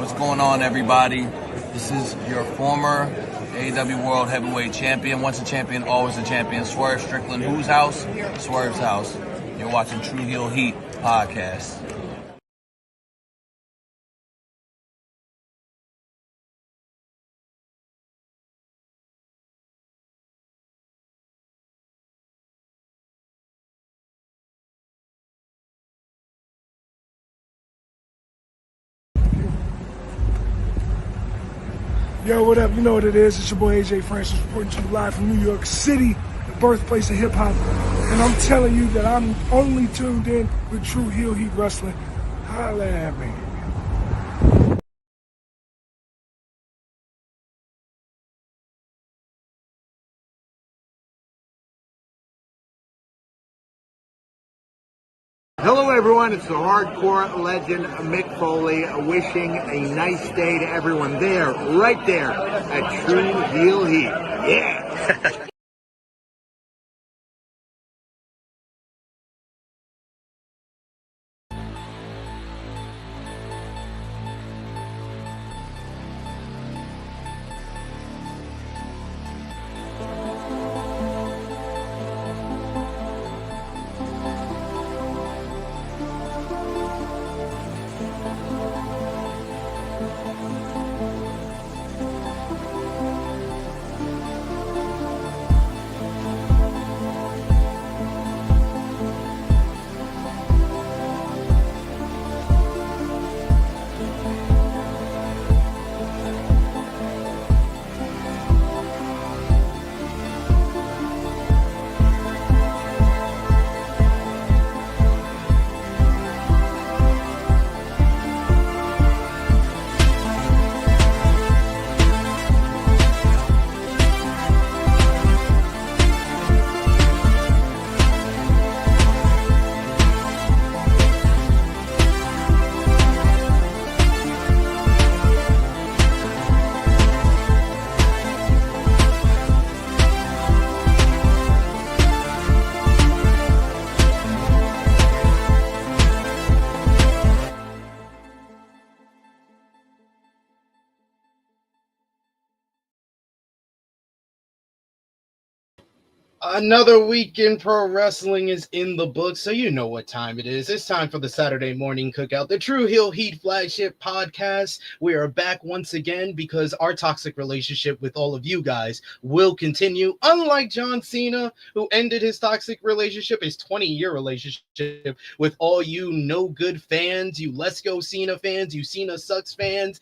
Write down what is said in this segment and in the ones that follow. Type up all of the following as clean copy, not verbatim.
What's going on, everybody? This is your former AEW World Heavyweight Champion. Once a champion, always a champion. Swerve Strickland. Whose house? Swerve's house. You're watching Tru Heel Heat podcast. Yo, what up? You know what it is. It's your boy AJ Francis reporting to you live from New York City, the birthplace of hip-hop. And I'm telling you that I'm only tuned in with Tru Heel Heat Wrestling. Holla at me. Hello everyone, it's the hardcore legend Mick Foley wishing a nice day to everyone there, right there at Tru Heel Heat. Yeah! Another week in pro wrestling is in the books, so you know what time it is. It's time for the Saturday morning cookout, the Tru Heel Heat flagship podcast. We are back once again because our toxic relationship with all of you guys will continue. Unlike John Cena, who ended his toxic relationship, his 20-year relationship with all you no good fans, you Let's Go Cena fans, you Cena sucks fans.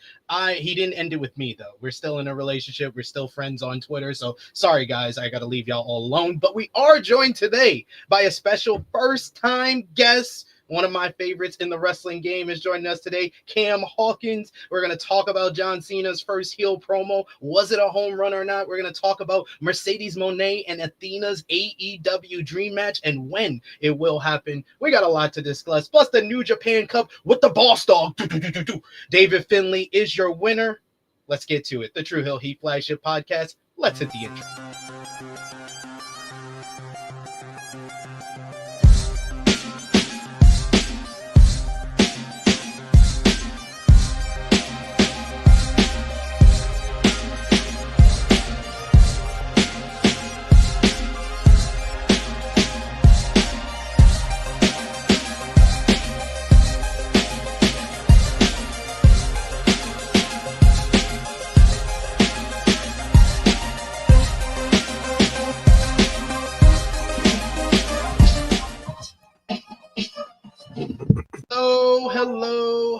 He didn't end it with me, though. We're still in a relationship. We're still friends on Twitter. So sorry, guys. I got to leave y'all all alone. But we are joined today by a special first-time guest. One of my favorites in the wrestling game is joining us today, Cam Hawkins. We're going to talk about John Cena's first heel promo. Was it a home run or not? We're going to talk about Mercedes Moné and Athena's AEW dream match and when it will happen. We got a lot to discuss. Plus the New Japan Cup with the boss dog. David Finlay is your winner. Let's get to it. The Tru Heel Heat flagship podcast. Let's hit the intro.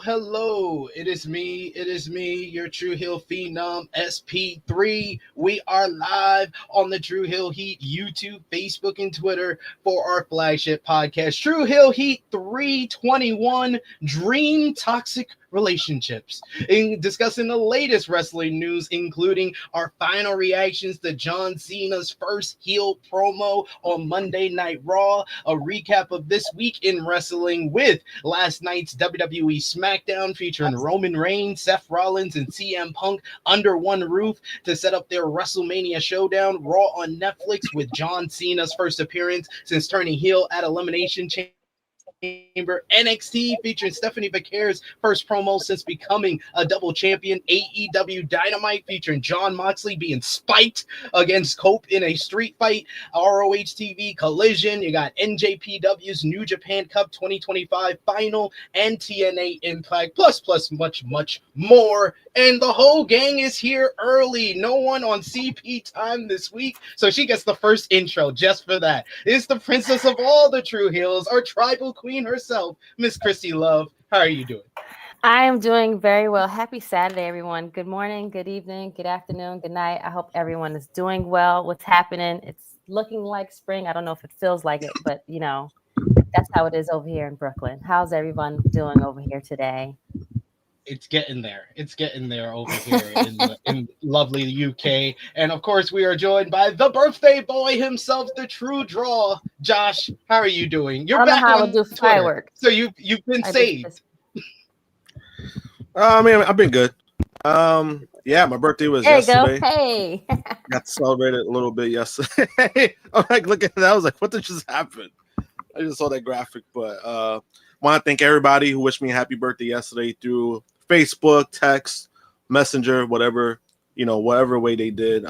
Hello. It is me, your Tru Heel Phenom, SP3. We are live on the Tru Heel Heat YouTube, Facebook, and Twitter for our flagship podcast, Tru Heel Heat 321, Dream Toxic Relationships, in discussing the latest wrestling news, including our final reactions to John Cena's first heel promo on Monday Night Raw, a recap of this week in wrestling with last night's WWE SmackDown featuring Roman Reigns, Seth Rollins, and CM Punk under one roof to set up their WrestleMania showdown, Raw on Netflix with John Cena's first appearance since turning heel at Elimination Chamber. Chamber. NXT featuring Stephanie Becerra's first promo since becoming a double champion. AEW Dynamite featuring Jon Moxley being spiked against Cope in a street fight. ROH TV Collision. You got NJPW's New Japan Cup 2025 final and TNA Impact, plus much more. And the whole gang is here early. No one on CP time this week, so she gets the first intro just for that. It's the princess of all the Tru Heels, our tribal queen herself, Miss Krssi Luv. How are you doing? I am doing very well. Happy Saturday, everyone. Good morning, good evening, good afternoon, good night. I hope everyone is doing well. What's happening? It's looking like spring. I don't know if it feels like it, but you know, that's how it is over here in Brooklyn. How's everyone doing over here today? It's getting there. It's getting there over here in lovely UK. And of course, we are joined by the birthday boy himself, the Tru Draw Josh. How are you doing? You're back on Twitter, fireworks. So you've been saved. Man, I've been good. Yeah, my birthday was yesterday. Go. Hey. Got to celebrate it a little bit yesterday. I'm like, look at that. I was like, what did just happen? I just saw that graphic, but want to thank everybody who wished me a happy birthday yesterday through Facebook, text, messenger, whatever way they did.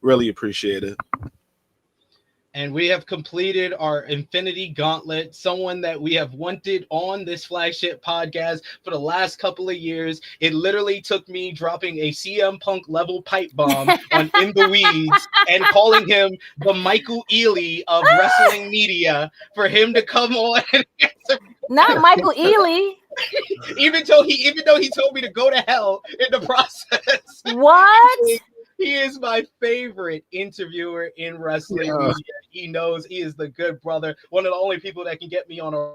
Really appreciate it. And we have completed our Infinity Gauntlet, someone that we have wanted on this flagship podcast for the last couple of years. It literally took me dropping a CM Punk level pipe bomb on In the Weeds and calling him the Michael Ealy of wrestling media for him to come on and answer. Not Michael Ealy. even though he told me to go to hell in the process. What? He is my favorite interviewer in wrestling media. He knows he is the good brother. One of the only people that can get me on a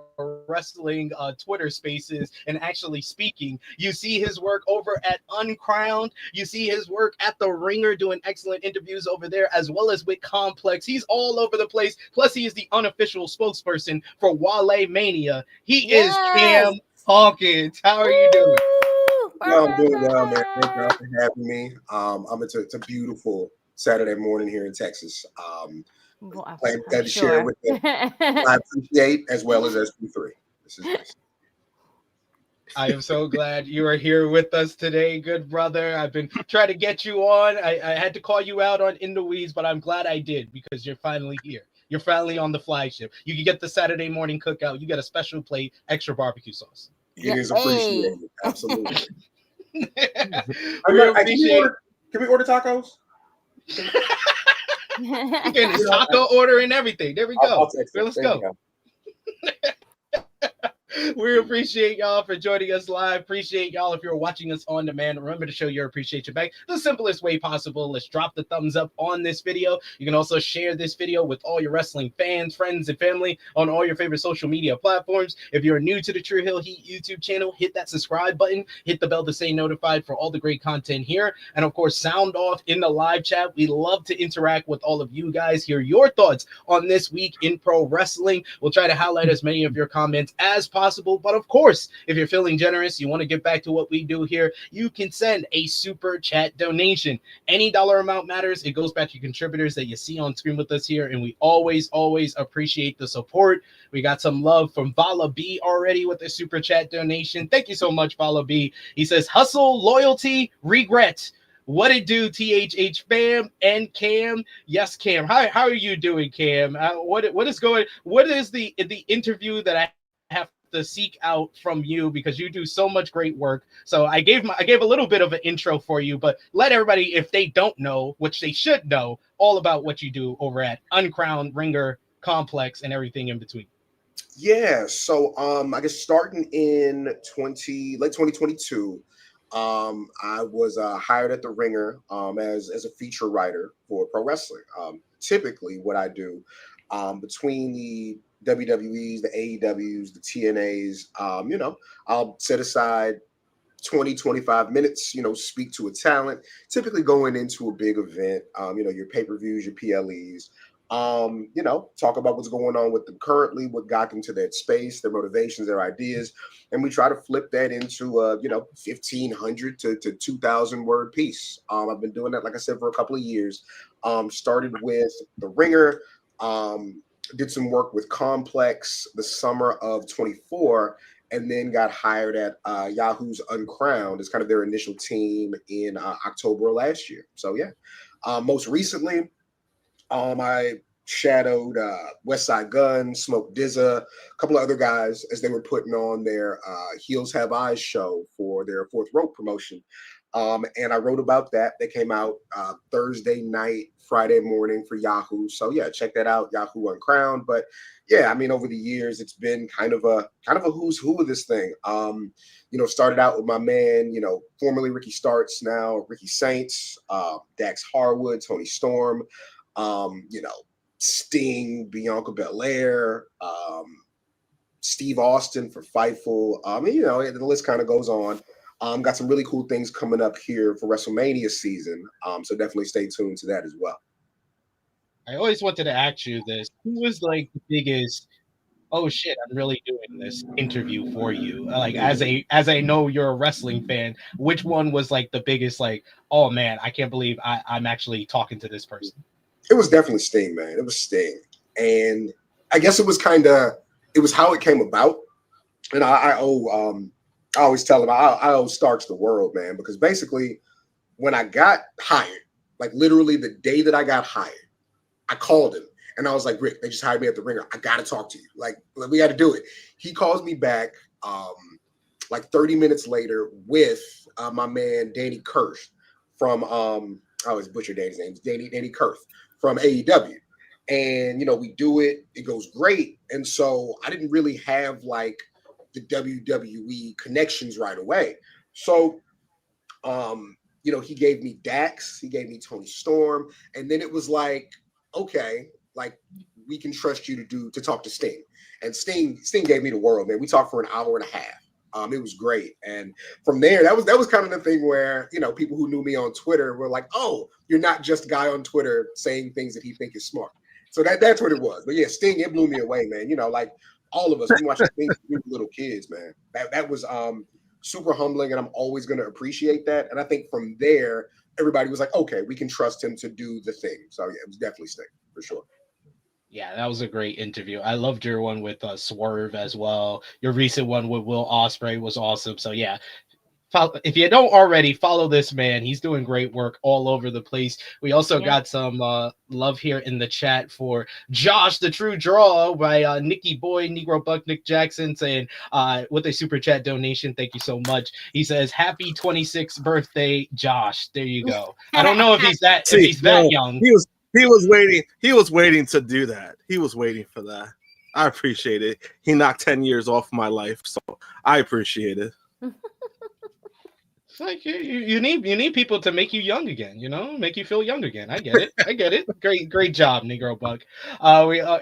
wrestling Twitter spaces and actually speaking. You see his work over at Uncrowned. You see his work at The Ringer doing excellent interviews over there, as well as with Complex. He's all over the place. Plus, he is the unofficial spokesperson for Wale Mania. He is Cam Hawkins. How are you doing? No, I'm doing well, man. Thank you for having me. It's a beautiful Saturday morning here in Texas. Glad to share with you. I appreciate as well as SP3. This is nice. I am so glad you are here with us today, good brother. I've been trying to get you on. I had to call you out on In the Weeds, but I'm glad I did because you're finally here. You're finally on the flagship. You can get the Saturday morning cookout. You get a special plate, extra barbecue sauce. It is appreciated. Absolutely. Can we order tacos? You get a taco order and everything. There we go. Let's go. We appreciate y'all for joining us live. Appreciate y'all if you're watching us on demand. Remember to show your appreciation back the simplest way possible. Let's drop the thumbs up on this video. You can also share this video with all your wrestling fans, friends, and family on all your favorite social media platforms. If you're new to the Tru Heel Heat YouTube channel, hit that subscribe button. Hit the bell to stay notified for all the great content here. And of course, sound off in the live chat. We love to interact with all of you guys. Hear your thoughts on this week in pro wrestling. We'll try to highlight as many of your comments as possible. But of course, if you're feeling generous, you want to get back to what we do here, you can send a super chat donation. Any dollar amount matters. It goes back to contributors that you see on screen with us here, and we always appreciate the support. We got some love from Vala B already with the super chat donation. Thank you so much, Vala B. He says, hustle, loyalty, regret. What it do, THH fam and Cam? Yes, Cam. How are you doing, Cam? What is the interview that I have to seek out from you, because you do so much great work? So I gave a little bit of an intro for you, but let everybody, if they don't know, which they should know, all about what you do over at Uncrowned, Ringer, Complex, and everything in between. Yeah, so I guess starting in late 2022, I was hired at the Ringer as a feature writer for pro wrestling. Typically, what I do between the WWEs, the AEWs, the TNAs, I'll set aside 20, 25 minutes, speak to a talent, typically going into a big event, your pay-per-views, your PLEs, talk about what's going on with them currently, what got them to that space, their motivations, their ideas. And we try to flip that into a, 1,500 to 2,000 word piece. I've been doing that, like I said, for a couple of years. Started with the Ringer, did some work with Complex the summer of 24, and then got hired at Yahoo's Uncrowned as kind of their initial team in October of last year. So yeah, most recently, I shadowed Westside Gun, Smoke Dizza, a couple of other guys as they were putting on their Heels Have Eyes show for their Fourth Rope promotion. And I wrote about that. They came out Thursday night, Friday morning for Yahoo. So yeah, check that out, Yahoo Uncrowned. But yeah, I mean, over the years, it's been kind of a who's who of this thing. Started out with my man, formerly Ricky Starks, now Ricky Saints, Dax Harwood, Tony Storm, Sting, Bianca Belair, Steve Austin for Fightful. The list kind of goes on. Got some really cool things coming up here for WrestleMania season. So definitely stay tuned to that as well. I always wanted to ask you this. Who was like the biggest, oh shit, I'm really doing this interview for you? Like as I know you're a wrestling fan, which one was like the biggest, like, oh man, I can't believe I'm actually talking to this person? It was definitely Sting, man. It was Sting. And I guess it was how it came about. And I always tell him I owe Starks the world, man, because basically when I got hired, like literally the day that I got hired, I called him and I was like, Rick, they just hired me at the Ringer. I got to talk to you. Like, we got to do it. He calls me back like 30 minutes later with my man, Danny Kurth from, I always butcher Danny's name, Danny Kurth from AEW. And, we do it. It goes great. And so I didn't really have like the WWE connections right away. So, he gave me Dax, he gave me Tony Storm. And then it was like, okay, like we can trust you to talk to Sting. And Sting gave me the world, man. We talked for an hour and a half. It was great. And from there, that was kind of the thing where, people who knew me on Twitter were like, oh, you're not just a guy on Twitter saying things that he think is smart. So that's what it was. But yeah, Sting, it blew me away, man. Like all of us, we watched things with little kids, man. That was super humbling, and I'm always going to appreciate that. And I think from there, everybody was like, okay, we can trust him to do the thing. So yeah, it was definitely Sting for sure. Yeah, that was a great interview. I loved your one with Swerve as well. Your recent one with Will Ospreay was awesome. So yeah, if you don't already, follow this man. He's doing great work all over the place. We also got some love here in the chat for Josh, the Tru Draw by Nikki Boy, Negro Buck, Nick Jackson, saying with a super chat donation. Thank you so much. He says, happy 26th birthday, Josh. There you go. I don't know if he's that young. He was waiting to do that. He was waiting for that. I appreciate it. He knocked 10 years off my life, so I appreciate it. It's like you need people to make you young again, make you feel young again. I get it. Great job, Negro Buck.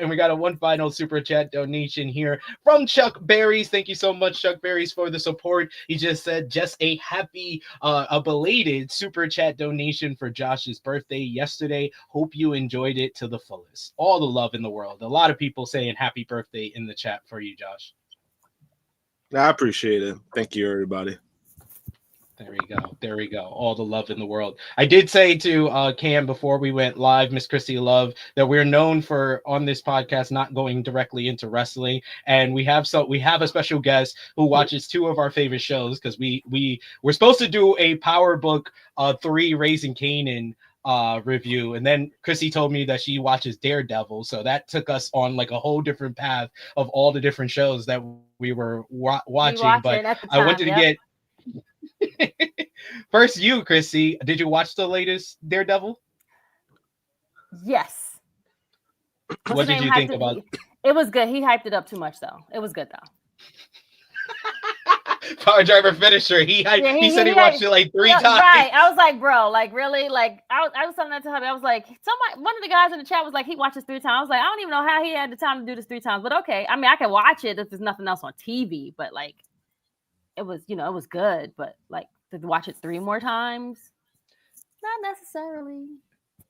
We got one final super chat donation here from Chuck Berries. Thank you so much, Chuck Berries, for the support. He just said, just a happy, a belated super chat donation for Josh's birthday yesterday. Hope you enjoyed it to the fullest. All the love in the world. A lot of people saying happy birthday in the chat for you, Josh. I appreciate it. Thank you, everybody. There we go. All the love in the world. I did say to Cam before we went live, Miss Krssi Luv, that we're known for on this podcast not going directly into wrestling, and we have a special guest who watches two of our favorite shows because we're supposed to do a Power Book 3 Raising Kanan review, and then Krssi told me that she watches Daredevil, so that took us on like a whole different path of all the different shows that we were watching. But I wanted to get. First, you, Krssi, did you watch the latest Daredevil? Yes. What did you think about it? It was good. He hyped it up too much, though. It was good, though. Power Driver Finisher. He said he watched it like 3 times. Right. I was like, bro, like really? Like I was telling that to him. I was like, one of the guys in the chat was like, he watches 3 times. I was like, I don't even know how he had the time to do this 3 times, but okay. I mean, I can watch it if there's nothing else on TV, but like it was, it was good, but like to watch it 3 more times, not necessarily.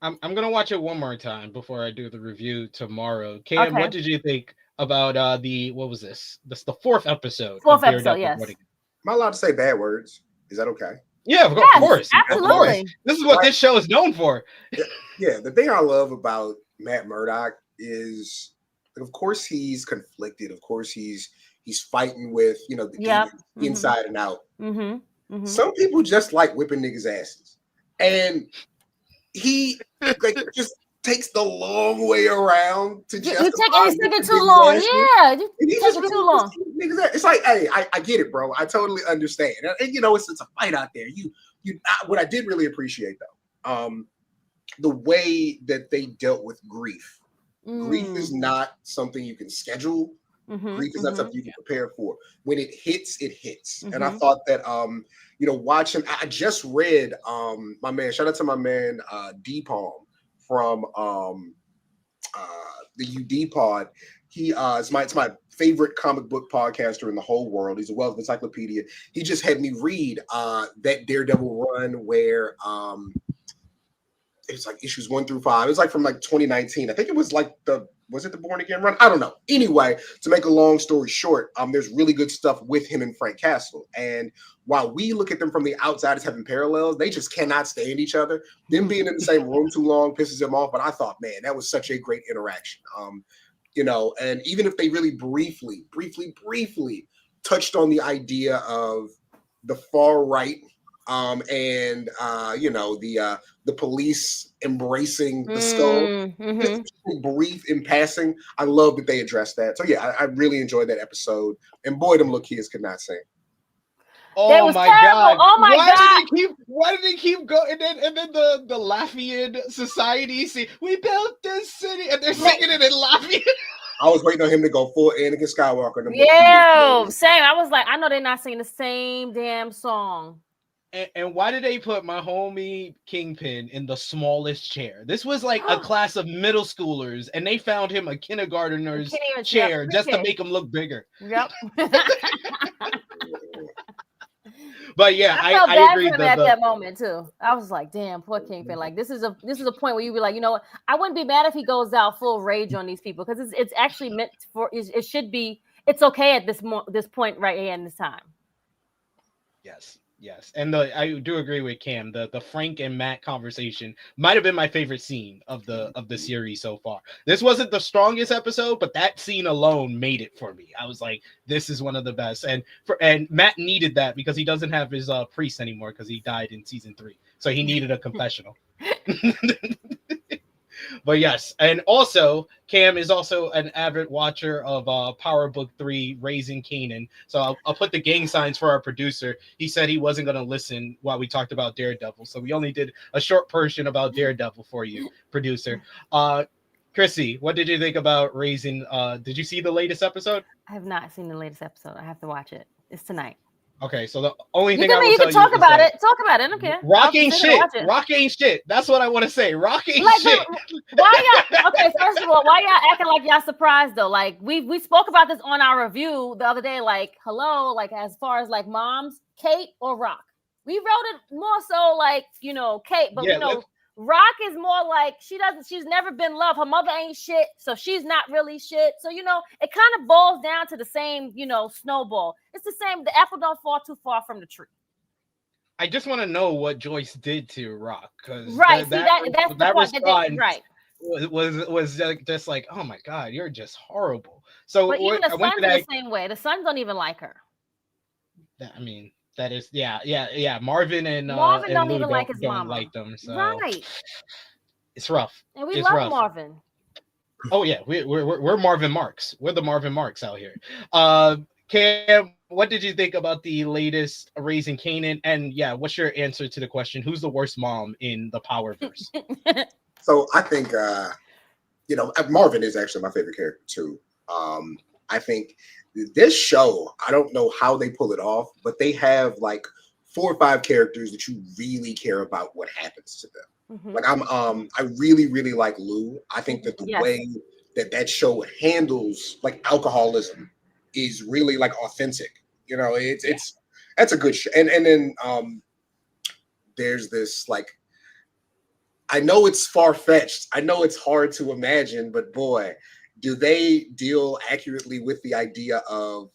I'm gonna watch it one more time before I do the review tomorrow. Cam, What did you think about what was this? This the 4th episode. 4th episode, yes. Am I allowed to say bad words? Is that okay? Yeah, of course. Absolutely. Of course. This is what this show is known for. Yeah, the thing I love about Matt Murdock is Like, of course he's conflicted. Of course he's fighting with, you know, the demons inside and out. Some people just like whipping niggas' asses. And he like just takes the long way around to justify. It's taking too long. Yeah, it's taking too long. It's like, hey, I get it, bro. I totally understand. And you know, it's a fight out there. What I did really appreciate though, the way that they dealt with grief. Grief is not something you can schedule. Grief is not something you can prepare for. When it hits, it hits. And I thought that, you know, watching, I just read my man, shout out to my man, D-Palm from the UD Pod. It's my favorite comic book podcaster in the whole world. He's a wealth of encyclopedia. He just had me read that Daredevil run where it's like issues 1 through 5. It was like from like 2019. I think it was like was it the Born Again run? I don't know. Anyway, to make a long story short, there's really good stuff with him and Frank Castle. And while we look at them from the outside as having parallels, they just cannot stand each other. Them being in the same room too long pisses him off. But I thought, man, that was such a great interaction. You know, and even if they really briefly touched on the idea of the far right, and you know, the police embracing the skull, brief in passing. I love that they addressed that. So yeah, I really enjoyed that episode. And boy, them little kids could not sing. Oh my terrible. God! Oh my God! Why did they keep going? And then the Lafayette Society, see, we built this city, and they're singing it in Lafayette. I was waiting on him to go full Anakin Skywalker. Yeah, same. I was like, I know they're not singing the same damn song. And why did they put my homie Kingpin in the smallest chair? This was like a class of middle schoolers, and they found him a kindergartner's chair just to make him look bigger. Yep. But yeah, I felt I bad agree for him at that moment too. I was like, damn, poor Kingpin. Like this is a point where you be like, you know what? I wouldn't be mad if he goes out full rage on these people because it's actually meant for. It should be. It's okay at this point right here in this time. Yes, and I do agree with Cam. The Frank and Matt conversation might have been my favorite scene of the series so far. This wasn't the strongest episode, but that scene alone made it for me. I was like, this is one of the best, and Matt needed that because he doesn't have his priest anymore because he died in season 3, so he needed a confessional. But yes, and also Cam is also an avid watcher of Power Book 3 Raising Kanan. So I'll put the gang signs for our producer. He said he wasn't going to listen while we talked about Daredevil. So we only did a short portion about Daredevil for you, producer. Krssi, what did you think about Raising? Did you see the latest episode? I have not seen the latest episode. I have to watch it. It's tonight. Okay, so the only thing you can talk about it. Talk about it. I don't care. Rock ain't shit. Rock ain't shit. That's what I want to say. Rock ain't shit. Why y'all? Okay, first of all, why y'all acting like y'all surprised though? Like we spoke about this on our review the other day. Like hello, like as far as like moms, Kate or Rock. We wrote it more so like you know Kate, but you know Rock is more like she's never been loved. Her mother ain't shit, so she's not really shit. So you know it kind of boils down to the same you know snowball. It's the same. The apple don't fall too far from the tree. I just want to know what Joyce did to Rock, because that's the part response right. was just like, oh my God, you're just horrible. So but even the sons are the same way. The sons don't even like her. I mean, that is Marvin and don't Lou even like his mama. Like them. So right. It's rough. And we love Marvin. Oh yeah, we're Marvin Marks. We're the Marvin Marks out here. Cam, what did you think about the latest Raising Kanan? And yeah, what's your answer to the question? Who's the worst mom in the Powerverse? So I think you know, Marvin is actually my favorite character too. I think this show, I don't know how they pull it off, but they have like 4 or 5 characters that you really care about what happens to them. Mm-hmm. Like I really, really like Lou. I think that the way that show handles like alcoholism is really like authentic. You know, that's a good show. And then there's this like, I know it's far-fetched. I know it's hard to imagine, but boy, do they deal accurately with the idea of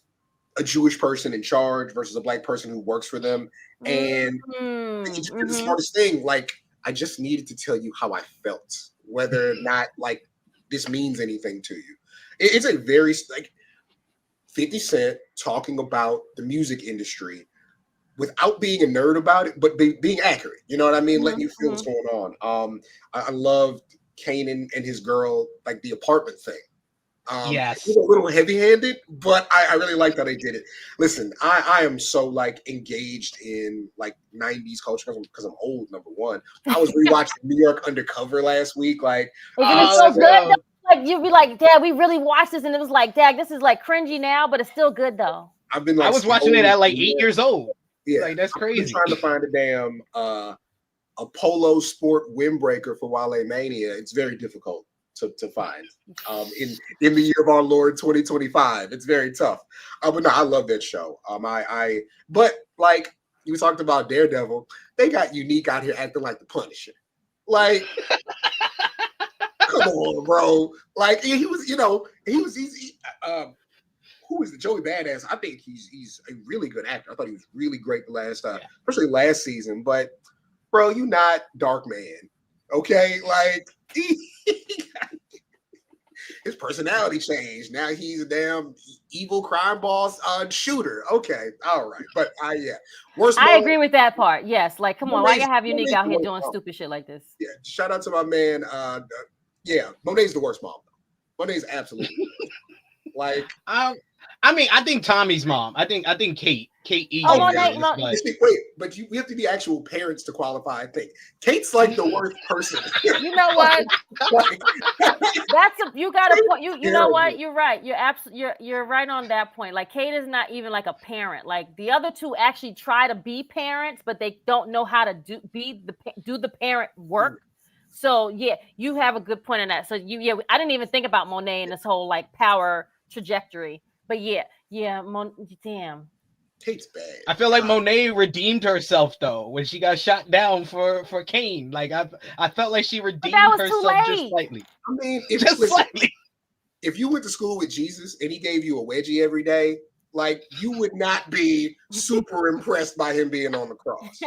a Jewish person in charge versus a black person who works for them. And the smartest thing, like, I just needed to tell you how I felt, whether or not like this means anything to you. It's a very like 50 Cent talking about the music industry without being a nerd about it, but being accurate. You know what I mean? Letting you feel what's going on. I loved Kanan and his girl, like the apartment thing. Yes. It was a little heavy-handed, but I really liked how they did it. Listen, I am so like engaged in like 90s culture because I'm old, number one. I was rewatching New York Undercover last week. Like, isn't it so good? Like you'd be like, Dad, we really watched this, and it was like, Dad, this is like cringy now, but it's still good though. I've been like, I was watching it at like 8 years old. Yeah, like that's crazy. I'm trying to find a damn a polo sport windbreaker for Wale Mania. It's very difficult to find in the year of our Lord 2025. It's very tough. But no, I love that show. But like you talked about Daredevil, they got Unique out here acting like the Punisher. Like, come on, bro. Like he was, who is the Joey Badass? I think he's a really good actor. I thought he was really great the last time, especially last season. But bro, you not Dark Man, okay? Like his personality changed. Now he's a damn evil crime boss shooter. Okay, all right, but worst. I agree with that part. Yes, like come on, why you have Unique out here doing stupid shit like this? Yeah, shout out to my man. Mone's the worst mom. Mone's absolutely like. I mean, I think Tommy's mom. I think Kate. Kate E. Wait, but we have to be actual parents to qualify. I think Kate's like the worst person. You know what? You got a point. You know what? You're right. You're right on that point. Like Kate is not even like a parent. Like the other two actually try to be parents, but they don't know how to do the parent work. So yeah, you have a good point on that. So I didn't even think about Monet and this whole like power trajectory. But damn. Kate's bad. I feel like Monet redeemed herself though when she got shot down for Kane. Like I felt like she redeemed herself just slightly. I mean, slightly. If you went to school with Jesus and he gave you a wedgie every day, like you would not be super impressed by him being on the cross.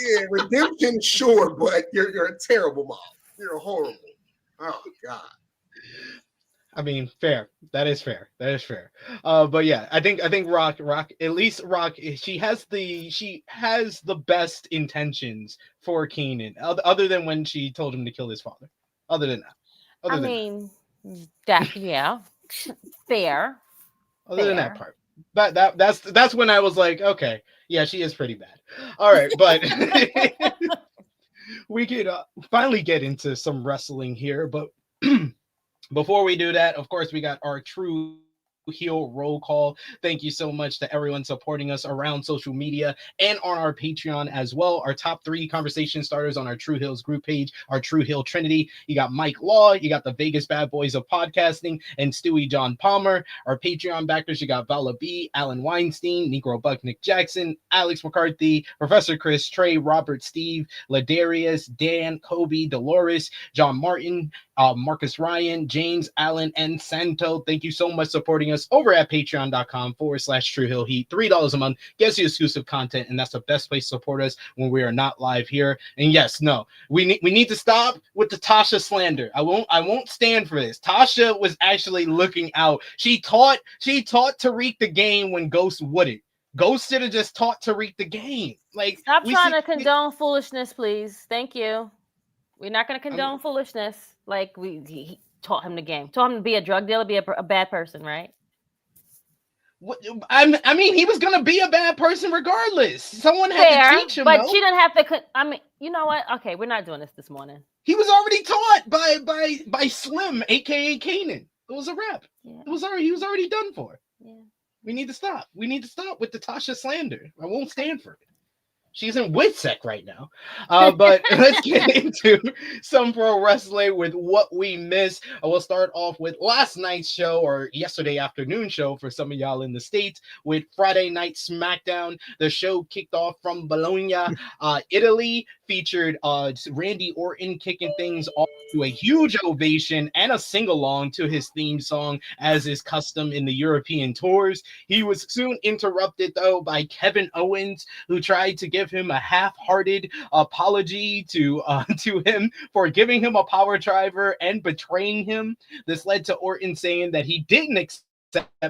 Yeah, redemption, sure, but you're a terrible mom. You're horrible. Oh God. I mean, fair. That is fair. But yeah, I think Rock, at least Rock, she has the best intentions for Keenan, other than when she told him to kill his father. Other than that. Fair. Other than that part. That's when I was like, okay, yeah, she is pretty bad. All right, but we could finally get into some wrestling here, but before we do that, of course, we got our Tru Heel roll call. Thank you so much to everyone supporting us around social media and on our Patreon as well. Our top 3 conversation starters on our Tru Heels group page, our Tru Heel Trinity. You got Mike Law, you got the Vegas Bad Boys of Podcasting, and Stewie John Palmer. Our Patreon backers, you got Vala B, Alan Weinstein, Negro Buck Nick Jackson, Alex McCarthy, Professor Chris, Trey, Robert, Steve, Ladarius, Dan, Kobe, Dolores, John Martin, Marcus Ryan, James, Allen, and Santo. Thank you so much supporting us over at patreon.com/Tru Heel Heat. $3 a month gets you exclusive content, and that's the best place to support us when we are not live here. And yes, no, we need to stop with the Tasha slander. I won't stand for this. Tasha was actually looking out. She taught Tariq the game when Ghost wouldn't. Ghost should have just taught Tariq the game. Like, stop trying to condone foolishness, please. Thank you. We're not going to condone foolishness. Like he taught him the game. Taught him to be a drug dealer, be a bad person, right? I mean, he was going to be a bad person regardless. Someone had to teach him. But she didn't have to. I mean, you know what? Okay, we're not doing this morning. He was already taught by Slim, aka Kanan. It was a rap. Yeah. He was already done for. Yeah. We need to stop. We need to stop with the Tasha slander. I won't stand for it. She's in WITSEC right now. But let's get into some pro wrestling with what we missed. We'll start off with last night's show, or yesterday afternoon show for some of y'all in the States, with Friday Night SmackDown. The show kicked off from Bologna, Italy, featured Randy Orton kicking things off to a huge ovation and a sing-along to his theme song, as is custom in the European tours. He was soon interrupted, though, by Kevin Owens, who tried to give him a half-hearted apology to him for giving him a power driver and betraying him. This led to Orton saying that he didn't accept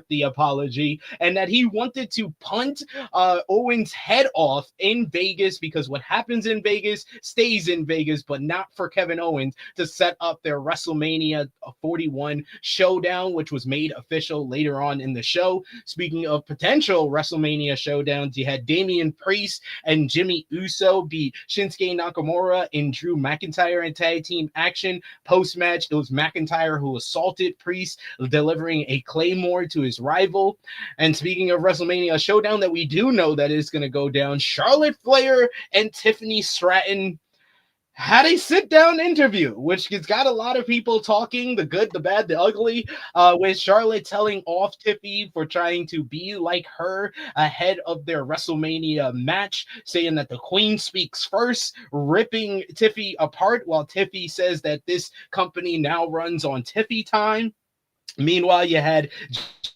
the apology and that he wanted to punt Owens' head off in Vegas, because what happens in Vegas stays in Vegas, but not for Kevin Owens, to set up their WrestleMania 41 showdown, which was made official later on in the show. Speaking of potential WrestleMania showdowns, you had Damian Priest and Jimmy Uso beat Shinsuke Nakamura and Drew McIntyre in tag team action. Post-match, it was McIntyre who assaulted Priest, delivering a Claymore to his rival. And speaking of WrestleMania showdown that we do know that is going to go down, Charlotte Flair and Tiffany Stratton had a sit-down interview, which has got a lot of people talking, the good, the bad, the ugly, with Charlotte telling off Tiffy for trying to be like her ahead of their WrestleMania match, saying that the Queen speaks first, ripping Tiffy apart, while Tiffy says that this company now runs on Tiffy time. Meanwhile, you had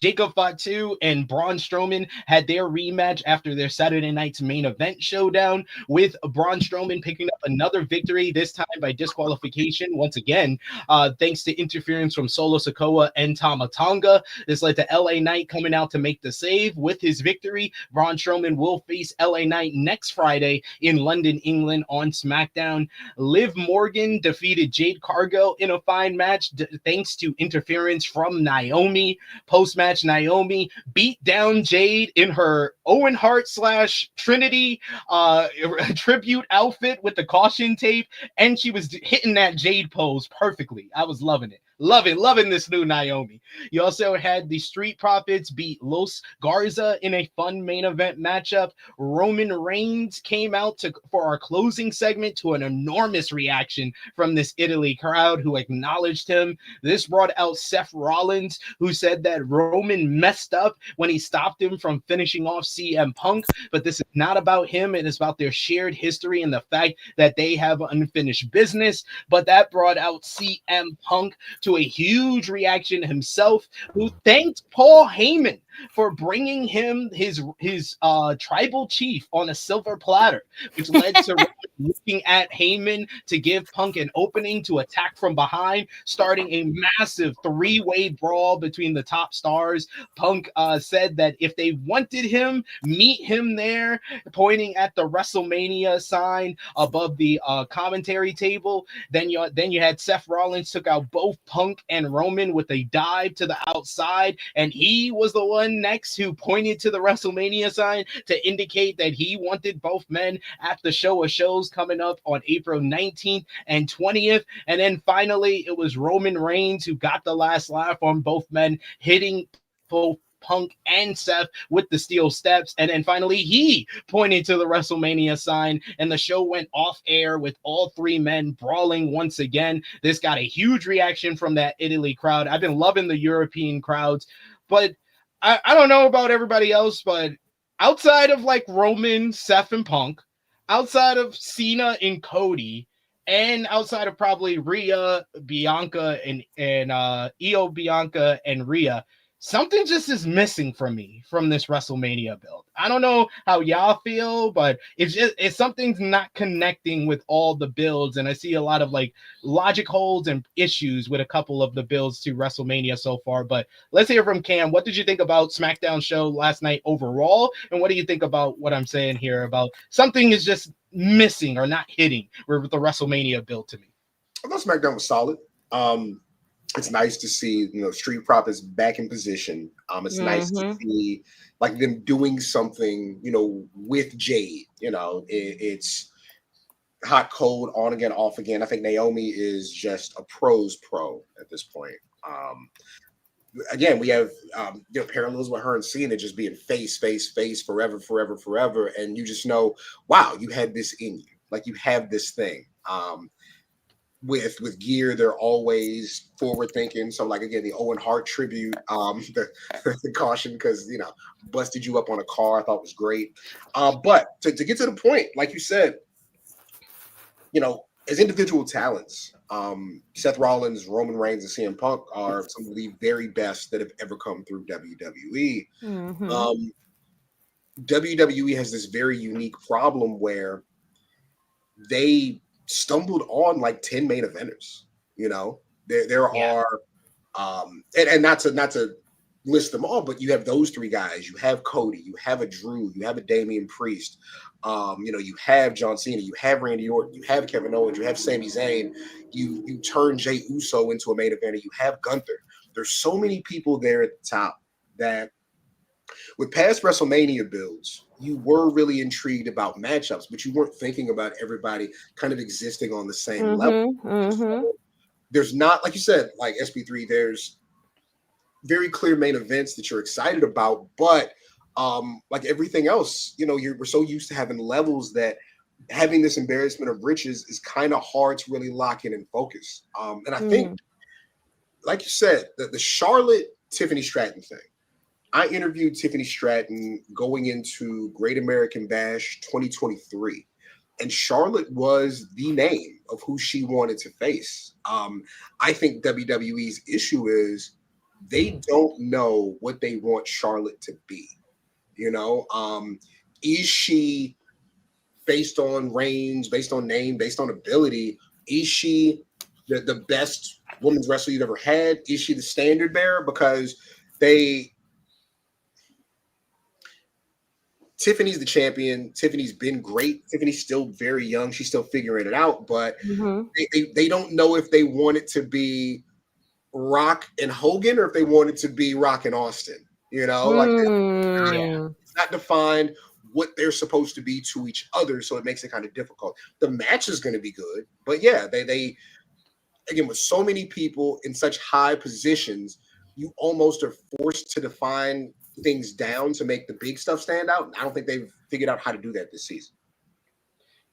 Jacob Fatu and Braun Strowman had their rematch after their Saturday night's main event showdown, with Braun Strowman picking up another victory, this time by disqualification once again, thanks to interference from Solo Sikoa and Tama Tonga. This led to LA Knight coming out to make the save with his victory. Braun Strowman will face LA Knight next Friday in London, England on SmackDown. Liv Morgan defeated Jade Cargill in a fine match thanks to interference from Naomi. Post-match, Naomi beat down Jade in her Owen Hart / Trinity tribute outfit with the caution tape, and she was hitting that Jade pose perfectly. I was loving it. Loving this new Naomi. You also had the Street Profits beat Los Garza in a fun main event matchup. Roman Reigns came out for our closing segment to an enormous reaction from this Italy crowd who acknowledged him. This brought out Seth Rollins, who said that Roman messed up when he stopped him from finishing off CM Punk, but this is not about him. It is about their shared history and the fact that they have unfinished business. But that brought out CM Punk to a huge reaction himself, who thanked Paul Heyman for bringing him his tribal chief on a silver platter, which led to looking at Heyman to give Punk an opening to attack from behind, starting a massive three-way brawl between the top stars. Punk said that if they wanted him, meet him there, pointing at the WrestleMania sign above the commentary table. Then you had Seth Rollins took out both Punk and Roman with a dive to the outside, and he was the one next who pointed to the WrestleMania sign to indicate that he wanted both men at the show of shows coming up on April 19th and 20th. And then finally, it was Roman Reigns who got the last laugh on both men, hitting both Punk and Seth with the steel steps. And then finally, he pointed to the WrestleMania sign, and the show went off air with all three men brawling once again. This got a huge reaction from that Italy crowd. I've been loving the European crowds, but I don't know about everybody else, but outside of like Roman, Seth, and Punk, outside of Cena and Cody, and outside of probably Rhea, Bianca, and Io Bianca and Rhea, something just is missing from me from this WrestleMania build. I don't know how y'all feel, but it's something's not connecting with all the builds, and I see a lot of like logic holes and issues with a couple of the builds to WrestleMania so far. But let's hear from Cam. What did you think about SmackDown show last night overall, and what do you think about what I'm saying here about something is just missing or not hitting with the WrestleMania build to me? I thought SmackDown was solid. It's nice to see, Street Profits back in position. It's nice to see like them doing something, with Jade. It's hot, cold, on again, off again. I think Naomi is just a pro's pro at this point. Again, we have parallels with her and Cena just being face forever, and you just know, wow, you had this in you. Like you have this thing. With gear, they're always forward thinking. So like again, the Owen Hart tribute, the caution because busted you up on a car, I thought was great. But to get to the point, like you said, as individual talents, Seth Rollins, Roman Reigns, and CM Punk are some of the very best that have ever come through WWE. Mm-hmm. WWE has this very unique problem where they stumbled on like 10 main eventers. There are, and not to list them all, but you have those three guys. You have Cody, you have a Drew, you have a Damian Priest, you have John Cena, you have Randy Orton, you have Kevin Owens, you have Sami Zayn, you turn Jey Uso into a main eventer, you have Gunther. There's so many people there at the top that with past WrestleMania builds, you were really intrigued about matchups, but you weren't thinking about everybody kind of existing on the same level. So there's not, like you said, like SP3, there's very clear main events that you're excited about, but like everything else, we're so used to having levels that having this embarrassment of riches is kind of hard to really lock in and focus. And I think, like you said, the Charlotte Tiffany Stratton thing. I interviewed Tiffany Stratton going into Great American Bash 2023, and Charlotte was the name of who she wanted to face. I think WWE's issue is they don't know what they want Charlotte to be. Is she, based on range, based on name, based on ability, is she the best women's wrestler you've ever had? Is she the standard bearer? Because Tiffany's the champion. Tiffany's been great. Tiffany's still very young. She's still figuring it out, but they don't know if they want it to be Rock and Hogan or if they want it to be Rock and Austin. It's not defined what they're supposed to be to each other, so it makes it kind of difficult. The match is going to be good, but yeah, they again, with so many people in such high positions, you almost are forced to define things down to make the big stuff stand out. I don't think they've figured out how to do that this season.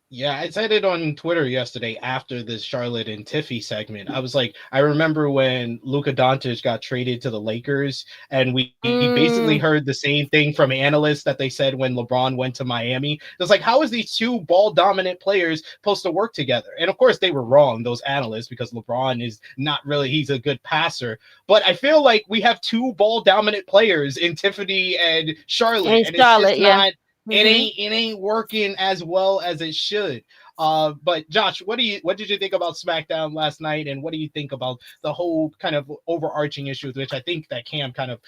Yeah, I said it on Twitter yesterday after this Charlotte and Tiffy segment. I was like, I remember when Luka Doncic got traded to the Lakers, and we basically heard the same thing from analysts that they said when LeBron went to Miami. It's like, how is these two ball-dominant players supposed to work together? And of course, they were wrong, those analysts, because LeBron is not really, he's a good passer. But I feel like we have two ball-dominant players in Tiffany and Charlotte. And Charlotte, it's just not... It ain't working as well as it should. But Josh, what did you think about SmackDown last night, and what do you think about the whole kind of overarching issues, which I think that Cam kind of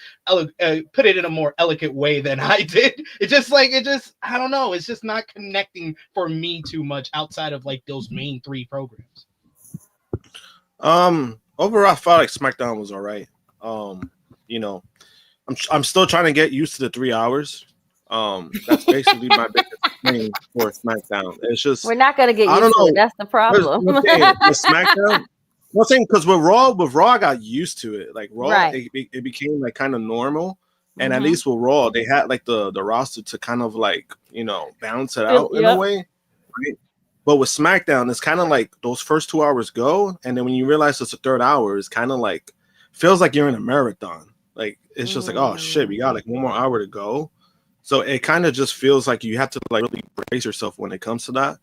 put it in a more elegant way than I did. It just I don't know, it's just not connecting for me too much outside of like those main three programs. Overall, I felt like SmackDown was all right. I'm still trying to get used to the 3 hours. That's basically my biggest thing for SmackDown. It's just we're not gonna get used to it. That's the problem. With SmackDown, one thing, because with Raw, I got used to it. Like Raw, right. it became like kind of normal, and at least with Raw, they had like the roster to kind of like balance it out in a way. Right? But with SmackDown, it's kind of like those first 2 hours go, and then when you realize it's the third hour, it's kind of like feels like you're in a marathon. Like it's just like, oh shit, we got like one more hour to go. So it kind of just feels like you have to like really brace yourself when it comes to that.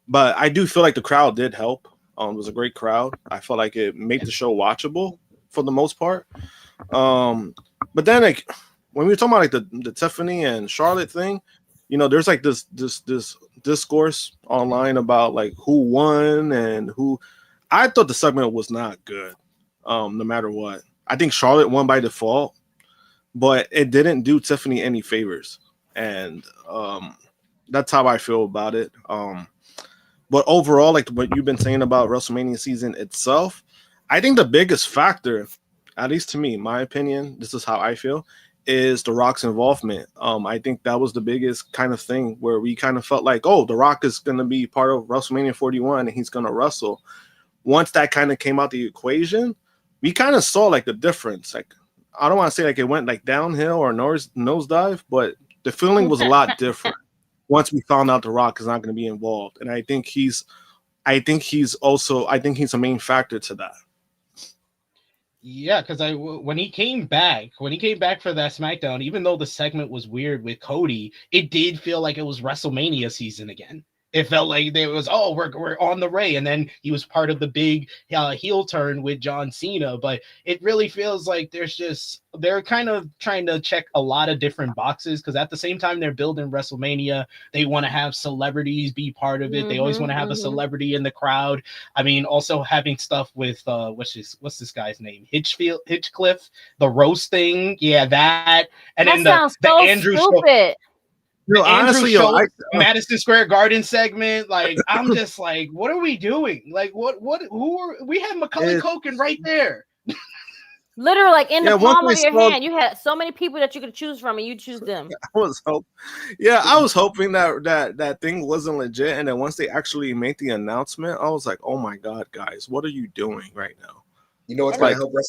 But I do feel like the crowd did help. It was a great crowd. I felt like it made the show watchable for the most part. But then like when we were talking about like the Tiffany and Charlotte thing, there's like this discourse online about like who won and who. I thought the segment was not good, no matter what. I think Charlotte won by default, but it didn't do Tiffany any favors. And that's how I feel about it. But overall, like what you've been saying about WrestleMania season itself, I think the biggest factor, at least to me, my opinion, this is how I feel, is The Rock's involvement. I think that was the biggest kind of thing where we kind of felt like, oh, The Rock is going to be part of WrestleMania 41 and he's going to wrestle. Once that kind of came out the equation, we kind of saw like the difference. Like, I don't want to say like it went like downhill or nosedive, but the feeling was a lot different once we found out The Rock is not going to be involved. And I think he's a main factor to that. Yeah, because when he came back for that SmackDown, even though the segment was weird with Cody, it did feel like it was WrestleMania season again. It felt like there was, we're on the way, and then he was part of the big heel turn with John Cena. But it really feels like they're kind of trying to check a lot of different boxes, because at the same time they're building WrestleMania, they want to have celebrities be part of it. They always want to have a celebrity in the crowd. I mean, also having stuff with what's this guy's name? Hitchcliff, the roast thing, that, and that then sounds the so Andrew stupid. Honestly, Madison Square Garden segment, like I'm just like, what are we doing? Like, who are we? Have Macaulay Culkin right there, literally, like in the palm of your saw, hand. You had so many people that you could choose from, and you choose them. I was hoping that thing wasn't legit, and then once they actually made the announcement, I was like, oh my god, guys, what are you doing right now? You know what's like, going to help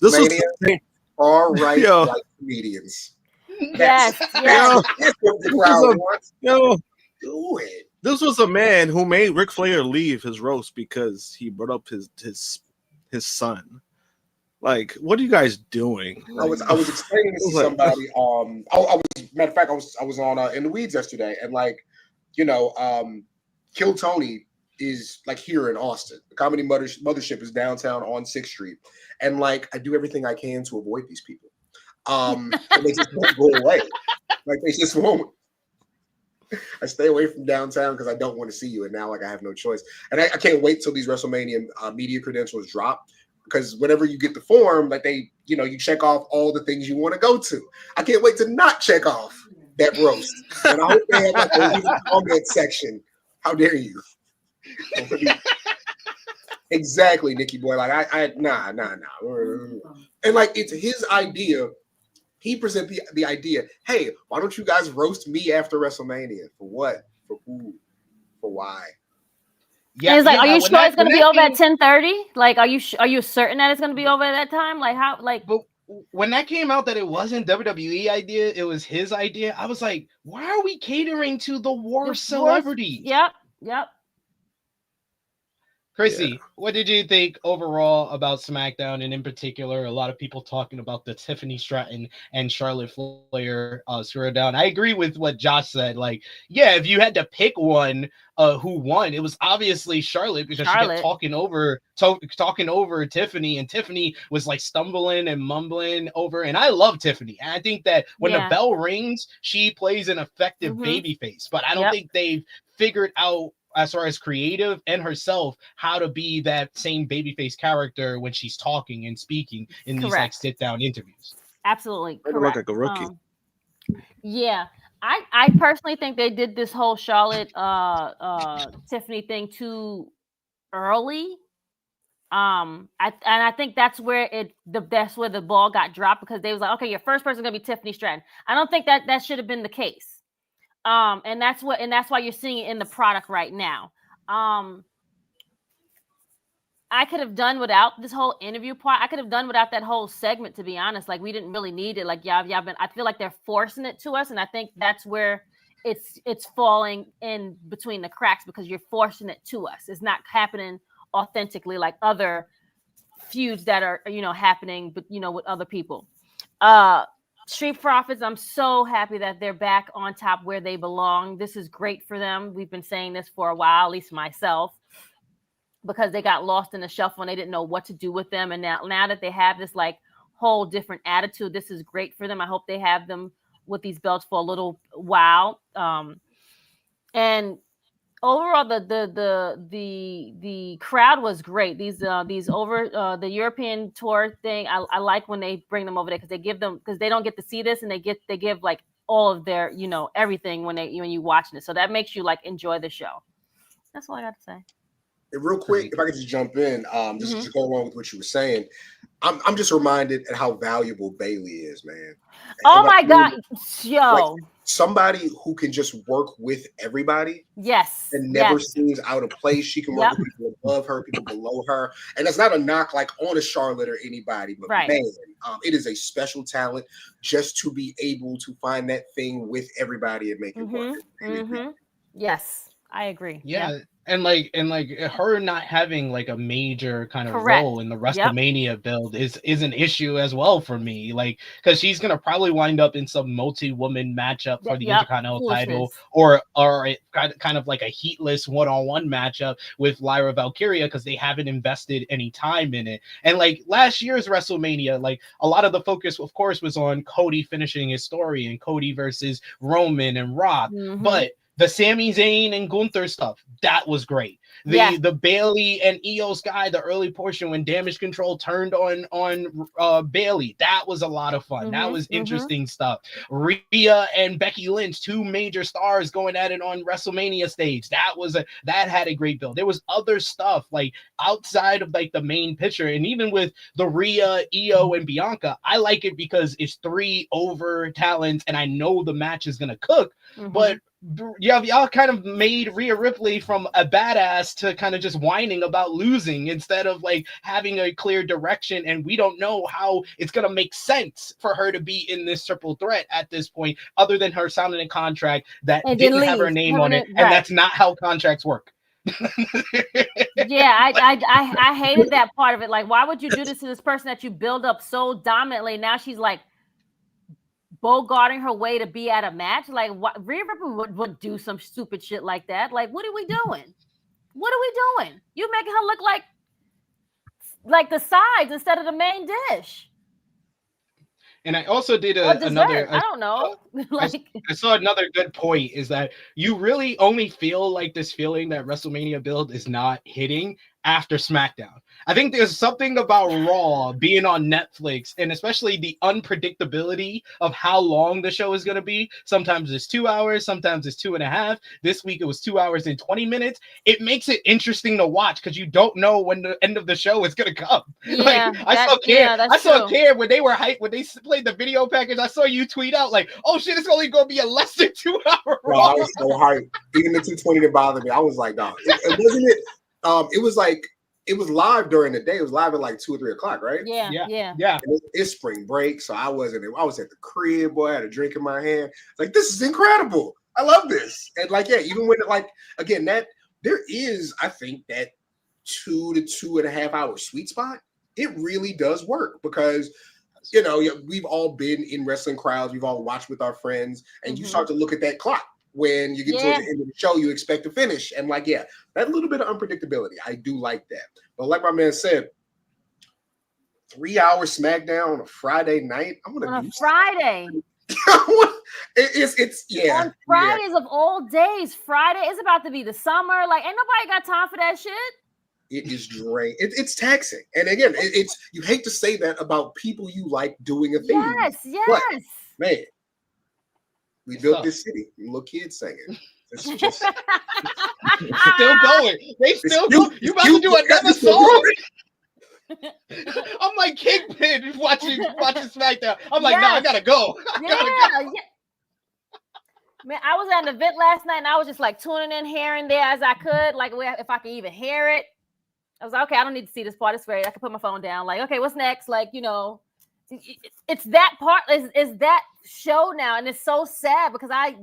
WrestleMania? All right, like comedians. Yes. This was a man who made Ric Flair leave his roast because he brought up his son. Like, what are you guys doing? I was explaining this to somebody. Matter of fact, I was on In the Weeds yesterday, and Kill Tony is like here in Austin. The Comedy Mothership is downtown on 6th Street, and like I do everything I can to avoid these people. And they just won't go away. Like they just won't. I stay away from downtown because I don't want to see you, and now I have no choice. And I can't wait till these WrestleMania media credentials drop, because whenever you get the form, like you check off all the things you want to go to. I can't wait to not check off that roast. And I hope they have like a leave comment section. How dare you? Exactly, Nikki boy. Like nah. And like it's his idea. He presented the idea, hey, why don't you guys roast me after WrestleMania? For what? For who? For why? Yeah, it's like, are you sure it's going to be over at 10:30? Like, are you certain that it's going to be over at that time? Like, how? Like, but when that came out that it wasn't WWE idea, it was his idea. I was like, why are we catering to the worst celebrities? Yep. Krssi, what did you think overall about SmackDown, and in particular, a lot of people talking about the Tiffany Stratton and Charlotte Flair throwdown? I agree with what Josh said. Like, if you had to pick one who won, it was obviously Charlotte, because she kept talking over Tiffany, and Tiffany was like stumbling and mumbling over. And I love Tiffany. And I think that when the bell rings, she plays an effective babyface. But I don't think they've figured out, as far as creative and herself, how to be that same babyface character when she's talking and speaking in these like sit-down interviews. Absolutely correct. Like a rookie. I personally think they did this whole Charlotte Tiffany thing too early. I think that's where the ball got dropped, because they was like, okay, your first person is gonna be Tiffany Stratton. I don't think that should have been the case. And that's why you're seeing it in the product right now. I could have done without this whole interview part. I could have done without that whole segment, to be honest. Like, we didn't really need it. Like, I feel like they're forcing it to us, and I think that's where it's falling in between the cracks, because you're forcing it to us. It's not happening authentically like other feuds that are happening, but with other people. Street Profits, I'm so happy that they're back on top where they belong. This is great for them. We've been saying this for a while, at least myself, because they got lost in the shuffle and they didn't know what to do with them. And now that they have this like whole different attitude, this is great for them. I hope they have them with these belts for a little while. And overall, the crowd was great. These over the European tour thing, I like when they bring them over there, because they don't get to see this, and they give like all of their everything when you watching it. So that makes you like enjoy the show. That's all I got to say. Real quick, if I could just jump in, just to go along with what you were saying, I'm just reminded at how valuable Bayley is, man. Oh my God, yo! Like, somebody who can just work with everybody, and never seems out of place. She can work with people above her, people below her, and that's not a knock like on a Charlotte or anybody, but man, it is a special talent just to be able to find that thing with everybody and make it work. Yes, I agree. Yeah. And like her not having like a major kind of Correct. role in the Yep. WrestleMania build is an issue as well for me. Like, because she's gonna probably wind up in some multi-woman matchup for the Yep. Intercontinental title, Foolishness. or it kind of like a heatless one-on-one matchup with Lyra Valkyria because they haven't invested any time in it. And like last year's WrestleMania, like a lot of the focus, of course, was on Cody finishing his story and Cody versus Roman and Rock, but the Sami Zayn and Gunther stuff, that was great. The Bailey and Io Sky, the early portion when Damage Control turned on Bailey, that was a lot of fun. That was interesting stuff. Rhea and Becky Lynch, two major stars going at it on WrestleMania stage. That had a great build. There was other stuff like outside of like the main picture, and even with the Rhea, Io, and Bianca, I like it because it's 3 over talents, and I know the match is gonna cook, but y'all kind of made Rhea Ripley from a badass to kind of just whining about losing instead of like having a clear direction, and we don't know how it's gonna make sense for her to be in this triple threat at this point, other than her signing a contract that didn't have her name on it, and that's not how contracts work. I hated that part of it. Like, why would you do this to this person that you build up so dominantly? Now she's like bogarting her way to be at a match. Like, what? Rhea Ripley would do some stupid shit like that. Like, what are we doing? What are we doing? You making her look like the sides instead of the main dish. And I also did another. I don't know. I saw another good point is that you really only feel like this feeling that WrestleMania build is not hitting after SmackDown. I think there's something about Raw being on Netflix, and especially the unpredictability of how long the show is going to be. Sometimes it's 2 hours, sometimes it's 2.5. This week it was 2 hours and 20 minutes. It makes it interesting to watch because you don't know when the end of the show is going to come. Yeah, I saw Care when they were hyped, when they played the video package. I saw you tweet out like, "Oh shit, it's only going to be a less than 2 hour." Bro, I was so hyped. Even the 220 didn't bother me. I was like, "Dog, wasn't it?" It was like it was live during the day. It was live at like 2 or 3 o'clock, right? Yeah. It's spring break, so I was at the crib, boy. I had a drink in my hand. Like, this is incredible. I love this. And like, yeah, even when like again, that there is, I think, that 2 to 2.5 hour sweet spot. It really does work because we've all been in wrestling crowds, we've all watched with our friends, and you start to look at that clock. When you get to the end of the show, you expect to finish. And like, that little bit of unpredictability, I do like that. But like my man said, 3 hour SmackDown on a Friday night. I'm gonna do Friday. it's on Fridays of all days. Friday is about to be the summer. Like, ain't nobody got time for that shit. It is draining. It's taxing. And again, it's you hate to say that about people you like doing a thing. Yes. But, man. We built this city. Little kids singing. It's just still going. They still go. You about to do another song? I'm like Kingpin watching SmackDown. I'm like, no, I gotta go. Yeah. Man, I was at an event last night and I was just like tuning in here and there as I could, like if I could even hear it. I was like, okay, I don't need to see this part. It's great. I can put my phone down. Like, okay, what's next? Like, it's that part is that show now, and it's so sad because I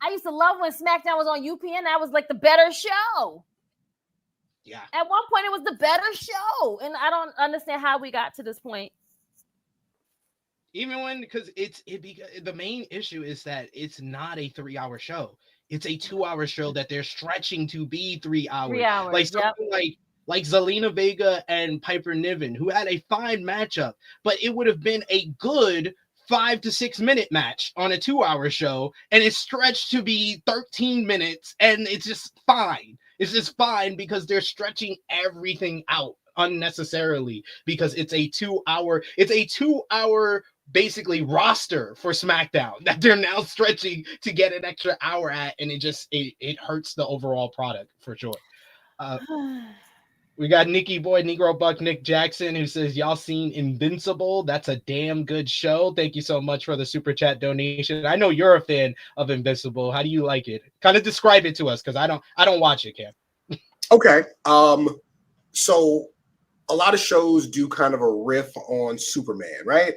used to love when SmackDown was on UPN. That was like the better show. Yeah. At one point, it was the better show, and I don't understand how we got to this point. Even when because the main issue is that it's not a 3 hour show. It's a 2 hour show that they're stretching to be 3 hours. 3 hours. Like something like Zelina Vega and Piper Niven, who had a fine matchup, but it would have been a good 5 to 6 minute match on a 2 hour show, and it's stretched to be 13 minutes, and it's just fine. It's just fine because they're stretching everything out unnecessarily because it's a 2 hour basically roster for SmackDown that they're now stretching to get an extra hour at, and it hurts the overall product for sure. We got Nikki Boy, Negro Buck, Nick Jackson, who says, y'all seen Invincible? That's a damn good show. Thank you so much for the super chat donation. I know you're a fan of Invincible. How do you like it? Kind of describe it to us, because I don't watch it, Cam. Okay. So a lot of shows do kind of a riff on Superman, right?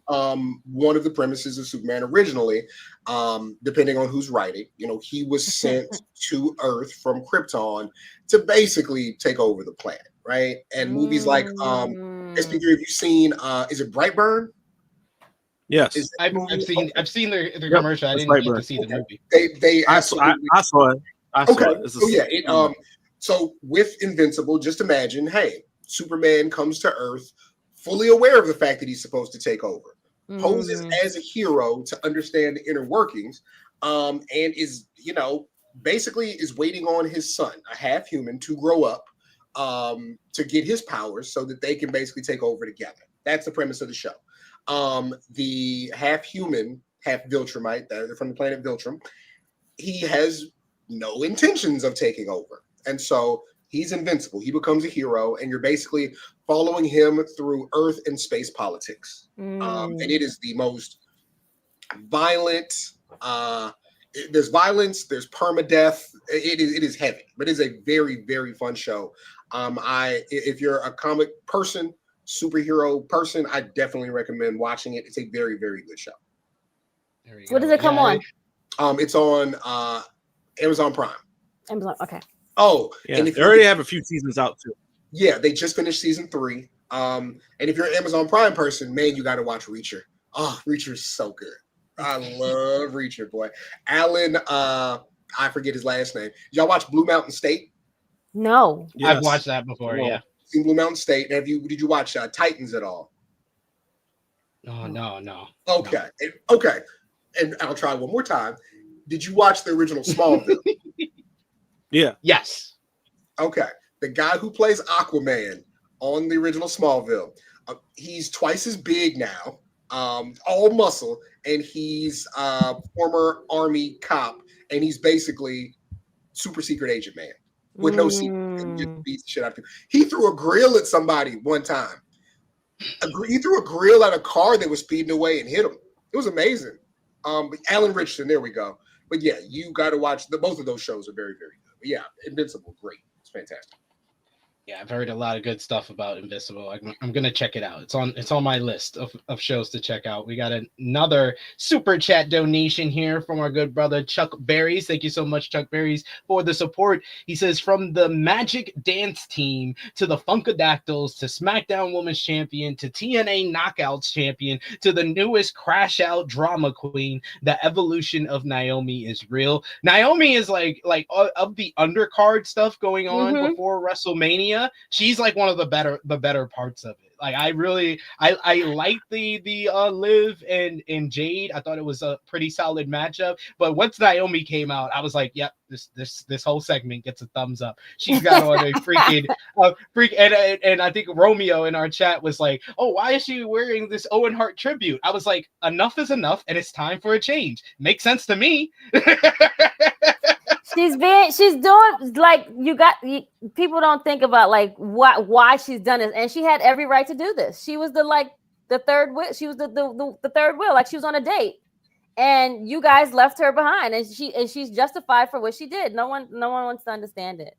One of the premises of Superman originally, depending on who's writing, he was sent to Earth from Krypton to basically take over the planet, right? And movies like SP3, have you seen is it Brightburn? Yes, I've seen their commercial. I didn't get to see the movie. They I saw it. So with Invincible, just imagine, hey, Superman comes to Earth fully aware of the fact that he's supposed to take over, poses as a hero to understand the inner workings, and is, basically is waiting on his son, a half human, to grow up to get his powers so that they can basically take over together. That's the premise of the show. The half human, half Viltrumite, they're from the planet Viltrum, he has no intentions of taking over. And so he's invincible. He becomes a hero, and you're basically following him through Earth and space politics. And it is the most violent. There's violence. There's permadeath. It is heavy, but it's a very, very fun show. If you're a comic person, superhero person, I definitely recommend watching it. It's a very, very good show. What does it come on? It's on Amazon Prime. Amazon, okay. Oh, yeah, and they already have a few seasons out too. Yeah, they just finished season 3. And if you're an Amazon Prime person, man, you got to watch Reacher. Oh, Reacher is so good. I love Reacher, boy. Alan, I forget his last name. Did y'all watch Blue Mountain State? No. Yes. I've watched that before, yeah. Seen Blue Mountain State. Did you watch Titans at all? No. Okay. Okay. And I'll try one more time. Did you watch the original Smallville? Yeah. Yes. Okay. The guy who plays Aquaman on the original Smallville, he's twice as big now, all muscle, and he's a former Army cop, and he's basically super secret agent man with no secret, and just beats the shit out of people. He threw a grill at somebody one time. He threw a grill at a car that was speeding away and hit him. It was amazing. Alan Richardson, there we go. But yeah, you got to watch both of those shows are very, very good. But yeah, Invincible, great. It's fantastic. Yeah, I've heard a lot of good stuff about Invincible. I'm gonna check it out. It's on my list of shows to check out. We got another super chat donation here from our good brother Chuck Berries. Thank you so much, Chuck Berries, for the support. He says, from the Magic Dance Team to the Funkadactyls to SmackDown Women's Champion to TNA Knockouts Champion to the newest Crash Out Drama Queen, the evolution of Naomi is real. Naomi is like of the undercard stuff going on before WrestleMania. She's like one of the better parts of it. Like I like the Liv and Jade. I thought it was a pretty solid matchup. But once Naomi came out, I was like, yep, this whole segment gets a thumbs up. She's got on a freaking and I think Romeo in our chat was like, oh, why is she wearing this Owen Hart tribute? I was like, enough is enough, and it's time for a change. Makes sense to me. She's doing like people don't think about like why she's done it, and she had every right to do this. She was the third wheel. She was the third wheel, like she was on a date, and you guys left her behind, and she's justified for what she did. No one wants to understand it.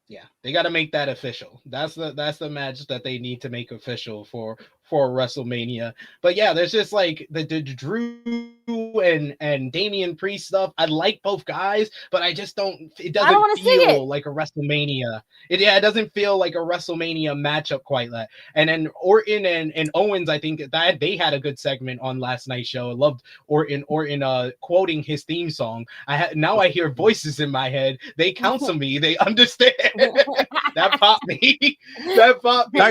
Yeah, they got to make that official. That's the match that they need to make official for WrestleMania. But yeah, there's just like the Drew and Damian Priest stuff. I like both guys, but I just don't. It doesn't feel like a WrestleMania. It doesn't feel like a WrestleMania matchup quite that. And then Orton and Owens, I think that they had a good segment on last night's show. I loved Orton quoting his theme song. Now I hear voices in my head. They counsel me. They understand. That popped me. That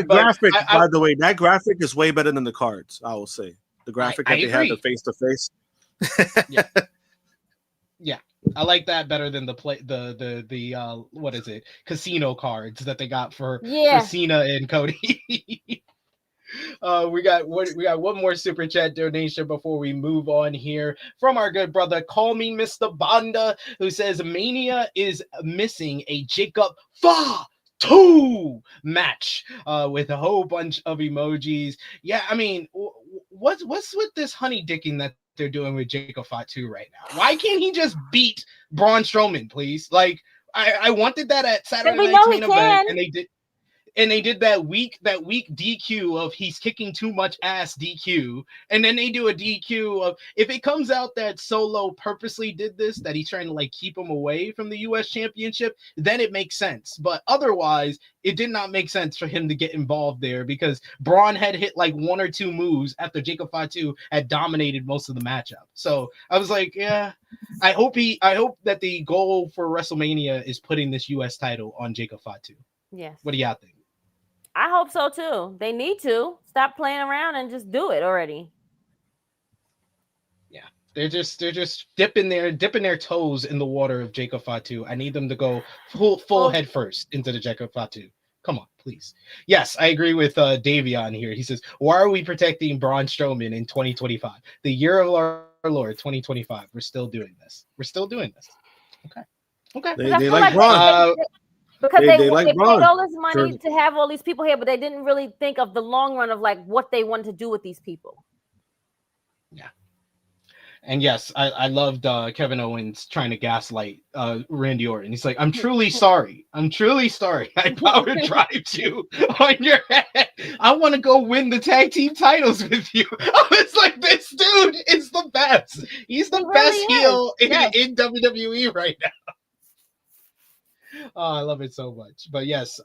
graphic, by the way, that graphic is way better than the cards. I will say the graphic that they had, the face to face. Yeah, I like that better than the what is it? Casino cards that they got for Cena and Cody. We got one more super chat donation before we move on here from our good brother Call Me Mr. Banda, who says Mania is missing a Jacob Fatu match with a whole bunch of emojis. Yeah, I mean, what's with this honey dicking that they're doing with Jacob Fatu right now? Why can't he just beat Braun Strowman, please? Like I wanted that at Saturday Night's Main Event, and they did. and they did that weak DQ of he's kicking too much ass DQ, and then they do a DQ of if it comes out that Solo purposely did this, that he's trying to like keep him away from the US Championship, then it makes sense. But otherwise, it did not make sense for him to get involved there because Braun had hit like 1 or 2 moves after Jacob Fatu had dominated most of the matchup. So I was like, yeah, I hope that the goal for WrestleMania is putting this US title on Jacob Fatu. Yes. What do y'all think? I hope so too. They need to stop playing around and just do it already. Yeah, they're just dipping their toes in the water of Jacob Fatu. I need them to go full head first into the Jacob Fatu. Come on, please. Yes, I agree with Davion here. He says, "Why are we protecting Braun Strowman in 2025? The year of our Lord, 2025. We're still doing this. Okay. They like Braun. Because They they like paid Braun. all this money to have all these people here, but they didn't really think of the long run of like what they wanted to do with these people. Yeah. And yes, I loved Kevin Owens trying to gaslight Randy Orton. He's like, I'm truly sorry. I power drive you on your head. I want to go win the tag team titles with you. I was like, this dude is the best. He's the best heel in WWE right now. Oh, I love it so much. But yes,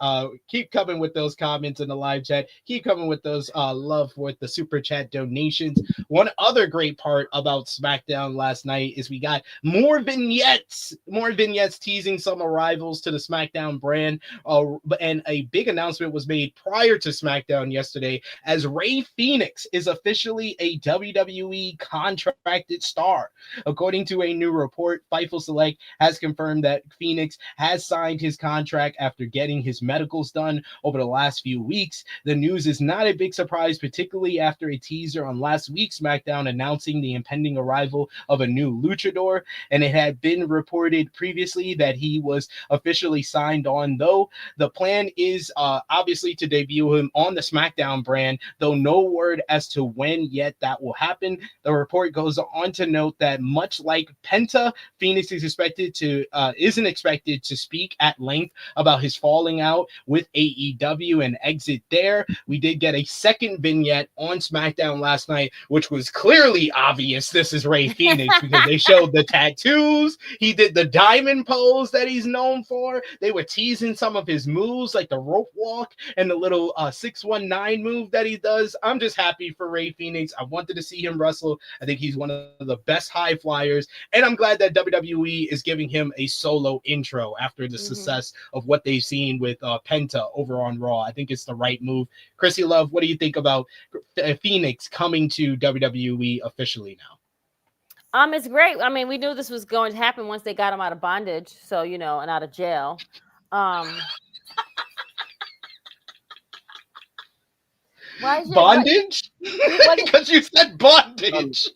keep coming with those comments in the live chat. Keep coming with those love with the super chat donations. One other great part about SmackDown last night is we got more vignettes teasing some arrivals to the SmackDown brand. And a big announcement was made prior to SmackDown yesterday as Rey Fenix is officially a WWE contracted star. According to a new report, Fightful Select has confirmed that Fenix has signed his contract after getting his medicals done over the last few weeks. The news is not a big surprise, particularly after a teaser on last week's SmackDown announcing the impending arrival of a new luchador, and it had been reported previously that he was officially signed on, though the plan is obviously to debut him on the SmackDown brand, though no word as to when yet that will happen. The report goes on to note that much like Penta, Fenix isn't expected to speak at length about his falling out with AEW and exit there. We did get a second vignette on SmackDown last night, which was clearly obvious this is Rey Fenix because they showed the tattoos. He did the diamond pose that he's known for. They were teasing some of his moves like the rope walk and the little 619 move that he does. I'm just happy for Rey Fenix. I wanted to see him wrestle. I think he's one of the best high flyers, and I'm glad that WWE is giving him a solo intro after the success of what they've seen with Penta over on Raw. I think it's the right move. Krssi Luv, what do you think about Fenix coming to WWE officially now? It's great. I mean, we knew this was going to happen once they got him out of bondage, so and out of jail. Why is bondage? Because you said bondage.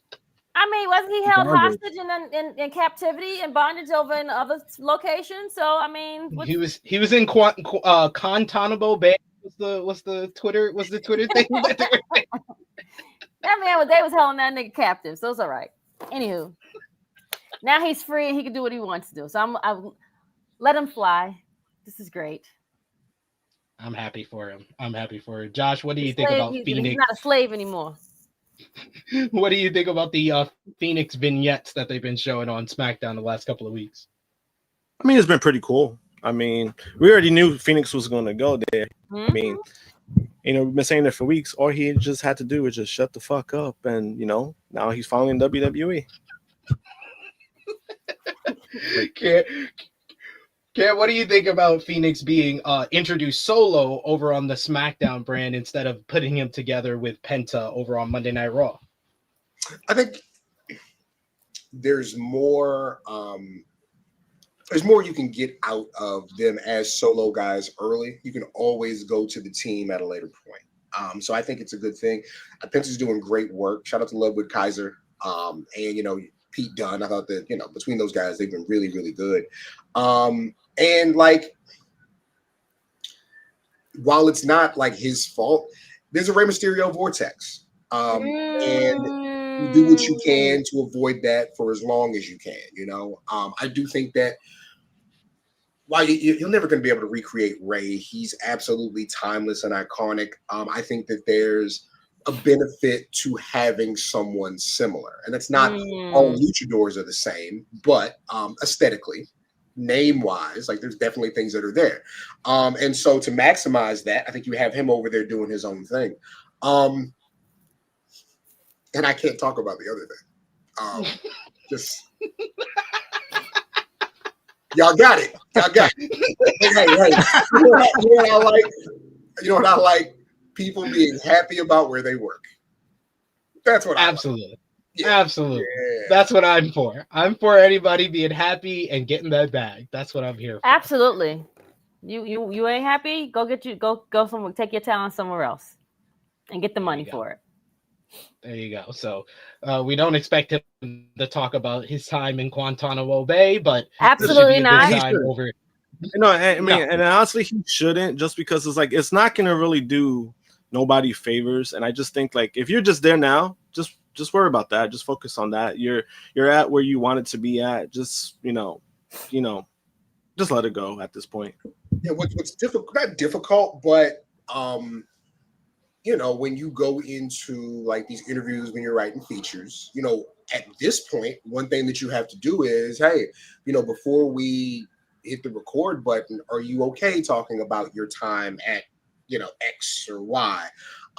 I mean, wasn't he held hostage and in captivity and bondage over in other locations? So I mean, he was in Guantanamo Bay. What's the Twitter thing? That man they was holding that nigga captive, so it's all right. Anywho, now he's free and he can do what he wants to do. So I let him fly. This is great. I'm happy for him. Josh, what do you think about Phoenix? He's not a slave anymore. What do you think about the Phoenix vignettes that they've been showing on SmackDown the last couple of weeks? I mean, it's been pretty cool. I mean, we already knew Phoenix was going to go there. I mean, we've been saying it for weeks. All he just had to do was just shut the fuck up, and now he's finally in WWE. Kat, what do you think about Phoenix being introduced solo over on the SmackDown brand instead of putting him together with Penta over on Monday Night Raw? I think there's more you can get out of them as solo guys early. You can always go to the team at a later point. So I think it's a good thing. Penta's doing great work. Shout out to Ludwig Kaiser and Pete Dunne. I thought that between those guys they've been really, really good. And like, while it's not like his fault, there's a Rey Mysterio vortex, and you do what you can to avoid that for as long as you can. I do think that while you're never going to be able to recreate Ray, he's absolutely timeless and iconic. I think that there's a benefit to having someone similar, and it's not all luchadors are the same, but aesthetically, name-wise, like there's definitely things that are there. And so to maximize that, I think you have him over there doing his own thing. And I can't talk about the other thing. Just y'all got it. Y'all got it. Hey. You know what I like? People being happy about where they work. That's what absolutely. I like. Yeah. Absolutely. Yeah. That's what I'm for. I'm for anybody being happy and getting that bag. That's what I'm here for. Absolutely. You ain't happy? Go somewhere, take your talent somewhere else and get the money for it. There you go. So we don't expect him to talk about his time in Guantanamo Bay, but absolutely not. And honestly, he shouldn't, just because it's like it's not gonna really do nobody favors. And I just think, like, if you're just there now, just worry about that. Just focus on that. You're at where you want it to be at. Just just let it go at this point. Yeah, what's difficult, not difficult, but when you go into like these interviews, when you're writing features, at this point, one thing that you have to do is, hey, before we hit the record button, are you okay talking about your time at X or Y?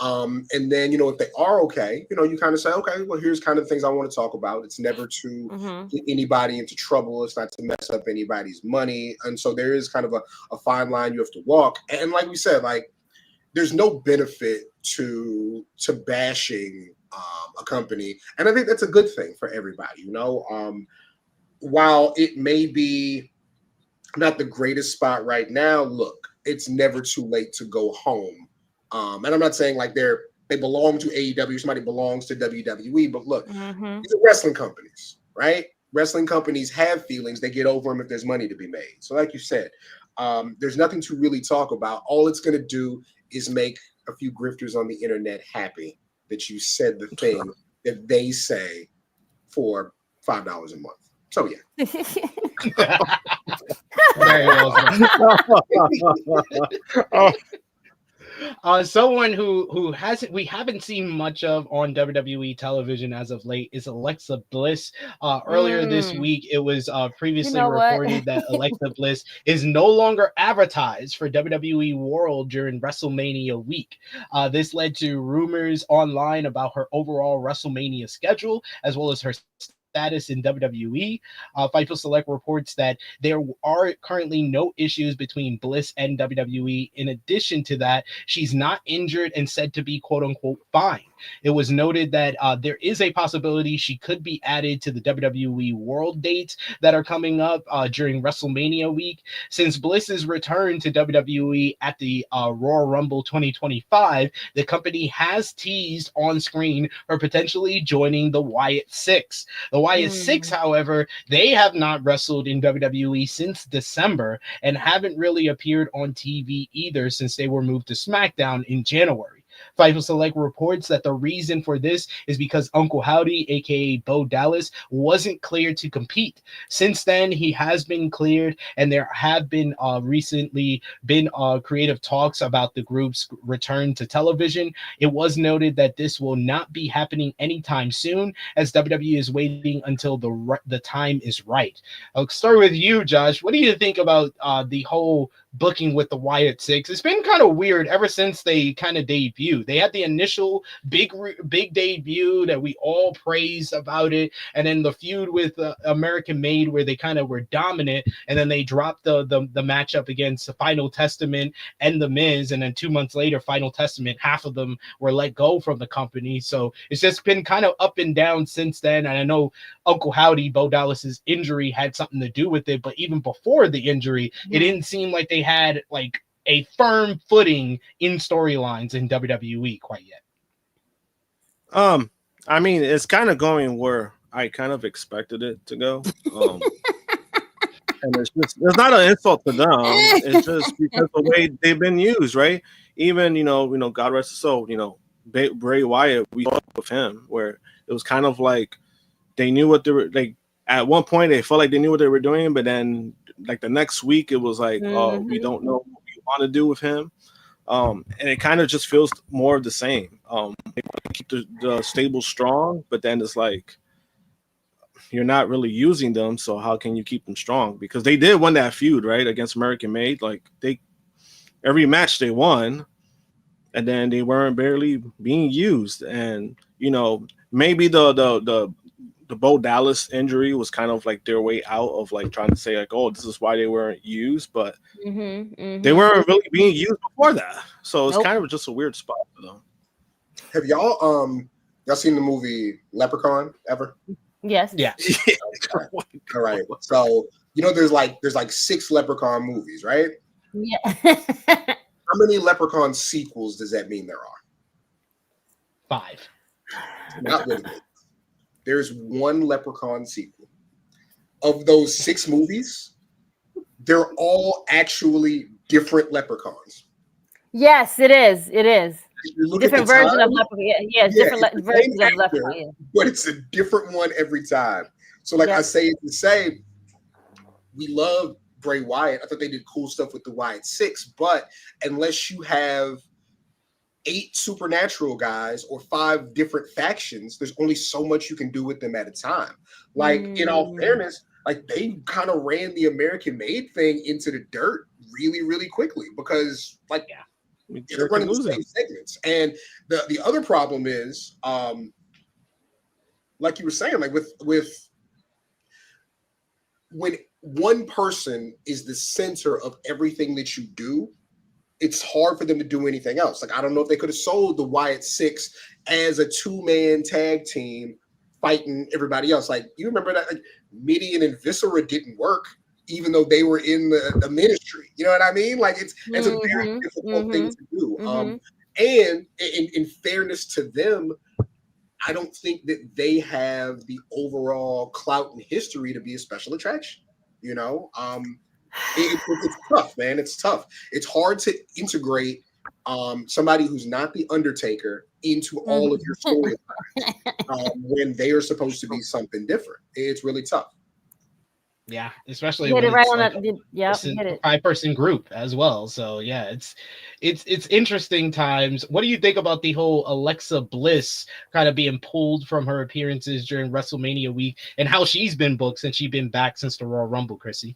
And then, if they are okay, you kind of say, okay, well, here's kind of things I want to talk about. It's never to get anybody into trouble. It's not to mess up anybody's money. And so there is kind of a fine line you have to walk. And like we said, like, there's no benefit to bashing a company. And I think that's a good thing for everybody, while it may be not the greatest spot right now, look, it's never too late to go home. And I'm not saying like they belong to AEW, somebody belongs to WWE, but look, these are wrestling companies, right? Wrestling companies have feelings. They get over them if there's money to be made. So like you said, there's nothing to really talk about. All it's going to do is make a few grifters on the internet happy that you said the thing that they say for $5 a month. So yeah. Very well. Someone who we haven't seen much of on WWE television as of late is Alexa Bliss. Earlier this week, it was previously reported that Alexa Bliss is no longer advertised for WWE World during WrestleMania week. This led to rumors online about her overall WrestleMania schedule, as well as her status in WWE. Fightful Select reports that there are currently no issues between Bliss and WWE. In addition to that, she's not injured and said to be quote unquote fine. It was noted that there is a possibility she could be added to the WWE World dates that are coming up during WrestleMania week. Since Bliss's return to WWE at the Royal Rumble 2025, the company has teased on screen her potentially joining the Wyatt Six. The Wyatt Six, however, they have not wrestled in WWE since December and haven't really appeared on TV either since they were moved to SmackDown in January. Fightful Select reports that the reason for this is because Uncle Howdy, aka Bo Dallas, wasn't cleared to compete. Since then, he has been cleared, and there have been recently been creative talks about the group's return to television. It was noted that this will not be happening anytime soon, as WWE is waiting until the time is right. I'll start with you, Josh. What do you think about the whole booking with the Wyatt Six? It's been kind of weird ever since they kind of debuted. They had the initial big debut that we all praised about it, and then the feud with American Made where they kind of were dominant, and then they dropped the matchup against the Final Testament and the Miz, and then 2 months later, Final Testament, half of them were let go from the company. So it's just been kind of up and down since then. And I know Uncle Howdy, Bo Dallas's injury had something to do with it, but even before the injury, it didn't seem like they had like a firm footing in storylines in WWE quite yet. I mean, it's kind of going where I kind of expected it to go. And it's not an insult to them. It's just because the way they've been used, right? Even, God rest his soul, Bray Wyatt, we talked with him where it was kind of like they knew what they were like. At one point, they felt like they knew what they were doing, but then like the next week, it was like, oh, we don't know what we want to do with him. And it kind of just feels more of the same. They want to keep the stable strong, but then it's like you're not really using them. So how can you keep them strong? Because they did win that feud, right, against American Made. Like every match they won, and then they weren't barely being used. And maybe the Bo Dallas injury was kind of like their way out of like trying to say like, oh, this is why they weren't used, but they weren't really being used before that. So it's kind of just a weird spot for them. Have y'all seen the movie Leprechaun ever? Yes. Yeah. All right. So there's like 6 Leprechaun movies, right? Yeah. How many Leprechaun sequels does that mean there are? 5. Not really. There's 1 Leprechaun sequel. Of those 6 movies, they're all actually different Leprechauns. Yes, it is. It is. Different version of Leprechaun. Yeah, different versions of Leprechaun. Yeah. But it's a different one every time. So like I say to say, we love Bray Wyatt. I thought they did cool stuff with the Wyatt 6, but unless you have 8 supernatural guys or 5 different factions, there's only so much you can do with them at a time. Like, in all fairness, like they kind of ran the American Made thing into the dirt really, really quickly because they're running the same segments. And the other problem is, like you were saying, like with when one person is the center of everything that you do, it's hard for them to do anything else. Like, I don't know if they could have sold the Wyatt 6 as a 2-man tag team fighting everybody else. Like, you remember that like, Midian and Viscera didn't work, even though they were in the ministry. You know what I mean? Like, it's a very difficult thing to do. And in fairness to them, I don't think that they have the overall clout and history to be a special attraction. It's tough, man. It's tough. It's hard to integrate somebody who's not the Undertaker into all of your storylines when they are supposed to be something different. It's really tough. Yeah, especially when it's right on like that. a 5-person group as well. So yeah, it's interesting times. What do you think about the whole Alexa Bliss kind of being pulled from her appearances during WrestleMania week and how she's been booked since she's been back since the Royal Rumble, Krssi?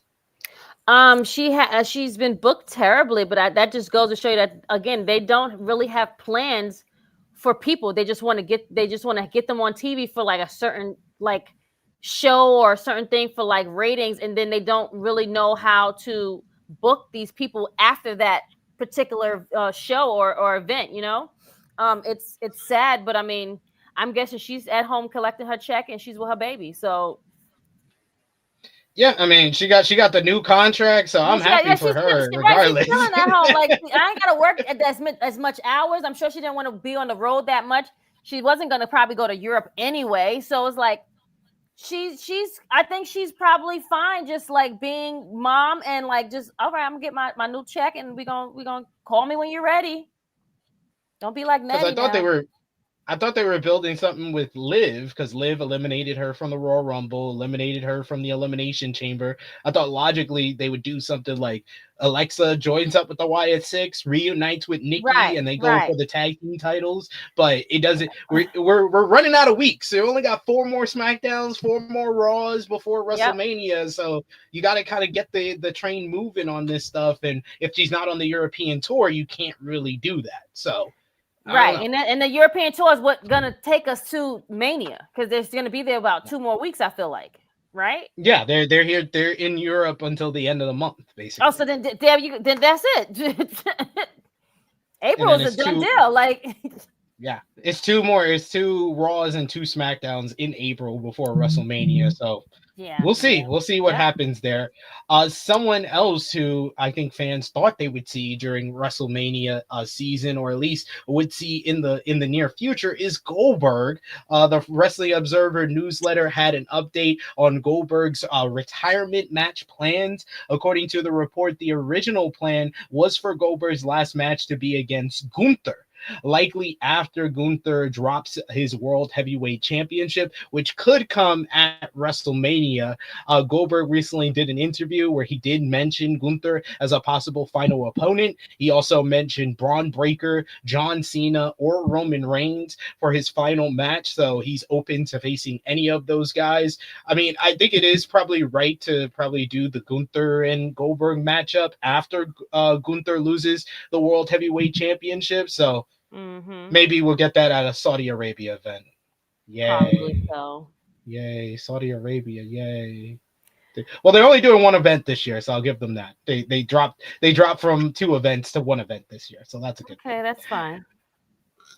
She's been booked terribly, but that just goes to show you that again, they don't really have plans for people. They just want to get them on TV for like a certain like show or a certain thing for like ratings, and then they don't really know how to book these people after that particular show or event. It's sad, but I mean, I'm guessing she's at home collecting her check and she's with her baby, so. Yeah, I mean, she got the new contract, so I'm happy for her, regardless. She's chilling at home. Like, I ain't gotta work as much hours. I'm sure she didn't want to be on the road that much. She wasn't gonna probably go to Europe anyway, so it's like I think she's probably fine, just like being mom and like just all right. I'm gonna get my new check, and we gonna call me when you're ready. Don't be like Nettie. I thought they were building something with Liv because Liv eliminated her from the Royal Rumble, eliminated her from the Elimination Chamber. I thought logically they would do something like Alexa joins up with the Wyatt 6, reunites with Nikki, and they go for the tag team titles. But it doesn't. We're running out of weeks. So we only got 4 more SmackDowns, 4 more Raws before WrestleMania. So you got to kind of get the train moving on this stuff. And if she's not on the European tour, you can't really do that. So. Right, and the European tour is what's gonna take us to Mania because there's gonna be there about 2 more weeks. I feel like, right? Yeah, they're here. They're in Europe until the end of the month, basically. Oh, so then that's it. April is a done deal. Like, yeah, it's 2 more. It's 2 Raws and 2 SmackDowns in April before WrestleMania. So. Yeah, we'll see. Yeah. We'll see what happens there. Someone else who I think fans thought they would see during WrestleMania season, or at least would see in the near future, is Goldberg. The Wrestling Observer newsletter had an update on Goldberg's retirement match plans. According to the report, the original plan was for Goldberg's last match to be against Gunther. likely after Gunther drops his World Heavyweight Championship, which could come at WrestleMania. Goldberg recently did an interview where he did mention Gunther as a possible final opponent. He also mentioned Braun Breaker, John Cena, or Roman Reigns for his final match, so he's open to facing any of those guys. I mean, I think it is probably right to probably do the Gunther and Goldberg matchup after Gunther loses the World Heavyweight Championship, so maybe we'll get that at a Saudi Arabia event. Yay. Probably so. Yay, Saudi Arabia, yay. Well, they're only doing one event this year, so I'll give them that. They dropped from 2 events to 1 event this year, so that's a good thing. Okay, that's fine.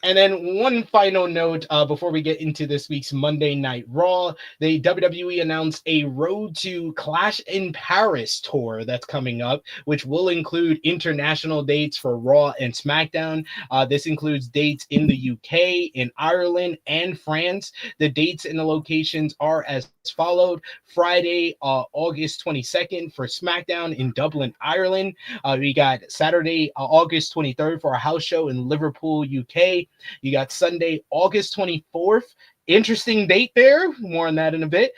And then one final note before we get into this week's Monday Night Raw, the WWE announced a Road to Clash in Paris tour that's coming up, which will include international dates for Raw and SmackDown. This includes dates in the UK, in Ireland, and France. The dates and the locations are as followed. Friday, August 22nd for SmackDown in Dublin, Ireland. We got Saturday, August 23rd for a house show in Liverpool, UK. You got Sunday, August 24th. Interesting date there. More on that in a bit.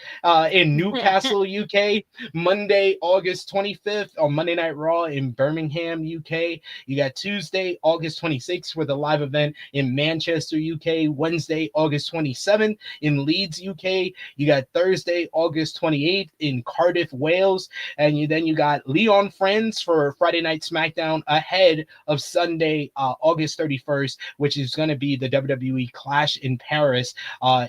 In Newcastle, UK. Monday, August 25th on Monday Night Raw in Birmingham, UK. You got Tuesday, August 26th for the live event in Manchester, UK. Wednesday, August 27th in Leeds, UK. You got Thursday, August 28th in Cardiff, Wales. And then you got Leon Friends for Friday Night SmackDown ahead of Sunday, August 31st, which is going to be the WWE Clash in Paris.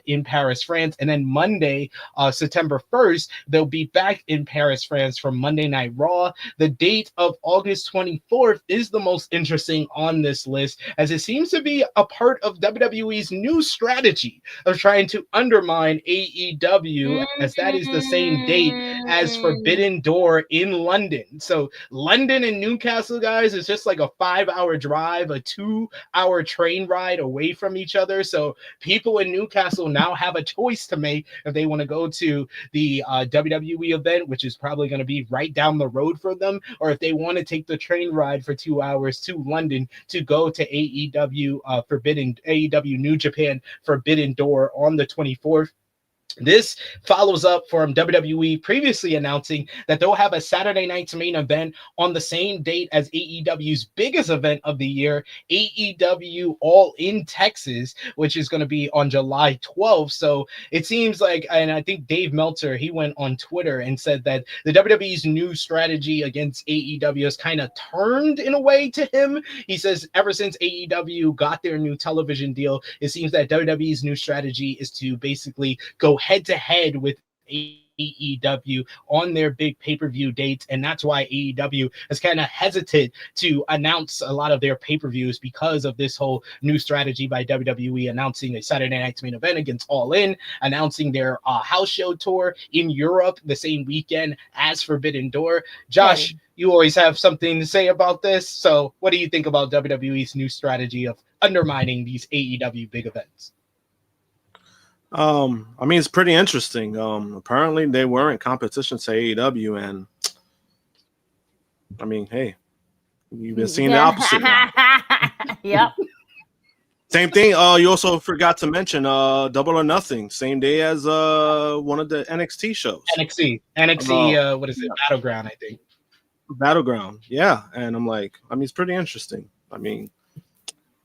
In Paris, France. And then Monday, September 1st, they'll be back in Paris, France for Monday Night Raw. The date of August 24th is the most interesting on this list, as it seems to be a part of WWE's new strategy of trying to undermine AEW, as that is the same date as Forbidden Door in London. So London and Newcastle, guys, is just like a 5-hour drive, a 2-hour train ride away from each other. So people in Newcastle now have a choice to make if they want to go to the WWE event, which is probably going to be right down the road for them, or if they want to take the train ride for 2 hours to London to go to AEW New Japan Forbidden Door on the 24th. This follows up from WWE previously announcing that they'll have a Saturday night's main event on the same date as AEW's biggest event of the year, AEW All in Texas, which is going to be on July 12th. So it seems like, and I think Dave Meltzer, he went on Twitter and said that the WWE's new strategy against AEW has kind of turned in a way to him. He says ever since AEW got their new television deal, it seems that WWE's new strategy is to basically go head-to-head with AEW on their big pay-per-view dates, and that's why AEW is kind of hesitant to announce a lot of their pay-per-views because of this whole new strategy by WWE announcing a Saturday night's main event against All In, announcing their house show tour in Europe the same weekend as Forbidden Door. Josh, you always have something to say about this, so what do you think about WWE's new strategy of undermining these AEW big events? I mean, it's pretty interesting. Apparently they were in competition to AEW, and I mean, hey, you've been seeing the opposite now. Yep. Same thing. You also forgot to mention Double or Nothing, same day as one of the NXT shows. NXT, what is it? Battleground, I think. Battleground, yeah. And I'm like, I mean, it's pretty interesting. I mean,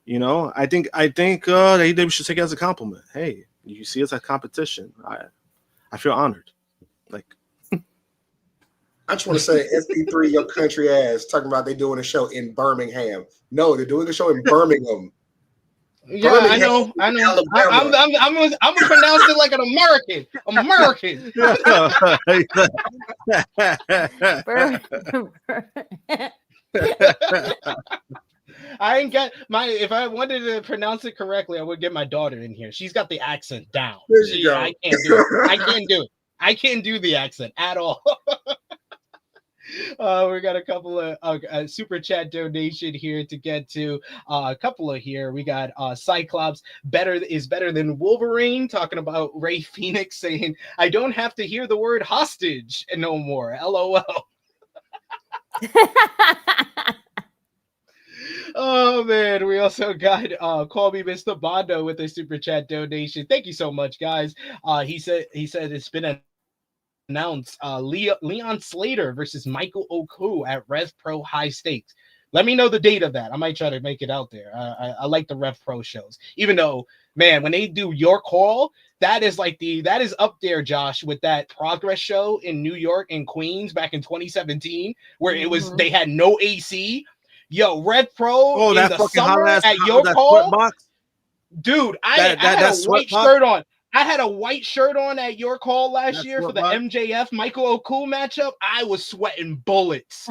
you know, I think AEW should take it as a compliment. Hey, you see us at competition. I feel honored. Like, I just want to say, SP3, your country ass, talking about they doing a show in Birmingham. No, they're doing a show in Birmingham. Yeah, Birmingham, I know. I'm gonna pronounce it like an American. I ain't got my. If I wanted to pronounce it correctly, I would get my daughter in here. She's got the accent down. There you go. I can't do it. I can't do the accent at all. We got a couple of super chat donation here to get to. A couple of here. We got Cyclops is better than Wolverine, talking about Ray Phoenix saying, "I don't have to hear the word hostage no more." LOL. Oh man, we also got call me Mr. Bondo with a super chat donation. Thank you so much, guys. He said it's been announced Leon Slater versus Michael Oku at Rev Pro High Stakes. Let me know the date of that. I might try to make it out there. I like the Rev Pro shows, even though, man, when they do Your Call, that is up there, Josh, with that Progress show in New York and Queens back in 2017, where it was they had no AC. Yo, Rev Pro in the summer at Your Call, dude. I had a white shirt on. I had a white shirt on at Your Call last year for the MJF Michael Oku matchup. I was sweating bullets.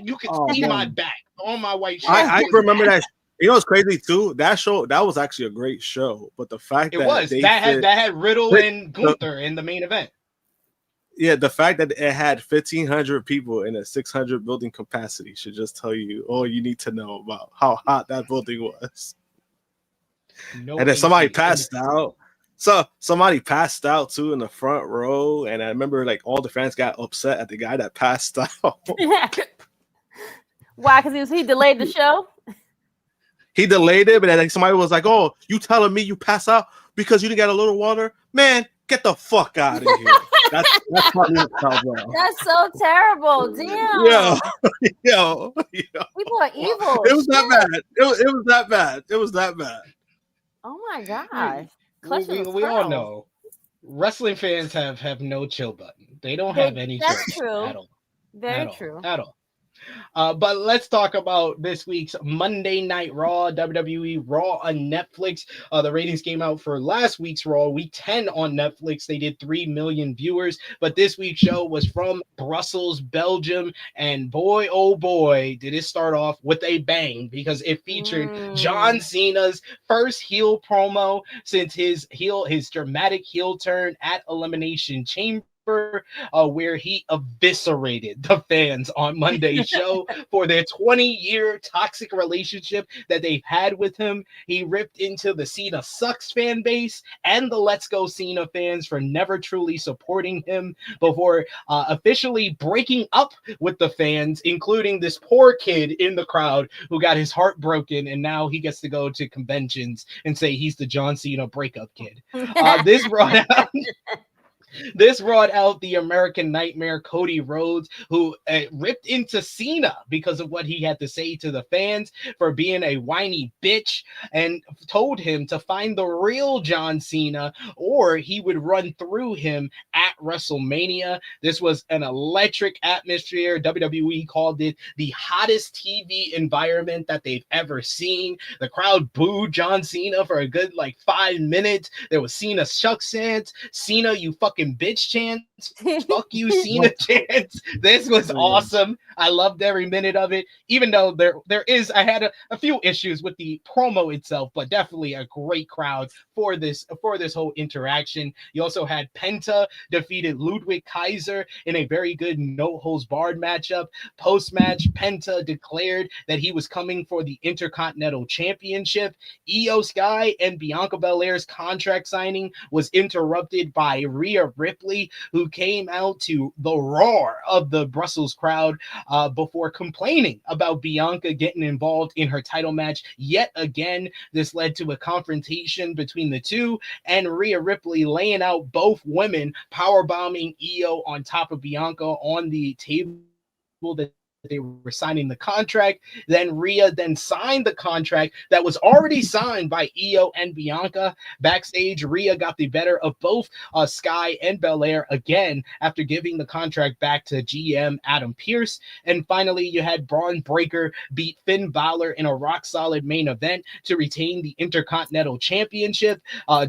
You could see my back on my white shirt. I remember that. You know what's crazy too? That show, that was actually a great show. But the fact that had Riddle and Gunther in the main event. Yeah, the fact that it had 1,500 people in a 600 building capacity should just tell you all you need to know about how hot that building was. And then somebody passed out. So somebody passed out too in the front row, and I remember like all the fans got upset at the guy that passed out. Why? Because he delayed the show. He delayed it, but then like, somebody was like, "Oh, you telling me you pass out because you didn't get a little water? Man, get the fuck out of here!" That's That's so terrible. Damn. Yo. People are evil. It was that bad. It was that bad. It was that bad. Oh my gosh. We all know wrestling fans have no chill button. They don't have any chill true. At all. Very true. At all. But let's talk about this week's Monday Night Raw, WWE Raw on Netflix. The ratings came out for last week's Raw, week 10 on Netflix. They did 3 million viewers, but this week's show was from Brussels, Belgium, and boy, oh boy, did it start off with a bang, because it featured John Cena's first heel promo since his dramatic heel turn at Elimination Chamber, where he eviscerated the fans on Monday's show for their 20-year toxic relationship that they've had with him. He ripped into the Cena Sucks fan base and the Let's Go Cena fans for never truly supporting him before officially breaking up with the fans, including this poor kid in the crowd who got his heart broken, and now he gets to go to conventions and say he's the John Cena breakup kid. This brought out the American Nightmare, Cody Rhodes, who ripped into Cena because of what he had to say to the fans for being a whiny bitch, and told him to find the real John Cena or he would run through him at WrestleMania. This was an electric atmosphere. WWE called it the hottest TV environment that they've ever seen. The crowd booed John Cena for a good 5 minutes. There was Cena shucks chants, Cena you fucking bitch chants, fuck you Cena chants. This was awesome. I loved every minute of it, even though I had a few issues with the promo itself, but definitely a great crowd for this whole interaction. You also had Penta defeated Ludwig Kaiser in a very good no holds barred matchup. Post-match, Penta declared that he was coming for the Intercontinental Championship. Io Sky and Bianca Belair's contract signing was interrupted by Rhea Ripley, who came out to the roar of the Brussels crowd before complaining about Bianca getting involved in her title match yet again. This led to a confrontation between the two, and Rhea Ripley laying out both women, powerbombing Io on top of Bianca on the table that they were signing the contract. Then Rhea signed the contract that was already signed by Io and Bianca. Backstage, Rhea got the better of both Sky and Belair again after giving the contract back to GM Adam Pearce. And finally, you had Braun Breaker beat Finn Balor in a rock-solid main event to retain the Intercontinental Championship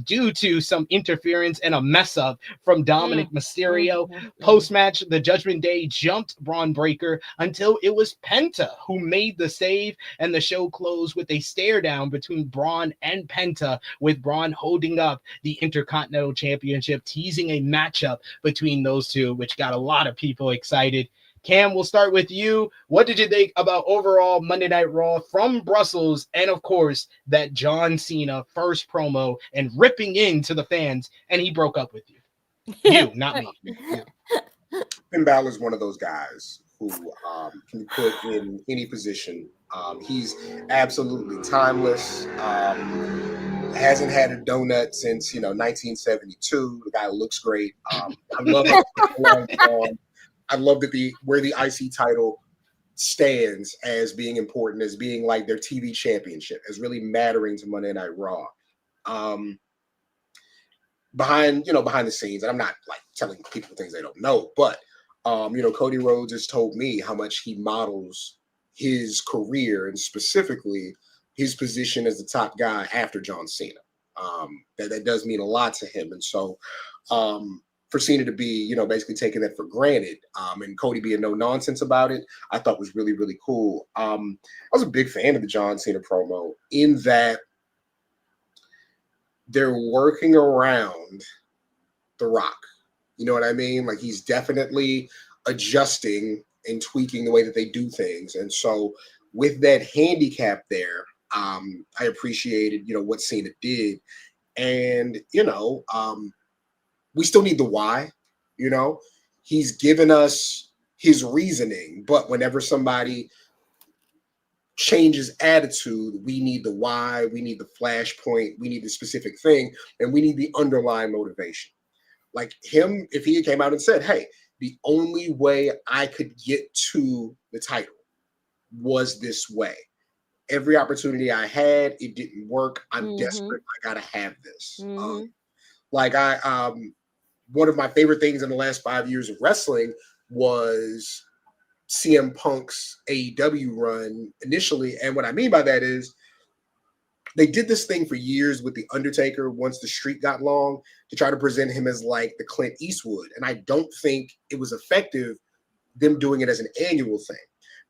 due to some interference and a mess-up from Dominic Mysterio. Post-match, the Judgment Day jumped Braun Breaker until it was Penta who made the save, and the show closed with a stare down between Braun and Penta, with Braun holding up the Intercontinental Championship, teasing a matchup between those two, which got a lot of people excited. Cam, we'll start with you. What did you think about overall Monday Night Raw from Brussels, and of course that John Cena first promo and ripping into the fans, and he broke up with you? You, not me. Finn Balor is one of those guys who can be put in any position. He's absolutely timeless. Hasn't had a donut since 1972. The guy looks great. I love it. I love that where the IC title stands as being important, as being like their TV championship, as really mattering to Monday Night Raw. Behind the scenes, and I'm not like telling people things they don't know, but Cody Rhodes has told me how much he models his career and specifically his position as the top guy after John Cena. That does mean a lot to him, and so for Cena to be basically taking that for granted, and Cody being no nonsense about it, I thought was really, really cool. I was a big fan of the John Cena promo in that they're working around The Rock. You know what I mean? Like, he's definitely adjusting and tweaking the way that they do things. And so with that handicap there, I appreciated, what Cena did. And, we still need the why, he's given us his reasoning, but whenever somebody changes attitude, we need the why, we need the flashpoint, we need the specific thing, and we need the underlying motivation. Like him, if he came out and said, hey, the only way I could get to the title was this way. Every opportunity I had, it didn't work. I'm desperate. I gotta have this. One of my favorite things in the last 5 years of wrestling was CM Punk's AEW run initially. And what I mean by that is they did this thing for years with The Undertaker once the streak got long to try to present him as like the Clint Eastwood. And I don't think it was effective, them doing it as an annual thing.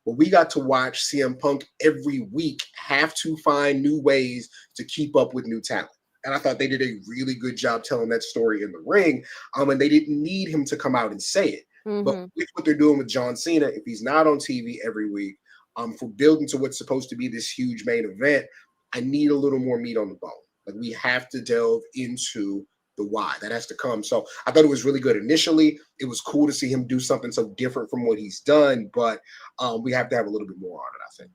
But we got to watch CM Punk every week have to find new ways to keep up with new talent. And I thought they did a really good job telling that story in the ring. And they didn't need him to come out and say it. But with what they're doing with John Cena, if he's not on TV every week, for building to what's supposed to be this huge main event, I need a little more meat on the bone. Like, we have to delve into the why. That has to come. So I thought it was really good initially. It was cool to see him do something so different from what he's done, but we have to have a little bit more on it, I think.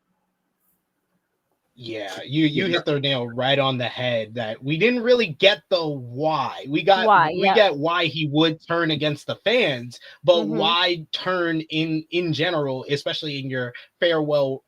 Yeah, you hit the nail right on the head that we didn't really get the why. We get why he would turn against the fans, but why turn in general, especially in your farewell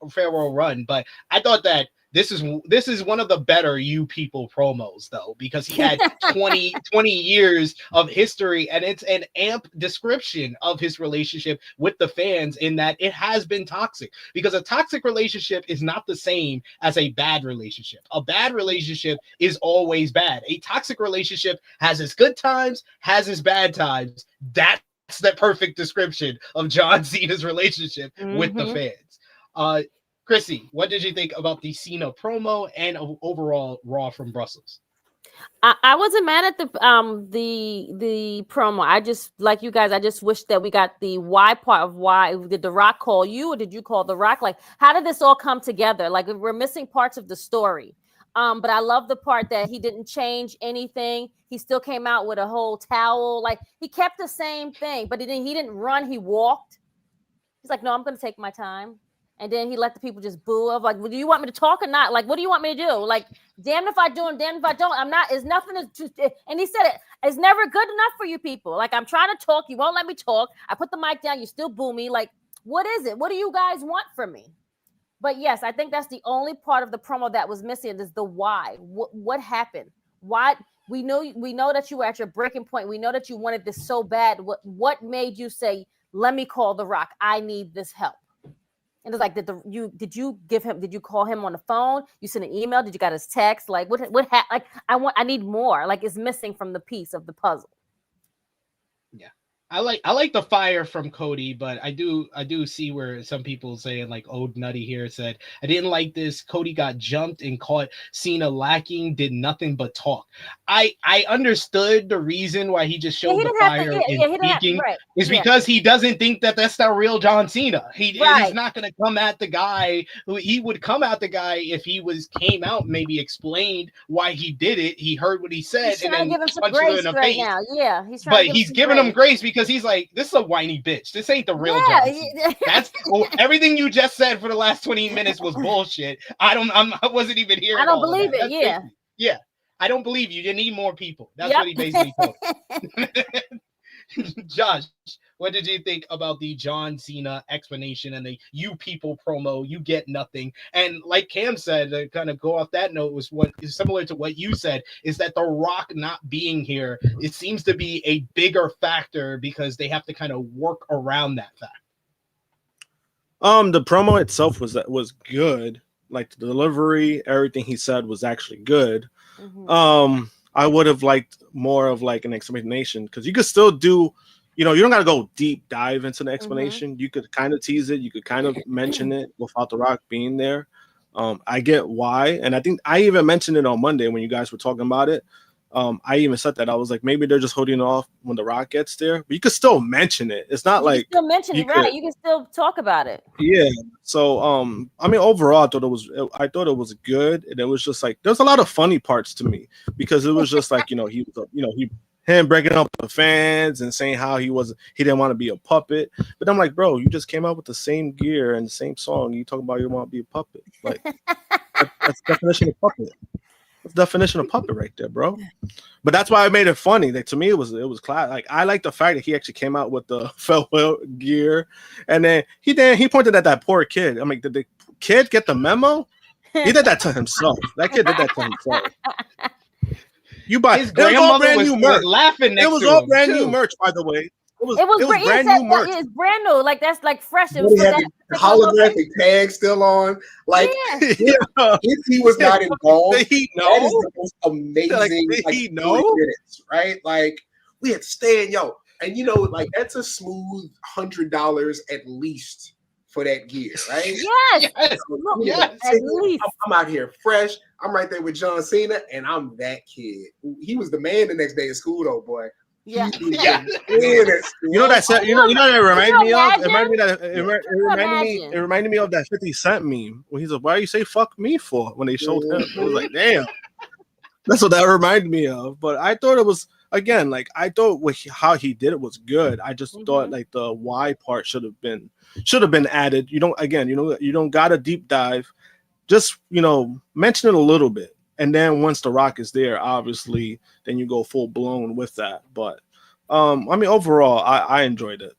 run. But I thought that this is one of the better You People promos, though, because he had 20 years of history, and it's an amp description of his relationship with the fans in that it has been toxic, because a toxic relationship is not the same as a bad relationship. A bad relationship is always bad. A toxic relationship has its good times, has its bad times. That's the perfect description of John Cena's relationship with the fans. Krssi, what did you think about the Cena promo and overall Raw from Brussels? I wasn't mad at the promo. I just, like you guys, I just wish that we got the why part of why. Did The Rock call you, or did you call The Rock? Like, how did this all come together? Like, we're missing parts of the story. But I love the part that he didn't change anything. He still came out with a whole towel. Like, he kept the same thing, but he didn't run. He walked. He's like, no, I'm going to take my time. And then he let the people just boo of like, well, do you want me to talk or not? Like, what do you want me to do? Like, damn if I do and damn if I don't. I'm not, it's nothing to, and he said it, it's never good enough for you people. Like, I'm trying to talk. You won't let me talk. I put the mic down. You still boo me. Like, what is it? What do you guys want from me? But yes, I think that's the only part of the promo that was missing is the why. What happened? Why? We know that you were at your breaking point. We know that you wanted this so bad. What made you say, let me call The Rock? I need this help. And it's like, did you call him on the phone? You sent an email? Did you got his text? Like, like, I need more. Like, it's missing from the piece of the puzzle. Yeah. I like the fire from Cody, but I do see where some people saying, like Old Nutty here said, I didn't like this. Cody got jumped and caught Cena lacking, did nothing but talk. I understood the reason why he just showed the fire and speaking is because he doesn't think that that's the real John Cena. He's not going to come at the guy who he would come at the guy if he came out, maybe explained why he did it. He heard what he said and then punched him in the face. Right now. Yeah, he's giving him grace because because he's like, this is a whiny bitch. This ain't the real Yeah, John Cena. That's everything you just said for the last 20 minutes was bullshit. I wasn't even here. I don't believe it. Yeah. Yeah. I don't believe you. You need more people. That's Yep. what he basically told. Josh, what did you think about the John Cena explanation and the "you people" promo? You get nothing. And like Cam said, to kind of go off that note, was what is similar to what you said, is that The Rock not being here, it seems to be a bigger factor because they have to kind of work around that fact. The promo itself was good. Like the delivery, everything he said was actually good. Mm-hmm. I would have liked more of like an explanation, because you could still do, you don't got to go deep dive into the explanation. You could kind of tease it. You could kind of mention it without The Rock being there. I get why. And I think I even mentioned it on Monday when you guys were talking about it. I even said that. I was like, maybe they're just holding off when The Rock gets there, but you could still mention it. It's not like still mention it, right? You can still talk about it. Yeah. So, I mean, overall, I thought it was good, and it was just like there's a lot of funny parts to me, because it was just like him breaking up the fans and saying how he didn't want to be a puppet. But I'm like, bro, you just came out with the same gear and the same song. You talk about you want to be a puppet, like that's definition of puppet. That's definition of puppet right there, bro. But that's why I made it funny. Like, to me, it was class. Like, I like the fact that he actually came out with the farewell gear, and then he pointed at that poor kid. I'm like, did the kid get the memo? He did that to himself. That kid did that to himself. You buy his grandmother was laughing next to him. It was all brand new merch, by the way. It was brand new merch. It's brand new. Like, that's like fresh. It was he had the holographic tag still on. Like, if he was not involved, that is the most amazing. Like, he minutes, right? Like, we had to stay in, and like, that's a smooth $100 at least for that gear, right? Yes. At least. I'm out here fresh. I'm right there with John Cena, and I'm that kid. He was the man the next day at school, though, boy. Yeah. You know that it reminded me of? It reminded me of that 50 Cent meme when he's like, "Why you say fuck me for?" when they showed him. It was like, damn. That's what that reminded me of. But I thought it was, again, like, I thought how he did it was good. I just thought like the why part should have been added. You don't got a deep dive. Just mention it a little bit. And then once The Rock is there, obviously, then you go full blown with that. But I mean, overall, I enjoyed it.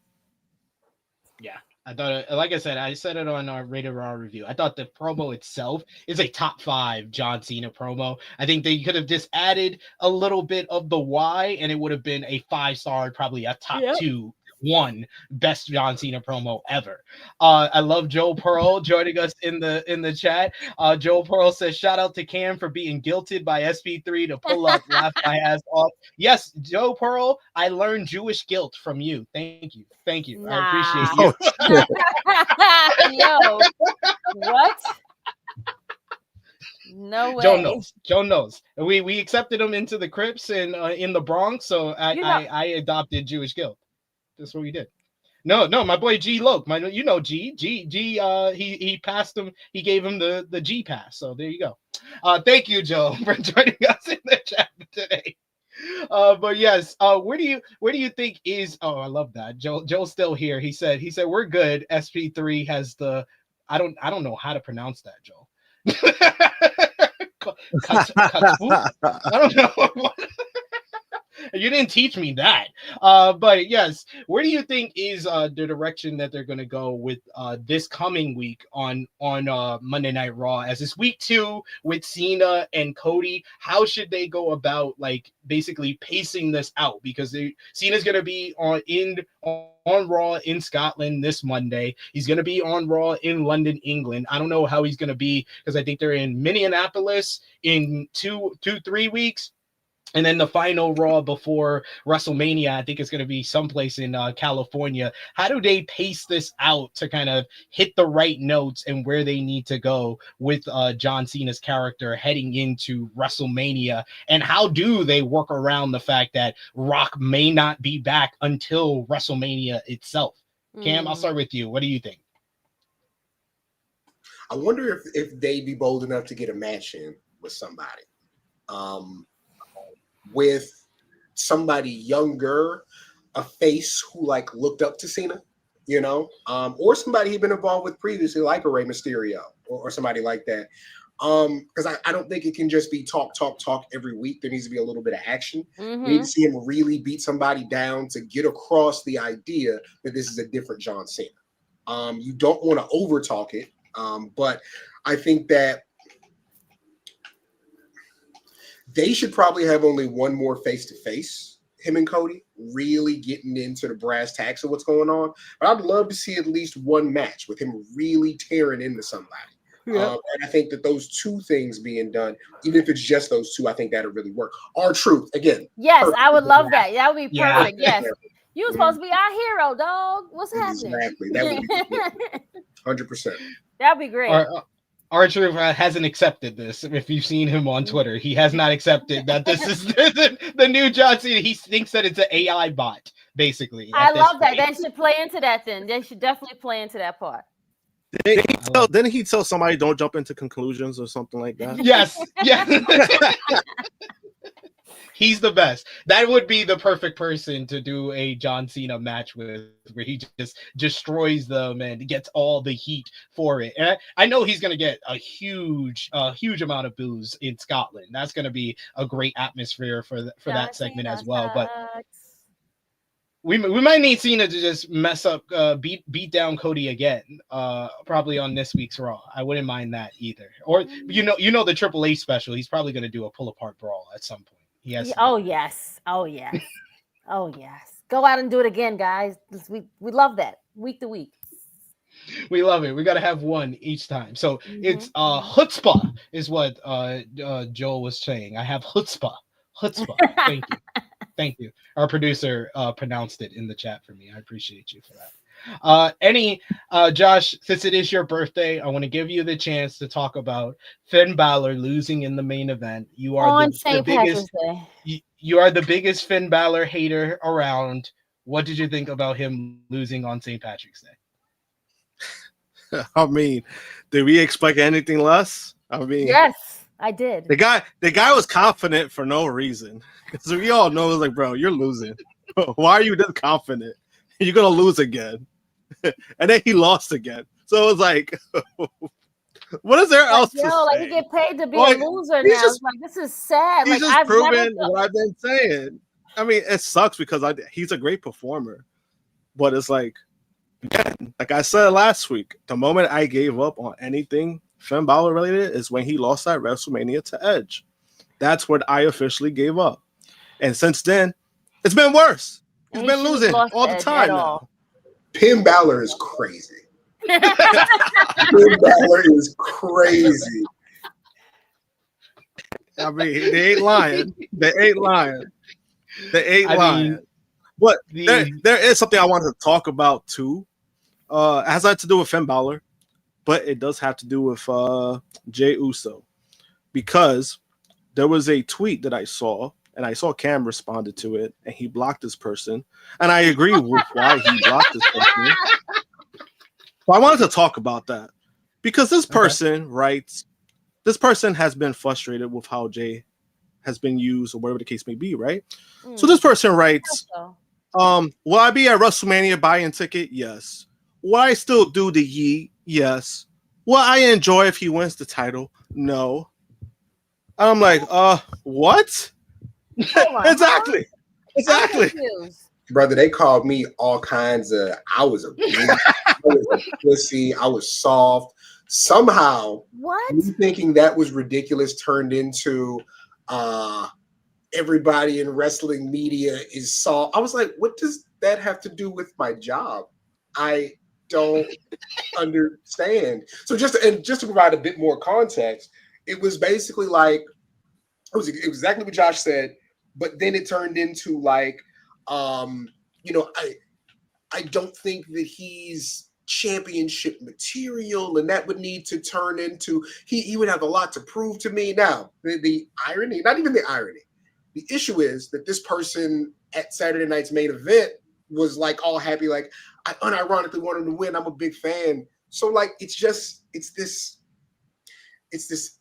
Yeah, I thought, like I said it on our Rated Raw review. I thought the promo itself is a top 5 John Cena promo. I think they could have just added a little bit of the why, and it would have been a 5-star, probably a top 2. One best John Cena promo ever. I love Joe Pearl joining us in the chat. Joe Pearl says, shout out to Cam for being guilted by SP3 to pull up, laugh my ass off. Yes, Joe Pearl, I learned Jewish guilt from you. Thank you. Nah. I appreciate you. Yo, what? No way. Joe knows. We accepted him into the Crips and in the Bronx, so I adopted Jewish guilt. That's what we did. No, my boy G Loke, G. He passed him. He gave him the G pass. So there you go. Thank you, Joe, for joining us in the chat today. But yes, where do you think is? Oh, I love that. Joe's still here. He said we're good. SP3 has the. I don't know how to pronounce that, Joe. I don't know. You didn't teach me that. But yes, where do you think is the direction that they're going to go with this coming week on Monday Night Raw, as it's week 2 with Cena and Cody? How should they go about like basically pacing this out? Because Cena's going to be on Raw in Scotland this Monday. He's going to be on Raw in London, England. I don't know how he's going to be, because I think they're in Minneapolis in 2-3 weeks. And then the final Raw before WrestleMania, I think it's going to be someplace in California. How do they pace this out to kind of hit the right notes and where they need to go with John Cena's character heading into WrestleMania? And how do they work around the fact that Rock may not be back until WrestleMania itself? Cam, I'll start with you. What do you think? I wonder if they'd be bold enough to get a match in with somebody. With somebody younger, a face who like looked up to Cena, you know, or somebody he'd been involved with previously, like a Rey Mysterio or somebody like that. Because I don't think it can just be talk every week. There needs to be a little bit of action. We need to see him really beat somebody down to get across the idea that this is a different John Cena. You don't want to over talk it, but I think that they should probably have only one more face-to-face, him and Cody, really getting into the brass tacks of what's going on. But I'd love to see at least one match with him really tearing into somebody. And I think that those two things being done, even if it's just those two, I think that'll really work. R-Truth, again. Yes, perfect. I would love that. That would be perfect. Yeah. Yes. You were supposed to be our hero, dog. What's happening? Exactly. That would be 100%. That'd be great. R-Truth hasn't accepted this. If you've seen him on Twitter, he has not accepted that this is the new John Cena. He thinks that it's an AI bot, basically. I love that. They should play into that then. They should definitely play into that part. Didn't he tell somebody don't jump into conclusions or something like that? Yes. He's the best. That would be the perfect person to do a John Cena match with, where he just destroys them and gets all the heat for it. And I know he's going to get a huge amount of boos in Scotland. That's going to be a great atmosphere for that segment as well. But we might need Cena to just mess up, beat down Cody again, probably on this week's Raw. I wouldn't mind that either. Or you know the Triple H special. He's probably going to do a pull apart brawl at some point. Yes. Oh yes. Oh yes. Oh yes. Go out and do it again, guys. We love that week to week. We love it. We got to have one each time. So it's chutzpah is what Joel was saying. I have chutzpah. Thank you. Thank you. Our producer pronounced it in the chat for me. I appreciate you for that. Josh, since it is your birthday, I want to give you the chance to talk about Finn Balor losing in the main event. You are the biggest. You are the biggest Finn Balor hater around. What did you think about him losing on St. Patrick's Day? I mean, did we expect anything less? I mean, yes, I did. The guy was confident for no reason. So we all know, it's like, bro, you're losing. Why are you this confident? You're gonna lose again. And then he lost again. So it was like, what is there else to say? Like, he get paid to be a loser now. It's like, this is sad. He's like, just proven what I've been saying. I mean, it sucks because he's a great performer. But it's like, again, like I said last week, the moment I gave up on anything Finn Balor related is when he lost at WrestleMania to Edge. That's when I officially gave up. And since then, it's been worse. He's been losing all the time now. Finn Balor is crazy. Finn Balor is crazy. I mean, they ain't lying. But there is something I wanted to talk about too. It has to do with Finn Balor, but it does have to do with Jey Uso, because there was a tweet that I saw, and I saw Cam responded to it, and he blocked this person, and I agree with why he blocked this person. So I wanted to talk about that because this person writes, this person has been frustrated with how Jey has been used, or whatever the case may be, right? So this person writes, will I be at WrestleMania buying a ticket? Yes. Will I still do the Yee? Yes. Will I enjoy if he wins the title? No. And I'm like, what? Exactly. Brother, they called me all kinds of, I was a pussy, I was soft. Somehow, me thinking that was ridiculous turned into everybody in wrestling media is soft. I was like, what does that have to do with my job? I don't understand. So just to provide a bit more context, it was basically like, it was exactly what Josh said, but then it turned into like, I don't think that he's championship material, and that would need to turn into, he would have a lot to prove to me. Now, the irony, not even the irony, the issue is that this person at Saturday night's main event was like all happy, like, I unironically want him to win. I'm a big fan. So like, it's this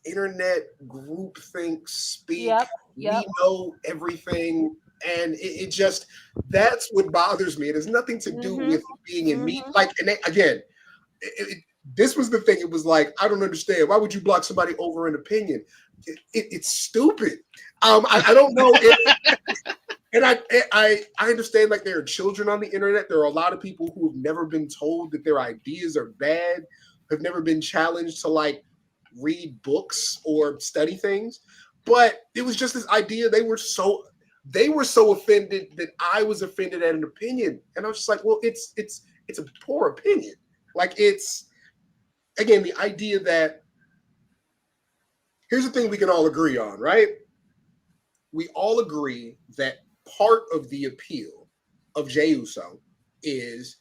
internet groupthink speak. Yep. We know everything. And it just, that's what bothers me. It has nothing to do with being in meat. Like, and again, this was the thing. It was like, I don't understand. Why would you block somebody over an opinion? It's stupid. I don't know. And I understand, like, there are children on the internet. There are a lot of people who have never been told that their ideas are bad, have never been challenged to, like, read books or study things. But it was just this idea. They were so offended that I was offended at an opinion. And I was just like, well, it's a poor opinion. Like, it's, again, the idea that, here's the thing we can all agree on, right? We all agree that part of the appeal of Jey Uso is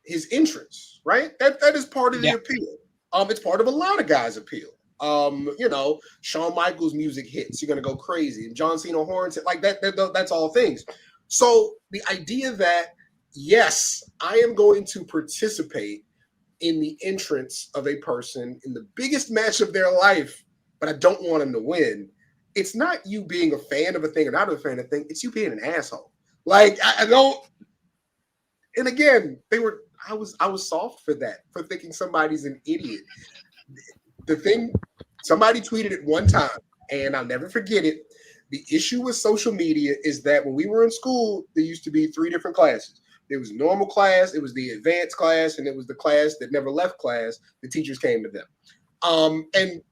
his entrance, right? That is part of the appeal. It's part of a lot of guys' appeal. You know, Shawn Michaels' music hits, you're gonna go crazy, and John Cena horns, like that's all things. So the idea that, yes, I am going to participate in the entrance of a person in the biggest match of their life, but I don't want him to win. It's not you being a fan of a thing or not a fan of a thing. It's you being an asshole. Like, I don't. And again, I was soft for that, for thinking somebody's an idiot. The thing, somebody tweeted it one time, and I'll never forget it. The issue with social media is that when we were in school, there used to be 3 different classes. There was normal class, it was the advanced class, and it was the class that never left class. The teachers came to them. And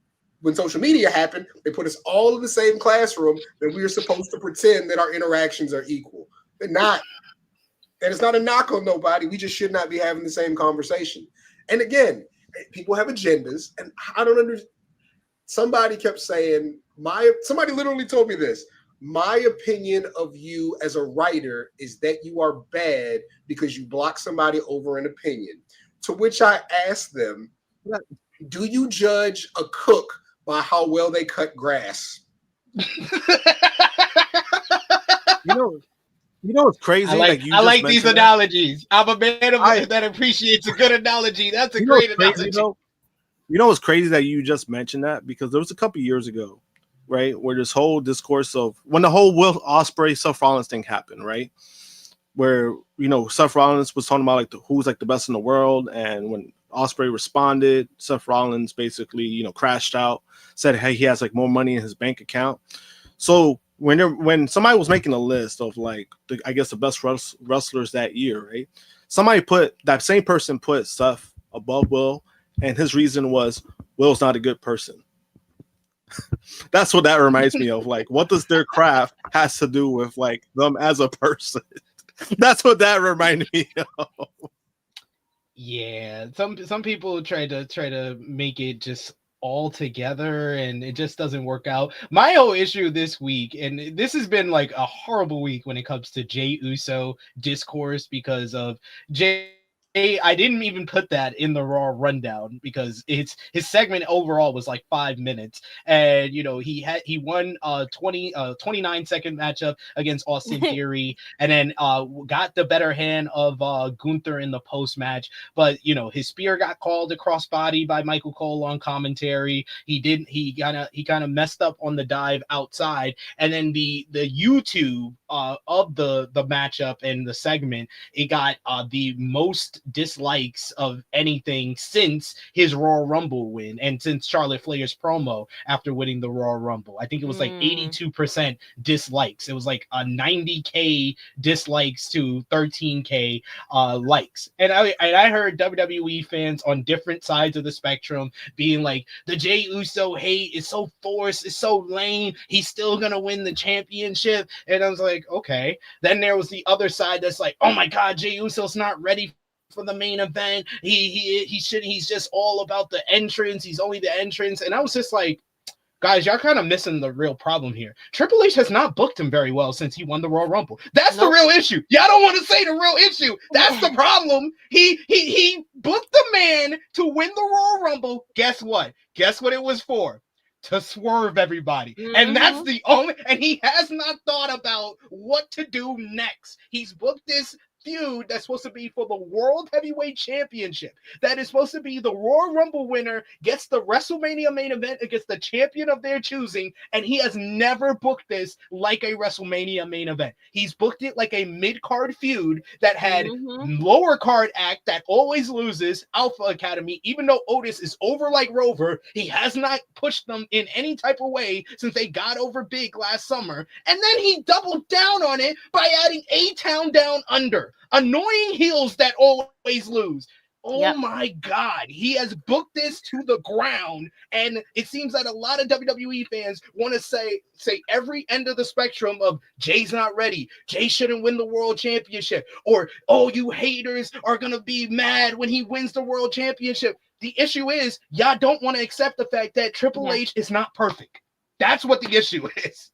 when social media happened, they put us all in the same classroom, and we were supposed to pretend that our interactions are equal. They're not. And it's not a knock on nobody. We just should not be having the same conversation. And again, people have agendas, and I don't understand. Somebody kept saying, somebody literally told me this. My opinion of you as a writer is that you are bad because you block somebody over an opinion. To which I asked them, do you judge a cook by how well they cut grass? You know what's crazy? I like these analogies. I'm a man that appreciates a good analogy. That's a great analogy. You know what's crazy that you just mentioned that? Because there was a couple years ago, right, where this whole discourse of when the whole Will Ospreay Seth Rollins thing happened, right? Where, you know, Seth Rollins was talking about like who's like the best in the world, and when Ospreay responded, Seth Rollins basically, you know, crashed out, said, hey, he has like more money in his bank account. So when somebody was making a list of like I guess the best wrestlers that year, right? That same person put Seth above Will, and his reason was Will's not a good person. That's what that reminds me of. Like, what does their craft has to do with like them as a person? That's what that reminded me of. Yeah, some people try to make it just all together, and it just doesn't work out. My whole issue this week, and this has been like a horrible week when it comes to Jey Uso discourse, because of I didn't even put that in the Raw rundown because his segment overall was like 5 minutes, and you know he won 29-second matchup against Austin Theory, and then got the better hand of Gunther in the post match, but you know his spear got called a crossbody by Michael Cole on commentary. He kind of messed up on the dive outside, and then the YouTube of the matchup and the segment, it got the most dislikes of anything since his Royal Rumble win, and since Charlotte Flair's promo after winning the Royal Rumble. I think it was like 82% dislikes. It was like a 90K dislikes to 13K likes. And I heard WWE fans on different sides of the spectrum being like, the Jey Uso hate is so forced, it's so lame, he's still gonna win the championship. And I was like, okay. Then there was the other side that's like, oh my god, Jey Uso's not ready for the main event. He's just all about the entrance. He's only the entrance. And I was just like, guys, y'all kind of missing the real problem here. Triple H has not booked him very well since he won the Royal Rumble. That's the real issue. Y'all don't want to say the real issue. That's the problem. He booked the man to win the Royal Rumble. Guess what? Guess what it was for? To swerve everybody. And that's the only, and he has not thought about what to do next. He's booked this feud that's supposed to be for the World Heavyweight Championship. That is supposed to be the Royal Rumble winner gets the WrestleMania main event against the champion of their choosing, and he has never booked this like a WrestleMania main event. He's booked it like a mid-card feud that had lower card act that always loses, Alpha Academy. Even though Otis is over like Rover, he has not pushed them in any type of way since they got over big last summer. And then he doubled down on it by adding A-Town Down Under. Annoying heels that always lose. Oh my God, he has booked this to the ground, and it seems that a lot of WWE fans want to say every end of the spectrum of Jay's not ready, Jay shouldn't win the world championship, or oh, you haters are gonna be mad when he wins the world championship. The issue is y'all don't want to accept the fact that Triple H is not perfect. That's what the issue is.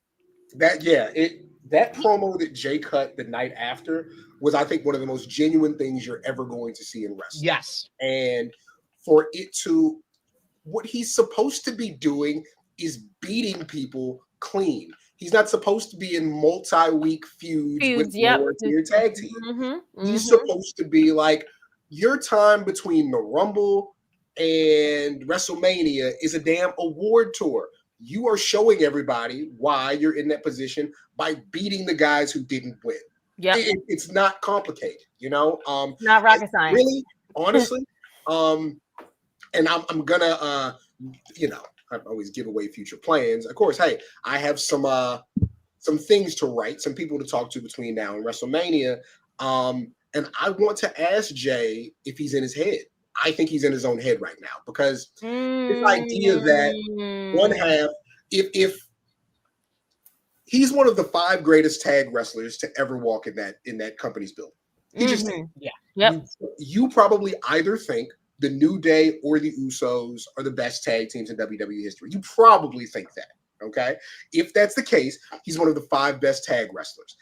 That promo that Jay cut the night after was, I think, one of the most genuine things you're ever going to see in wrestling. Yes. And for it to, what he's supposed to be doing is beating people clean. He's not supposed to be in multi-week feuds with your tag team. He's supposed to be like, your time between the Rumble and WrestleMania is a damn award tour. You are showing everybody why you're in that position by beating the guys who didn't win. Yeah, it's not complicated, you know. Not rocket science. Really, honestly. And I'm gonna, I always give away future plans. Of course, hey, I have some things to write, some people to talk to between now and WrestleMania. And I want to ask Jay if he's in his head. I think he's in his own head right now because this idea that one half, if he's one of the 5 greatest tag wrestlers to ever walk in that company's building, he just you probably either think the New Day or the Usos are the best tag teams in WWE history. You probably think that. Okay, if that's the case, he's one of the 5 best tag wrestlers.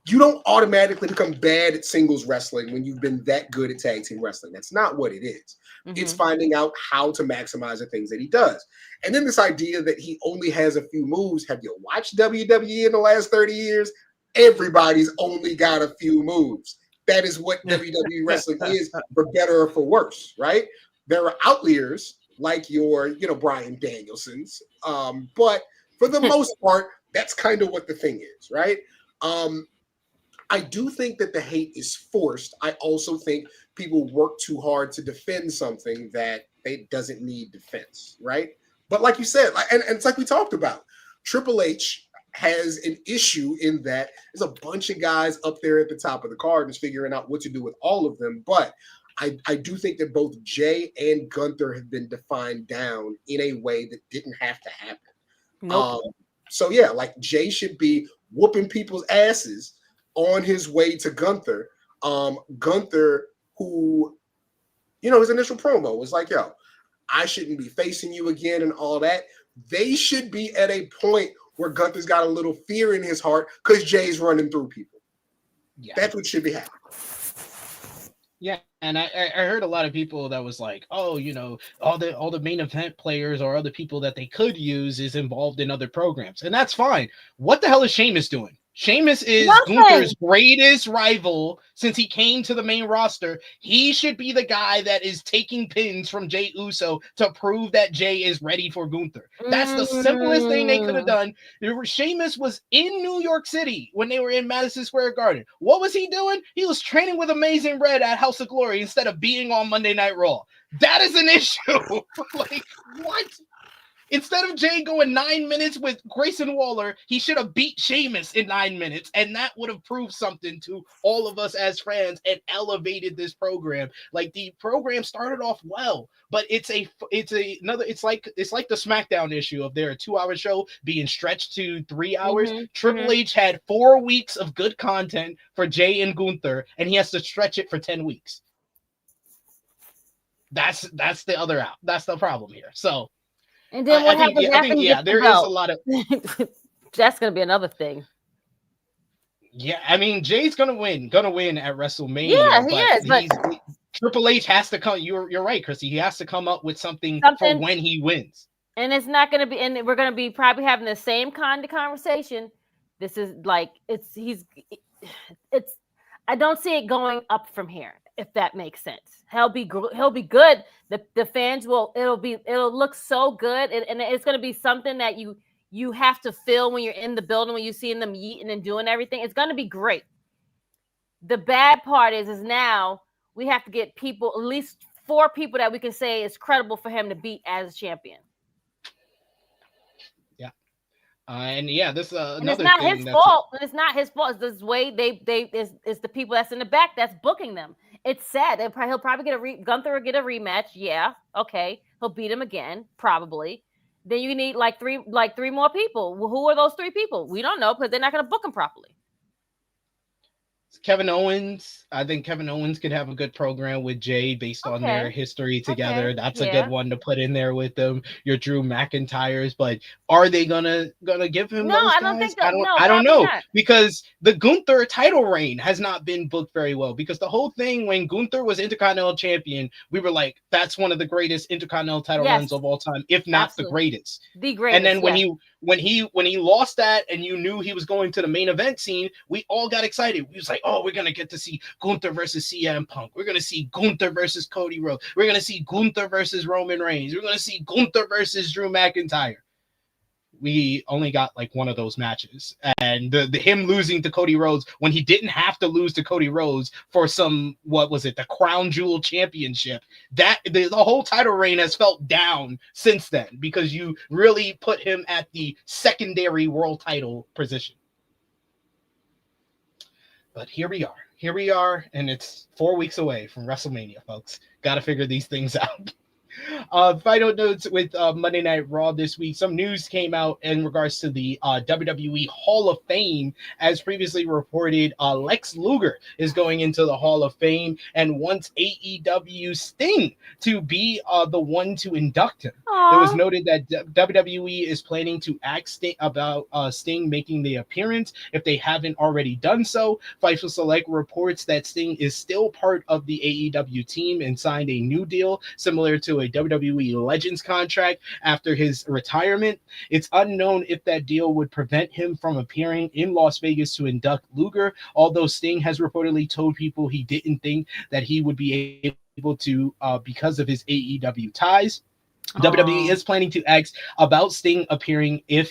You don't automatically become bad at singles wrestling when you've been that good at tag team wrestling. That's not what it is. It's finding out how to maximize the things that he does. And then this idea that he only has a few moves. Have you watched WWE in the last 30 years? Everybody's only got a few moves. That is what WWE wrestling is, for better or for worse, right? There are outliers like your, Bryan Danielsons. But for the most part, that's kind of what the thing is, right? I do think that the hate is forced. I also think people work too hard to defend something that it doesn't need defense, right? But like you said, and it's like we talked about, Triple H has an issue in that there's a bunch of guys up there at the top of the card and figuring out what to do with all of them. But I do think that both Jay and Gunther have been defined down in a way that didn't have to happen. So yeah, like Jay should be whooping people's asses on his way to Gunther. Gunther, who, his initial promo was like, yo, I shouldn't be facing you again and all that. They should be at a point where Gunther's got a little fear in his heart because Jay's running through people. Yeah. That's what should be happening. Yeah, and I heard a lot of people that was like, oh, all the main event players or other people that they could use is involved in other programs, and that's fine. What the hell is Sheamus doing? Sheamus is Gunther's greatest rival since he came to the main roster. He should be the guy that is taking pins from Jey Uso to prove that Jay is ready for Gunther. That's the simplest thing they could have done. Sheamus was in New York City when they were in Madison Square Garden. What was he doing? He was training with Amazing Red at House of Glory instead of being on Monday Night Raw. That is an issue. Like, what? Instead of Jay going 9 minutes with Grayson Waller, he should have beat Sheamus in 9 minutes, and that would have proved something to all of us as fans and elevated this program. Like, the program started off well, but it's like the SmackDown issue of their 2-hour show being stretched to 3 hours. Triple H had 4 weeks of good content for Jay and Gunther, and he has to stretch it for 10 weeks. That's the other out. That's the problem here. So. And then what happens after he gets there the belt? Is a lot of. That's going to be another thing. Yeah, I mean, Jay's going to win at WrestleMania. Yeah, he is. But Triple H has to come. You're right, Krssi. He has to come up with something for when he wins. And it's not going to be. And we're going to be probably having the same kind of conversation. This is like it's. I don't see it going up from here, if that makes sense. He'll be good. The fans it'll look so good, and it's going to be something that you have to feel when you're in the building, when you're seeing them yeeting and doing everything. It's going to be great. The bad part is now we have to get people, at least 4 people that we can say is credible for him to beat as champion. Yeah. And yeah, this and another it's not thing his fault. And it's not his fault. It's this way it's the people that's in the back that's booking them. It's sad. He'll probably get Gunther will get a rematch. Yeah, okay. He'll beat him again, probably. Then you need like three more people. Well, who are those 3 people? We don't know because they're not going to book him properly. Kevin Owens. I think Kevin Owens could have a good program with Jay based on their history together. That's a good one to put in there with them. Your Drew McIntyres, but are they gonna give him? No, those I don't guys? think that. I don't know not. because the Gunther title reign has not been booked very well. Because the whole thing when Gunther was Intercontinental Champion, we were like, that's one of the greatest Intercontinental title runs of all time, if not the greatest. The greatest. And then when he lost that, and you knew he was going to the main event scene, we all got excited. We was like, oh, we're gonna get to see Gunther versus CM Punk. We're gonna see Gunther versus Cody Rhodes. We're gonna see Gunther versus Roman Reigns. We're gonna see Gunther versus Drew McIntyre. We only got like one of those matches, and the him losing to Cody Rhodes when he didn't have to lose to Cody Rhodes for some, what was it, the Crown Jewel Championship. That the whole title reign has felt down since then because you really put him at the secondary world title position. But here we are, and it's 4 weeks away from WrestleMania, folks. Got to figure these things out. Final notes with Monday Night Raw this week. Some news came out in regards to the WWE Hall of Fame. As previously reported, Lex Luger is going into the Hall of Fame and wants AEW Sting to be the one to induct him. Aww. It was noted that WWE is planning to ask Sting about Sting making the appearance if they haven't already done so. Fightful Select reports that Sting is still part of the AEW team and signed a new deal similar to a WWE Legends contract after his retirement. It's unknown if that deal would prevent him from appearing in Las Vegas to induct Luger, although Sting has reportedly told people he didn't think that he would be able to because of his AEW ties. WWE is planning to ask about Sting appearing if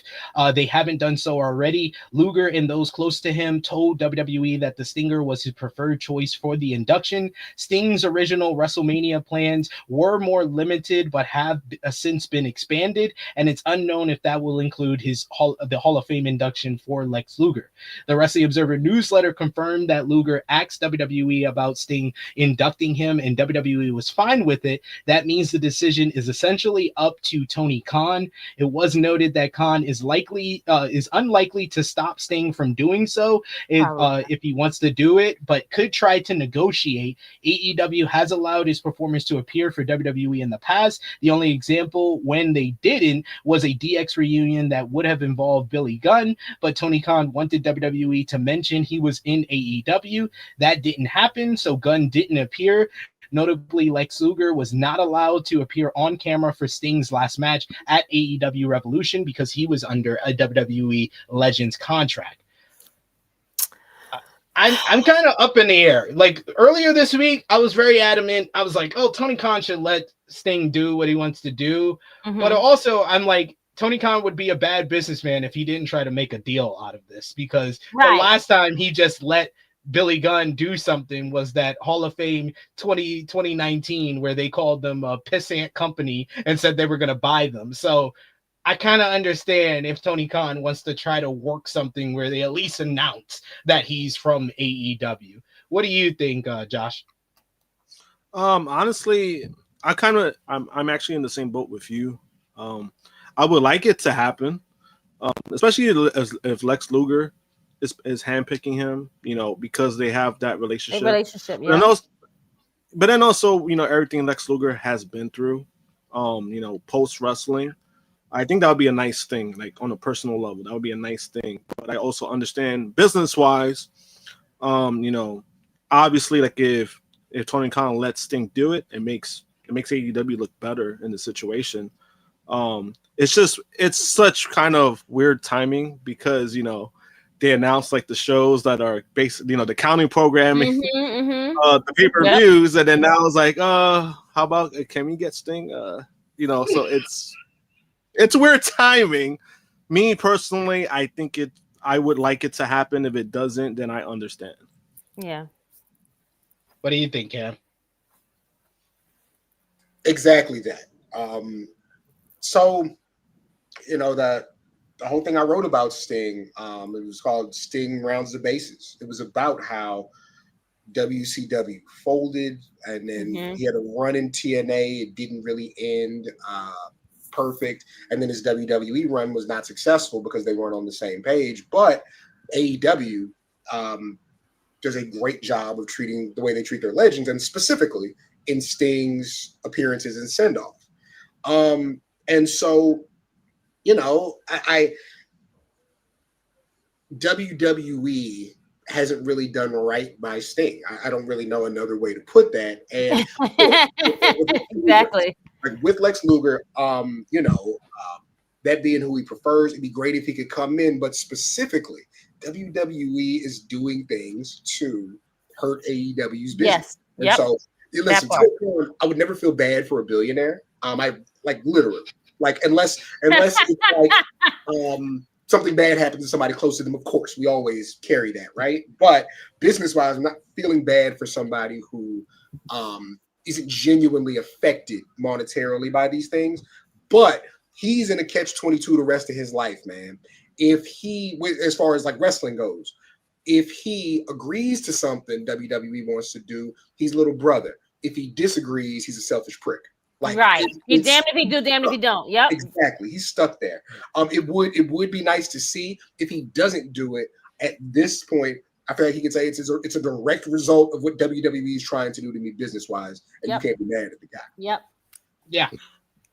they haven't done so already. Luger and those close to him told WWE that the Stinger was his preferred choice for the induction. Sting's original WrestleMania plans were more limited but have since been expanded, and it's unknown if that will include the Hall of Fame induction for Lex Luger. The Wrestling Observer newsletter confirmed that Luger asked WWE about Sting inducting him, and WWE was fine with it. That means the decision is essentially up to Tony Khan. It was noted that Khan is unlikely to stop Sting from doing so if he wants to do it, but could try to negotiate. AEW has allowed his performers to appear for WWE in the past. The only example when they didn't was a DX reunion that would have involved Billy Gunn, but Tony Khan wanted WWE to mention he was in AEW. That didn't happen, so Gunn didn't appear. Notably, Lex Luger was not allowed to appear on camera for Sting's last match at AEW Revolution because he was under a WWE Legends contract. I'm kind of up in the air. Like earlier this week, I was very adamant. I was like, oh, Tony Khan should let Sting do what he wants to do. Mm-hmm. But also, I'm like, Tony Khan would be a bad businessman if he didn't try to make a deal out of this, because the last time he just let Billy Gunn do something was that Hall of Fame 2019 where they called them a pissant company and said they were going to buy them. So I kind of understand if Tony Khan wants to try to work something where they at least announce that he's from AEW. What do you think, Josh? Honestly, I'm actually in the same boat with you. I would like it to happen, especially if Lex Luger is handpicking him, because they have that relationship. Yeah. But then also, everything Lex Luger has been through, post wrestling, I think that would be a nice thing. Like on a personal level, that would be a nice thing. But I also understand business wise, obviously, like if Tony Khan lets Sting do it, it makes AEW look better in the situation. It's such kind of weird timing because they announce like the shows that are based, the counting programming, the pay-per-views, and then now it's like, how about can we get Sting? So it's weird timing. Me personally, I think I would like it to happen. If it doesn't, then I understand. Yeah. What do you think, Cam? Exactly that. So, the whole thing I wrote about Sting, it was called Sting Rounds the Bases. It was about how WCW folded, and then he had a run in TNA. It didn't really end perfect. And then his WWE run was not successful because they weren't on the same page. But AEW does a great job of treating the way they treat their legends, and specifically in Sting's appearances and send-off. And so, WWE hasn't really done right by Sting. I don't really know another way to put that. And exactly. Like with Lex Luger, that being who he prefers, it'd be great if he could come in, but specifically, WWE is doing things to hurt AEW's business. Yes. Yep. And so, listen, I would never feel bad for a billionaire. I like literally, like unless it's like something bad happens to somebody close to them. Of course, we always carry that, right? But business-wise, I'm not feeling bad for somebody who isn't genuinely affected monetarily by these things. But he's in a catch-22 the rest of his life, man. If he, as far as like wrestling goes, if he agrees to something WWE wants to do, he's little brother. If he disagrees, he's a selfish prick. Like, right. He's damned if he do, damned if he don't. Yep. Exactly. He's stuck there. It would be nice to see if he doesn't do it at this point. I feel like he can say it's a direct result of what WWE is trying to do to me business-wise, and you can't be mad at the guy. Yep. Yeah,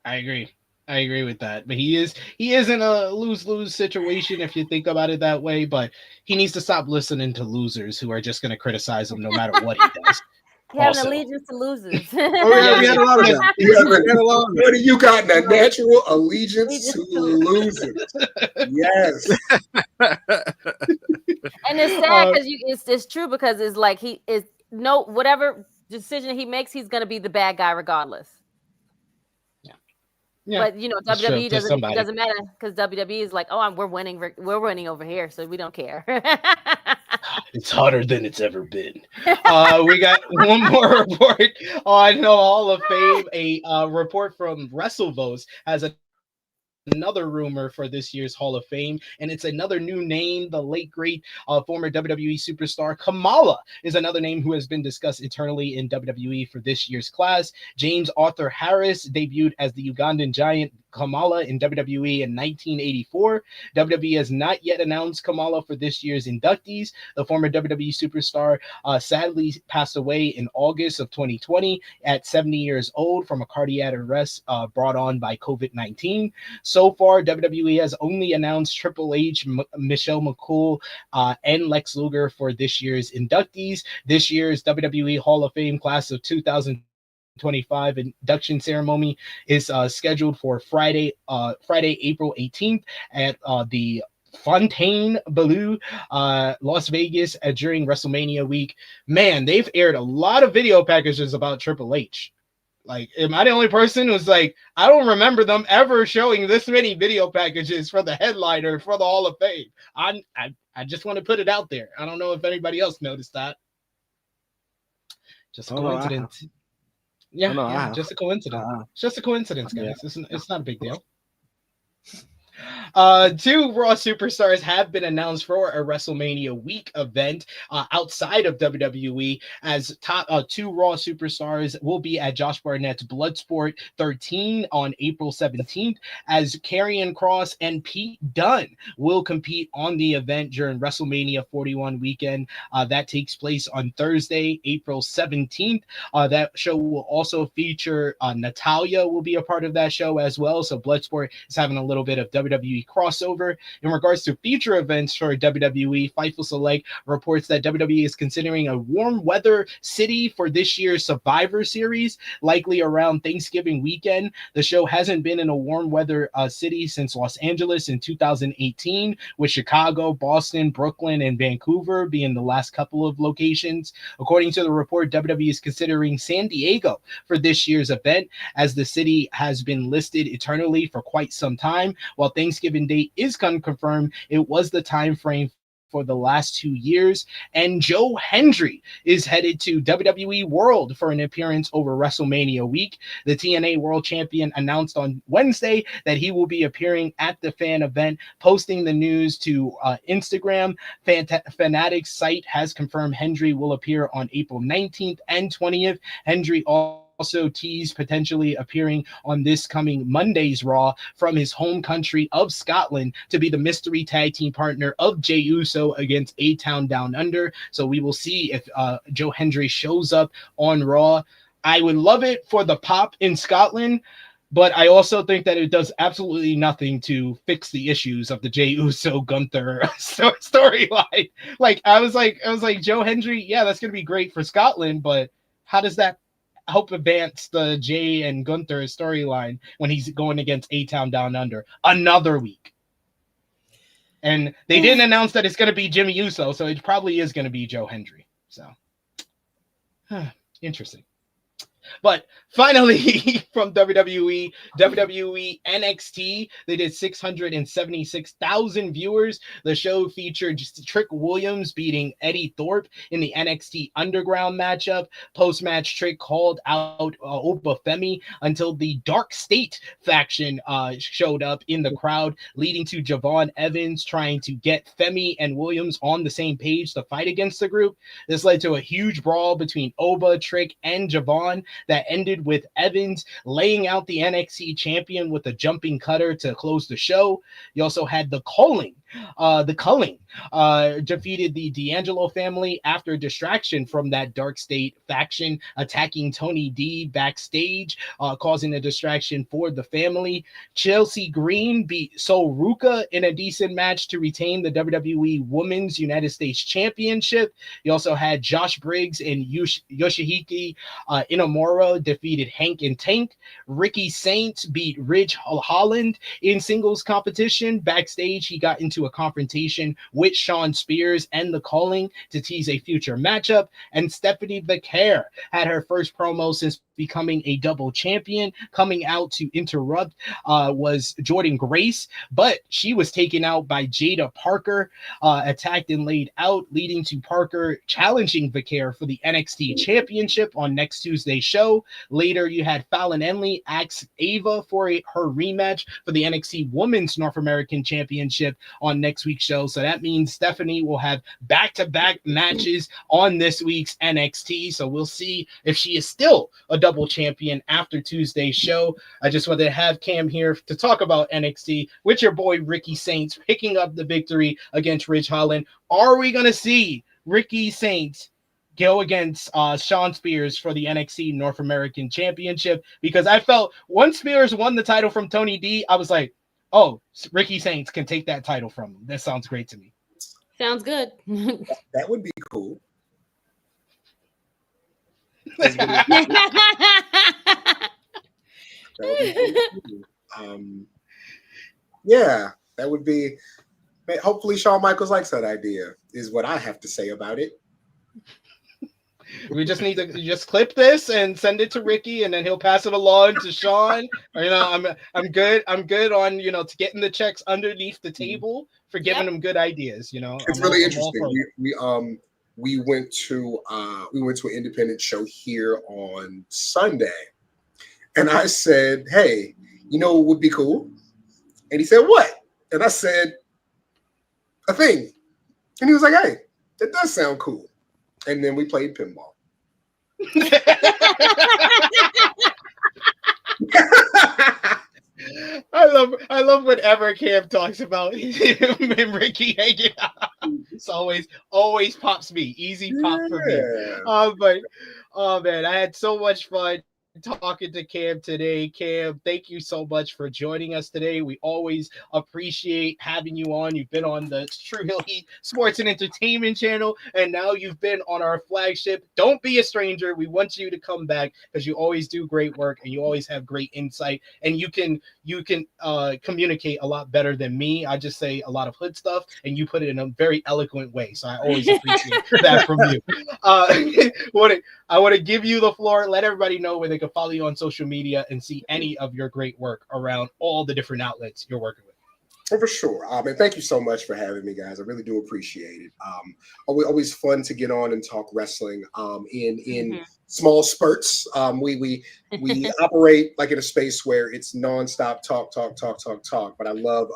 I agree with that. But he is in a lose-lose situation if you think about it that way. But he needs to stop listening to losers who are just going to criticize him no matter what he does. He has an allegiance to losers. We had a lot of that. What do you got? A natural allegiance to losers. Yes. And it's sad because it's true, because it's like he is whatever decision he makes, he's going to be the bad guy regardless. Yeah. But WWE doesn't matter, because WWE is like, we're winning over here, so we don't care. It's hotter than it's ever been. We got one more report on the Hall of Fame. A report from WrestleVotes has another rumor for this year's Hall of Fame, and it's another new name. The late great former WWE superstar Kamala is another name who has been discussed eternally in WWE for this year's class. James Arthur Harris debuted as the Ugandan giant Kamala in WWE in 1984. WWE has not yet announced Kamala for this year's inductees. The former WWE superstar sadly passed away in August of 2020 at 70 years old from a cardiac arrest brought on by COVID-19. So far, WWE has only announced Triple H, Michelle McCool, and Lex Luger for this year's inductees. This year's WWE Hall of Fame class of 2025 induction ceremony is scheduled for Friday, April 18th at the Fontainebleau, Las Vegas during WrestleMania week. Man, they've aired a lot of video packages about Triple H. Like, am I the only person who's like, I don't remember them ever showing this many video packages for the headliner for the Hall of Fame? I just want to put it out there. I don't know if anybody else noticed that. Just a coincidence. Just a coincidence. It's just a coincidence, guys. It's not a big deal. Two Raw superstars have been announced for a WrestleMania week event outside of WWE, as two Raw superstars will be at Josh Barnett's Bloodsport 13 on April 17th, as Karrion Kross and Pete Dunne will compete on the event during WrestleMania 41 weekend. That takes place on Thursday, April 17th. That show will also feature Natalya will be a part of that show as well. So Bloodsport is having a little bit of WWE WWE crossover. In regards to future events for WWE, Fightful Select reports that WWE is considering a warm weather city for this year's Survivor Series, likely around Thanksgiving weekend. The show hasn't been in a warm weather city since Los Angeles in 2018, with Chicago, Boston, Brooklyn, and Vancouver being the last couple of locations. According to the report, WWE is considering San Diego for this year's event, as the city has been listed eternally for quite some time. While Thanksgiving date is confirmed, it was the time frame for the last 2 years. And Joe Hendry is headed to WWE World for an appearance over WrestleMania week. The TNA World Champion announced on Wednesday that he will be appearing at the fan event, posting the news to Instagram. Fanatics site has confirmed Hendry will appear on April 19th and 20th. Hendry also teased potentially appearing on this coming Monday's Raw from his home country of Scotland to be the mystery tag team partner of Jey Uso against A-Town Down Under. So we will see if Joe Hendry shows up on Raw. I would love it for the pop in Scotland, but I also think that it does absolutely nothing to fix the issues of the Jey Uso Gunther storyline. Like I was like Joe Hendry, yeah, that's gonna be great for Scotland, but how does that help advance the Jay and Gunther storyline when he's going against A-Town Down Under another week? And they didn't announce that it's going to be Jimmy Uso, so it probably is going to be Joe Hendry. So, interesting. But finally, from WWE NXT, they did 676,000 viewers. The show featured Trick Williams beating Eddy Thorpe in the NXT Underground matchup. Post-match, Trick called out Oba Femi until the Dark State faction showed up in the crowd, leading to Javon Evans trying to get Femi and Williams on the same page to fight against the group. This led to a huge brawl between Oba, Trick, and Javon that ended with Evans laying out the NXT champion with a jumping cutter to close the show. You also had the Culling defeated the D'Angelo family after a distraction from that Dark State faction, attacking Tony D backstage, causing a distraction for the family. Chelsea Green beat Sol Ruka in a decent match to retain the WWE Women's United States Championship. You also had Josh Briggs and Yoshihiki Inamura defeated Hank and Tank. Ricky Saints beat Ridge Holland in singles competition. Backstage, he got into a confrontation with Sean Spears and the Calling to tease a future matchup. And Stephanie Becker had her first promo since becoming a double champion. Coming out to interrupt was Jordan Grace, but she was taken out by Jada Parker, attacked and laid out, leading to Parker challenging Becker for the NXT Championship on next Tuesday's show. Later, you had Fallon Henley ask Ava for her rematch for the NXT Women's North American Championship on next week's show. So that means Stephanie will have back-to-back matches on this week's NXT. So we'll see if she is still a double champion after Tuesday's show. I just wanted to have Cam here to talk about NXT with your boy Ricky Saints picking up the victory against Ridge Holland. Are we going to see Ricky Saints go against Sean Spears for the NXT North American Championship? Because I felt once Spears won the title from Tony D, I was like, oh, Ricky Saints can take that title from him. That sounds great to me. Sounds good. That would be cool. Yeah, that would be. Hopefully, Shawn Michaels likes that idea. Is what I have to say about it. We just need to just clip this and send it to Ricky, and then he'll pass it along to Sean. You know, I'm good on to getting the checks underneath the table for giving them good ideas. You know, it's really interesting. We went to an independent show here on Sunday, and I said, "Hey, you know what would be cool?" And he said, "What?" And I said, "A thing." And he was like, "Hey, that does sound cool." And then we played pinball. I love whenever Cam talks about him and Ricky hanging out. It's always pops me. Easy pop for me. But oh man, I had so much fun talking to Cam today. Cam, thank you so much for joining us today. We always appreciate having you on. You've been on the Tru Heel Heat Sports and Entertainment channel, and now you've been on our flagship. Don't be a stranger. We want you to come back because you always do great work and you always have great insight, and you can communicate a lot better than me. I just say a lot of hood stuff, and you put it in a very eloquent way. So I always appreciate that from you. I want to give you the floor. Let everybody know where they can follow you on social media and see any of your great work around all the different outlets you're working with. Oh, for sure. And thank you so much for having me, guys. I really do appreciate it. Always fun to get on and talk wrestling in small spurts. We operate like in a space where it's nonstop talk. But I love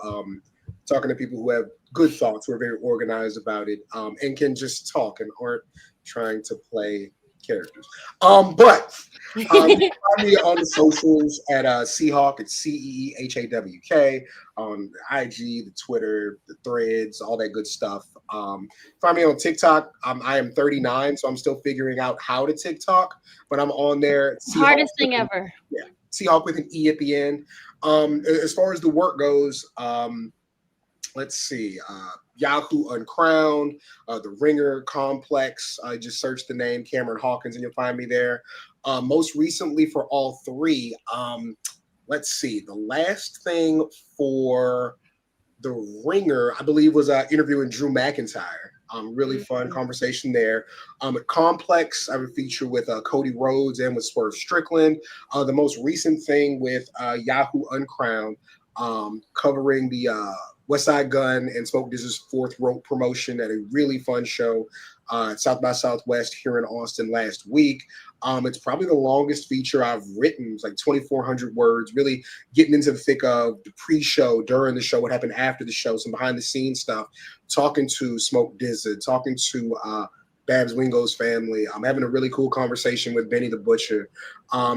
talking to people who have good thoughts, who are very organized about it, and can just talk and aren't trying to play characters. But you can find me on the socials at Seahawk. It's CEEHAWK on IG, the Twitter, the threads, all that good stuff. Find me on TikTok. I am 39, so I'm still figuring out how to TikTok, but I'm on there. Hardest thing ever. Yeah, Seahawk with an E at the end. As far as the work goes, let's see. Yahoo Uncrowned, the Ringer Complex. Just search the name Cameron Hawkins and you'll find me there. Most recently for all three, let's see. The last thing for the Ringer, I believe, was interviewing Drew McIntyre. Really fun conversation there. At Complex, I have a feature with Cody Rhodes and with Swerve Strickland. The most recent thing with Yahoo Uncrowned, covering the West Side Gun and Smoke Diz's Fourth Rope promotion at a really fun show at South by Southwest here in Austin last week. It's probably the longest feature I've written. It's like 2,400 words, really getting into the thick of the pre-show, during the show, what happened after the show, some behind-the-scenes stuff, talking to Smoke Dizza, talking to Babs Wingo's family. I'm having a really cool conversation with Benny the Butcher.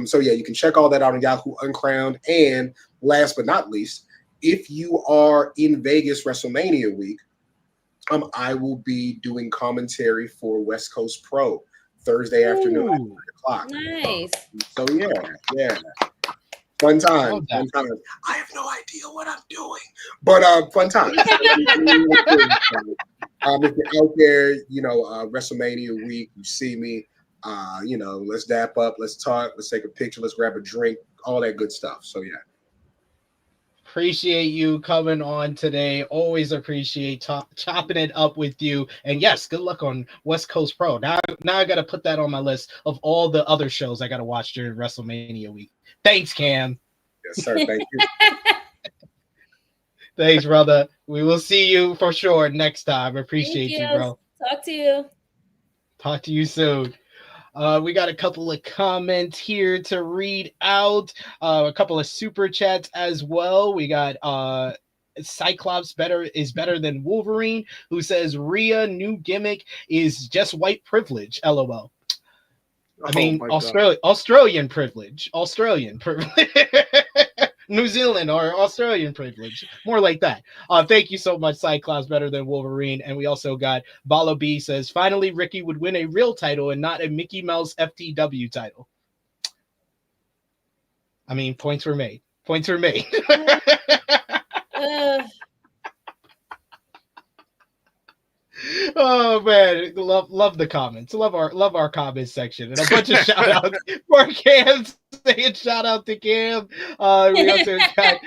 So yeah, you can check all that out on Yahoo Uncrowned. And last but not least, if you are in Vegas WrestleMania week, I will be doing commentary for West Coast Pro Thursday afternoon at 3 o'clock. Nice. So yeah. Fun time. I have no idea what I'm doing, but fun time. If you're out there, WrestleMania week, you see me, let's dap up, let's talk, let's take a picture, let's grab a drink, all that good stuff. So yeah. Appreciate you coming on today. Always appreciate chopping it up with you. And yes, good luck on West Coast Pro. Now I got to put that on my list of all the other shows I got to watch during WrestleMania week. Thanks, Cam. Yes, sir. Thank you. Thanks, brother. We will see you for sure next time. Appreciate you, bro. Talk to you. Talk to you soon. We got a couple of comments here to read out, a couple of super chats as well. We got Cyclops is better than Wolverine, who says Rhea new gimmick is just white privilege. LOL. I mean, Australian privilege. New Zealand or Australian privilege, more like that. Thank you so much, Cyclops, better than Wolverine. And we also got Bala B says, finally, Ricky would win a real title and not a Mickey Mouse FTW title. I mean, points were made. Oh man, love the comments. Love our comments section and a bunch of shout outs for Cam. Saying shout out to Cam. We also got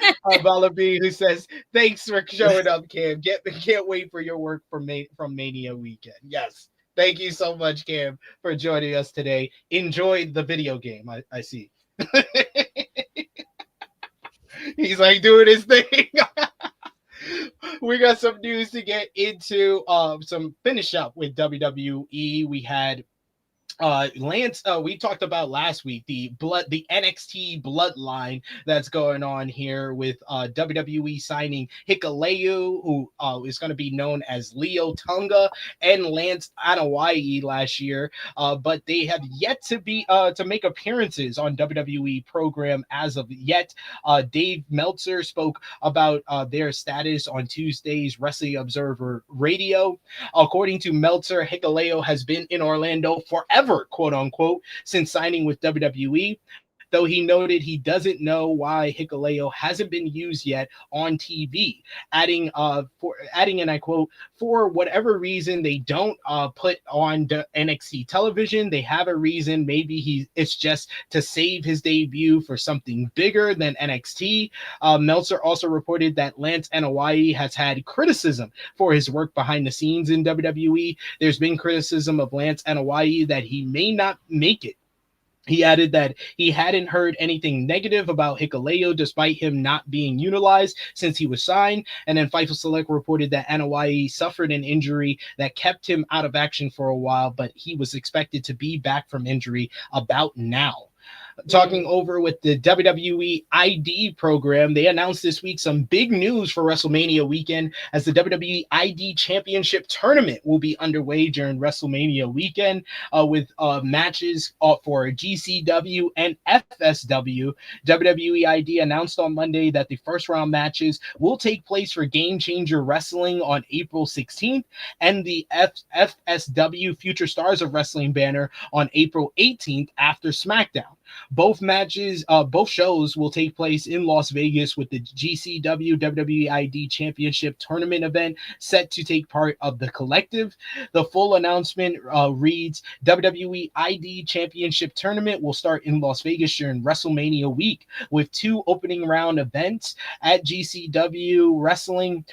Bala B who says thanks for showing up, Cam. Can't wait for your work from Mania weekend. Yes, thank you so much, Cam, for joining us today. Enjoy the video game. I see. He's like doing his thing. We got some news to get into, some finish up with WWE. We had Lance, we talked about last week the NXT bloodline that's going on here with WWE signing Hikuleo, who is going to be known as Leo Tunga, and Lance Anoa'i last year, but they have yet to be to make appearances on WWE program as of yet. Dave Meltzer spoke about their status on Tuesday's Wrestling Observer Radio. According to Meltzer, Hikuleo has been in Orlando forever, quote unquote, since signing with WWE. though he noted he doesn't know why Hikuleo hasn't been used yet on TV, adding, and I quote, for whatever reason they don't put on the NXT television, they have a reason. Maybe it's just to save his debut for something bigger than NXT. Meltzer also reported that Lance Anoa'i has had criticism for his work behind the scenes in WWE. There's been criticism of Lance Anoa'i that he may not make it. He added that he hadn't heard anything negative about Hikuleo despite him not being utilized since he was signed. And then Fightful Select reported that Anoa'i suffered an injury that kept him out of action for a while, but he was expected to be back from injury about now. Talking over with the WWE ID program, they announced this week some big news for WrestleMania weekend, as the WWE ID Championship Tournament will be underway during WrestleMania weekend with matches for GCW and FSW. WWE ID announced on Monday that the first round matches will take place for Game Changer Wrestling on April 16th and the FSW Future Stars of Wrestling banner on April 18th after SmackDown. Both shows will take place in Las Vegas, with the GCW WWE ID Championship Tournament event set to take part of the Collective. The full announcement reads: WWE ID Championship Tournament will start in Las Vegas during WrestleMania week, with 2 opening round events. At GCW, Wrestling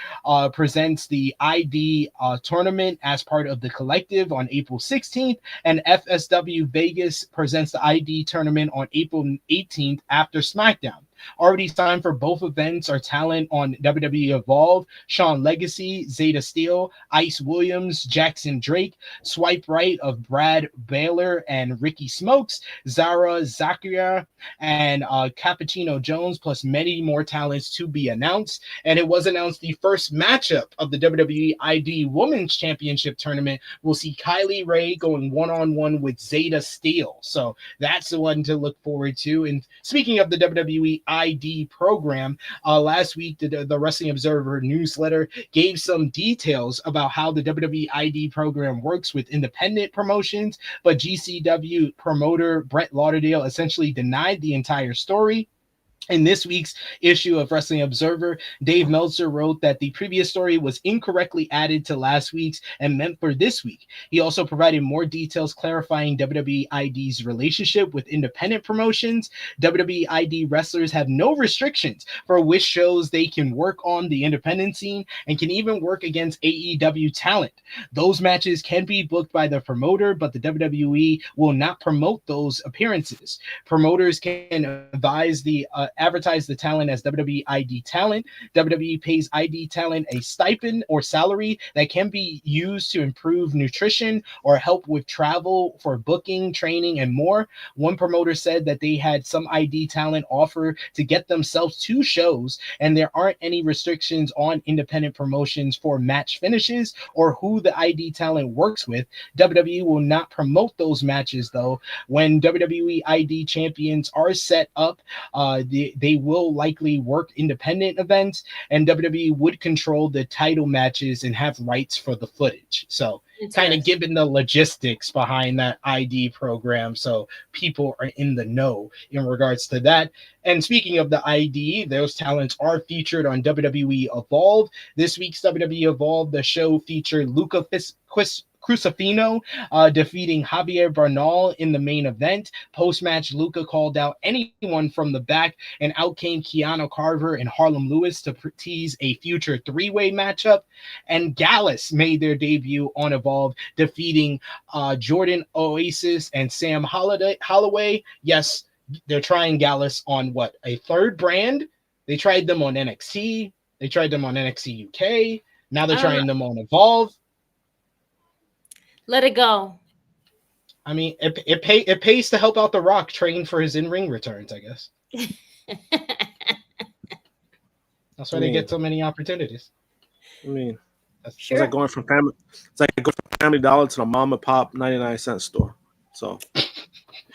presents the ID tournament as part of the Collective on April 16th, and FSW Vegas presents the ID tournament on April 18th after SmackDown. Already signed for both events are talent on WWE Evolve: Sean Legacy, Zeta Steele, Ice Williams, Jackson Drake, Swipe Right of Brad Baylor and Ricky Smokes, Zara Zakaria, and Cappuccino Jones, plus many more talents to be announced. And it was announced the first matchup of the WWE ID Women's Championship Tournament will see Kylie Ray going one-on-one with Zeta Steele. So that's the one to look forward to. And speaking of the WWE ID program, last week the Wrestling Observer newsletter gave some details about how the WWE ID program works with independent promotions, but GCW promoter Brett Lauderdale essentially denied the entire story. In this week's issue of Wrestling Observer, Dave Meltzer wrote that the previous story was incorrectly added to last week's and meant for this week. He also provided more details clarifying WWE ID's relationship with independent promotions. WWE ID wrestlers have no restrictions for which shows they can work on the independent scene, and can even work against AEW talent. Those matches can be booked by the promoter, but the WWE will not promote those appearances. Promoters can advertise the talent as WWE ID talent. WWE pays ID talent a stipend or salary that can be used to improve nutrition or help with travel for booking, training, and more. One promoter said that they had some ID talent offer to get themselves to shows, and there aren't any restrictions on independent promotions for match finishes or who the ID talent works with. WWE will not promote those matches, though. When WWE ID champions are set up, they will likely work independent events, and WWE would control the title matches and have rights for the footage. So kind of given the logistics behind that ID program, so people are in the know in regards to that. And speaking of the ID, those talents are featured on WWE Evolve. This week's WWE Evolve, the show featured Luca Crucifino defeating Javier Bernal in the main event. Post-match, Luca called out anyone from the back, and out came Keanu Carver and Harlem Lewis to tease a future 3-way matchup. And Gallus made their debut on Evolve, defeating Jordan Oasis and Sam Holloway. Yes, they're trying Gallus on what, a third brand? They tried them on NXT. They tried them on NXT UK. Now they're trying them on Evolve. Let it go. I mean, it pays to help out The Rock train for his in-ring returns, I guess. That's why they get so many opportunities. I mean, Sure. it's like going from Family Dollar to the mom and pop 99-cent store. So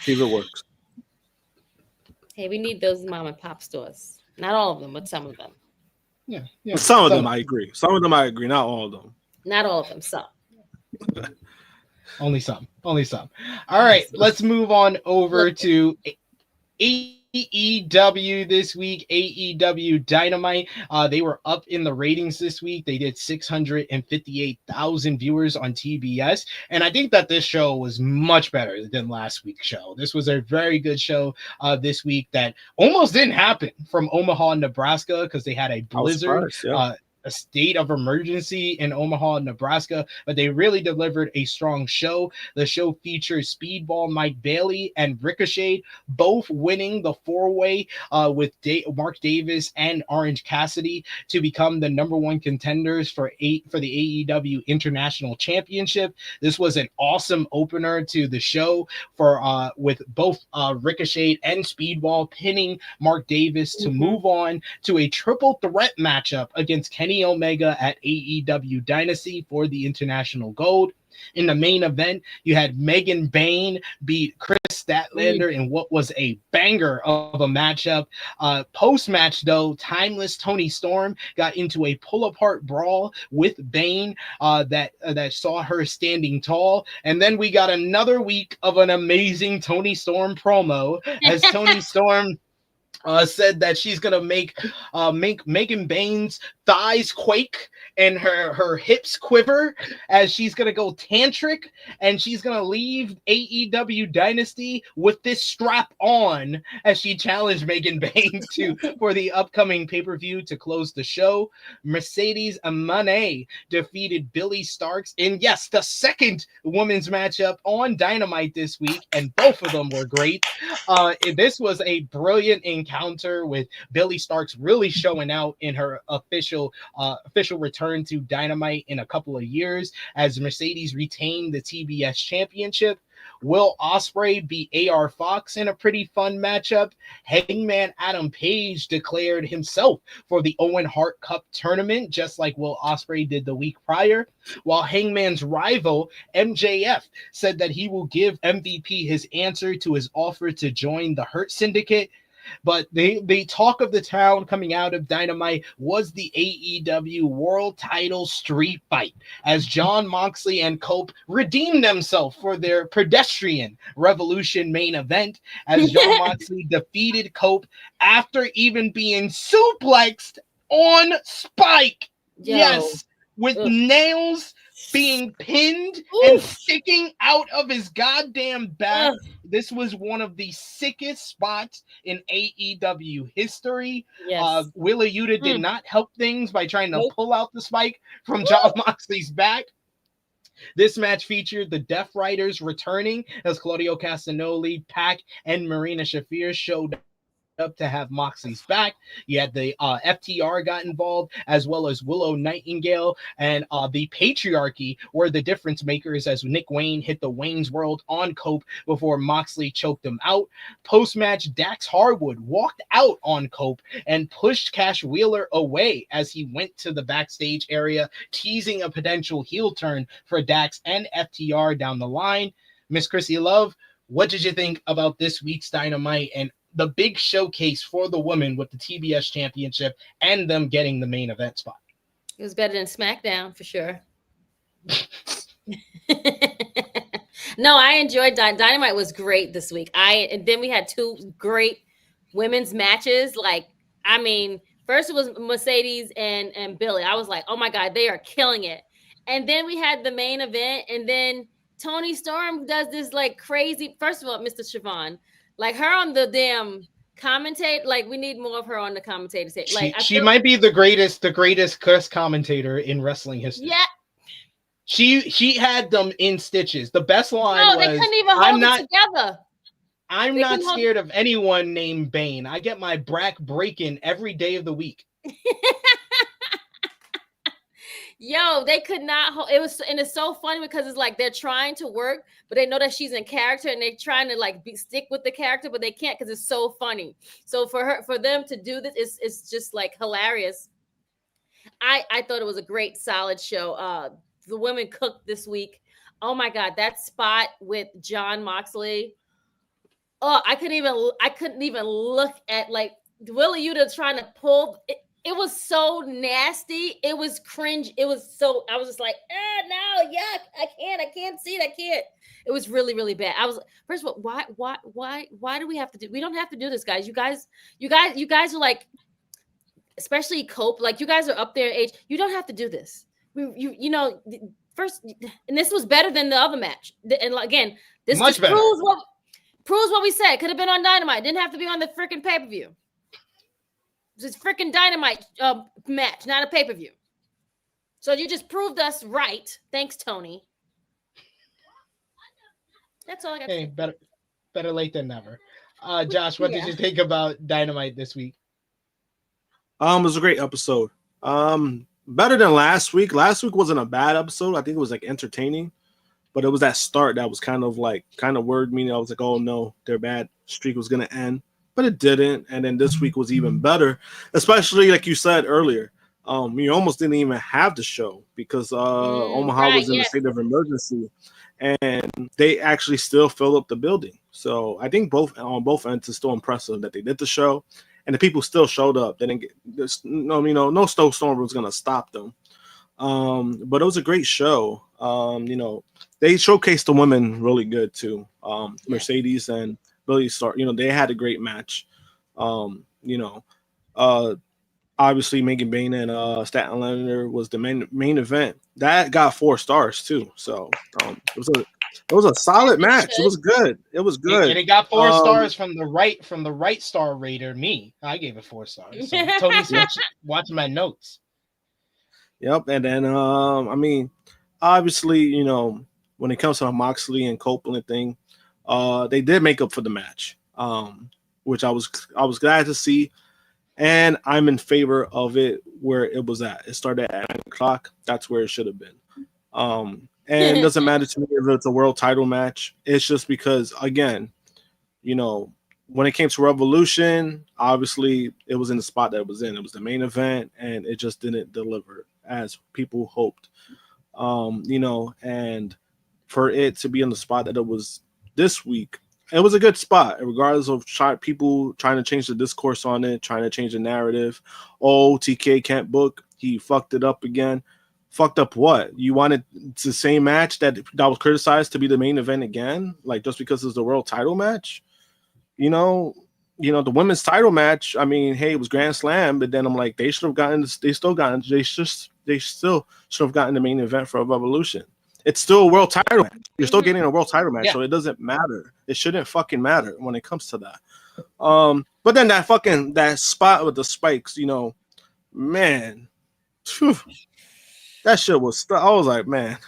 see if it works. Hey, we need those mom and pop stores. Not all of them, but some of them. Yeah. Some of them I agree. Some of them I agree. Not all of them. Not all of them. Some. Only some. All right, let's move on over to AEW AEW this week, AEW Dynamite. They were up in the ratings this week. They did 658,000 viewers on TBS. And I think that this show was much better than last week's show. This was a very good show this week that almost didn't happen from Omaha, Nebraska, because they had a blizzard. A state of emergency in Omaha, Nebraska, but they really delivered a strong show. The show features Speedball Mike Bailey and Ricochet, both winning the four-way with Mark Davis and Orange Cassidy to become the number one contenders for the AEW International Championship. This was an awesome opener to the show for with both Ricochet and Speedball pinning Mark Davis to move on to a triple threat matchup against Kenny Omega at AEW Dynasty for the international gold. In the main event, you had Megan Bayne beat Chris Statlander in what was a banger of a matchup. Post-match, though, timeless Toni Storm got into a pull-apart brawl with Bayne that saw her standing tall. And then we got another week of an amazing Toni Storm promo as Toni Storm said that she's gonna make Megan Bayne's thighs quake and her hips quiver as she's gonna go tantric and she's gonna leave AEW Dynasty with this strap on as she challenged Megan Bayne for the upcoming pay-per-view to close the show. Mercedes Moné defeated Billy Starks in the second women's matchup on Dynamite this week, and both of them were great. This was a brilliant encounter with Billy Starks really showing out in her official return to Dynamite in a couple of years as Mercedes retained the TBS championship. Will Ospreay beat AR Fox in a pretty fun matchup. Hangman Adam Page declared himself for the Owen Hart Cup tournament, just like Will Ospreay did the week prior, while Hangman's rival, MJF, said that he will give MVP his answer to his offer to join the Hurt Syndicate. But the talk of the town coming out of Dynamite was the AEW World Title Street Fight, as Jon Moxley and Cope redeemed themselves for their pedestrian Revolution main event, as Jon Moxley defeated Cope after even being suplexed on Spike. Yo. Yes, with nails being pinned and sticking out of his goddamn back. This was one of the sickest spots in AEW history. Yes. Willa Yuta did not help things by trying to pull out the spike from Jon Moxley's back. This match featured the Death Riders returning as Claudio Castagnoli, Pac, and Marina Shafir showed up to have Moxley's back. You had the FTR got involved, as well as Willow Nightingale, and the Patriarchy were the difference makers as Nick Wayne hit the Wayne's World on Cope before Moxley choked him out. Post-match, Dax Harwood walked out on Cope and pushed Cash Wheeler away as he went to the backstage area, teasing a potential heel turn for Dax and FTR down the line. Miss Krssi Luv, what did you think about this week's Dynamite and the big showcase for the women with the TBS championship and them getting the main event spot? It was better than SmackDown for sure. No, I enjoyed Dynamite was great this week. And then we had two great women's matches. Like, I mean, first it was Mercedes and Billy. I was like, oh my God, they are killing it. And then we had the main event, and then Toni Storm does this like crazy. First of all, Mr. Siobhan, like her on the damn commentate, like we need more of her on the commentator stage. Like she might be the greatest curse commentator in wrestling history. Yeah. She had them in stitches. The best line was, they couldn't even hold it together. I'm not scared of anyone named Bane. I get my back breaking every day of the week. Yo, they could not hold it. And it's so funny because it's like they're trying to work, but they know that she's in character and they're trying to like stick with the character, but they can't because it's so funny. So for them to do this, it's just like hilarious. I thought it was a great, solid show. The women cooked this week. Oh my God, that spot with Jon Moxley. Oh, I couldn't even look at like Willa Yuta trying to pull. it was so nasty. It was cringe. It was so, I was just like, no, yuck. I can't see it. I can't. It was really, really bad. I was, first of all, why do we have to do, we don't have to do this, guys. You guys are like, especially Cope, like you guys are up there in age. You don't have to do this. You know, first, and this was better than the other match. And again, this much better. Proves what we said. Could have been on Dynamite. Didn't have to be on the freaking pay-per-view. It's a freaking Dynamite match, not a pay-per-view. So you just proved us right. Thanks, Tony. That's all I got. Hey, better late than never. Josh, what did you think about Dynamite this week? It was a great episode. Better than last week. Last week wasn't a bad episode. I think it was like entertaining, but it was that start that was kind of worried me. I was like, oh no, their bad streak was gonna end, but it didn't. And then this week was even better, especially like you said earlier. You almost didn't even have the show because Omaha was in a state of emergency, and they actually still filled up the building. So I think on both ends it's still impressive that they did the show. And the people still showed up. They didn't get no snowstorm was gonna stop them. But it was a great show. They showcased the women really good too. Mercedes and Billy Starr, they had a great match. Obviously Megan Bain and Staten Lander was the main event. That got 4 stars too. So it was a solid match. It was good. It was good. And it got 4 stars from the right star rater, me. I gave it 4 stars. So Tony's watching my notes. Yep. And then obviously, when it comes to the Moxley and Copeland thing, they did make up for the match. Which I was glad to see. And I'm in favor of it where it was at. It started at 9 o'clock. That's where it should have been. And it doesn't matter to me if it's a world title match. It's just because, again, when it came to Revolution, obviously it was in the spot that it was in. It was the main event, and it just didn't deliver as people hoped. And for it to be in the spot that it was this week, it was a good spot, regardless of people trying to change the discourse on it, trying to change the narrative. Oh, TK can't book. He fucked it up again. Fucked up what? You wanted the same match that was criticized to be the main event again? Like, just because it's the world title match? The women's title match, I mean, hey, it was Grand Slam, but then I'm like, they still should have gotten the main event for Revolution. It's still a world title match. You're still getting a world title match, so it doesn't matter. It shouldn't fucking matter when it comes to that. But then that spot with the spikes, man, that shit was. I was like, man,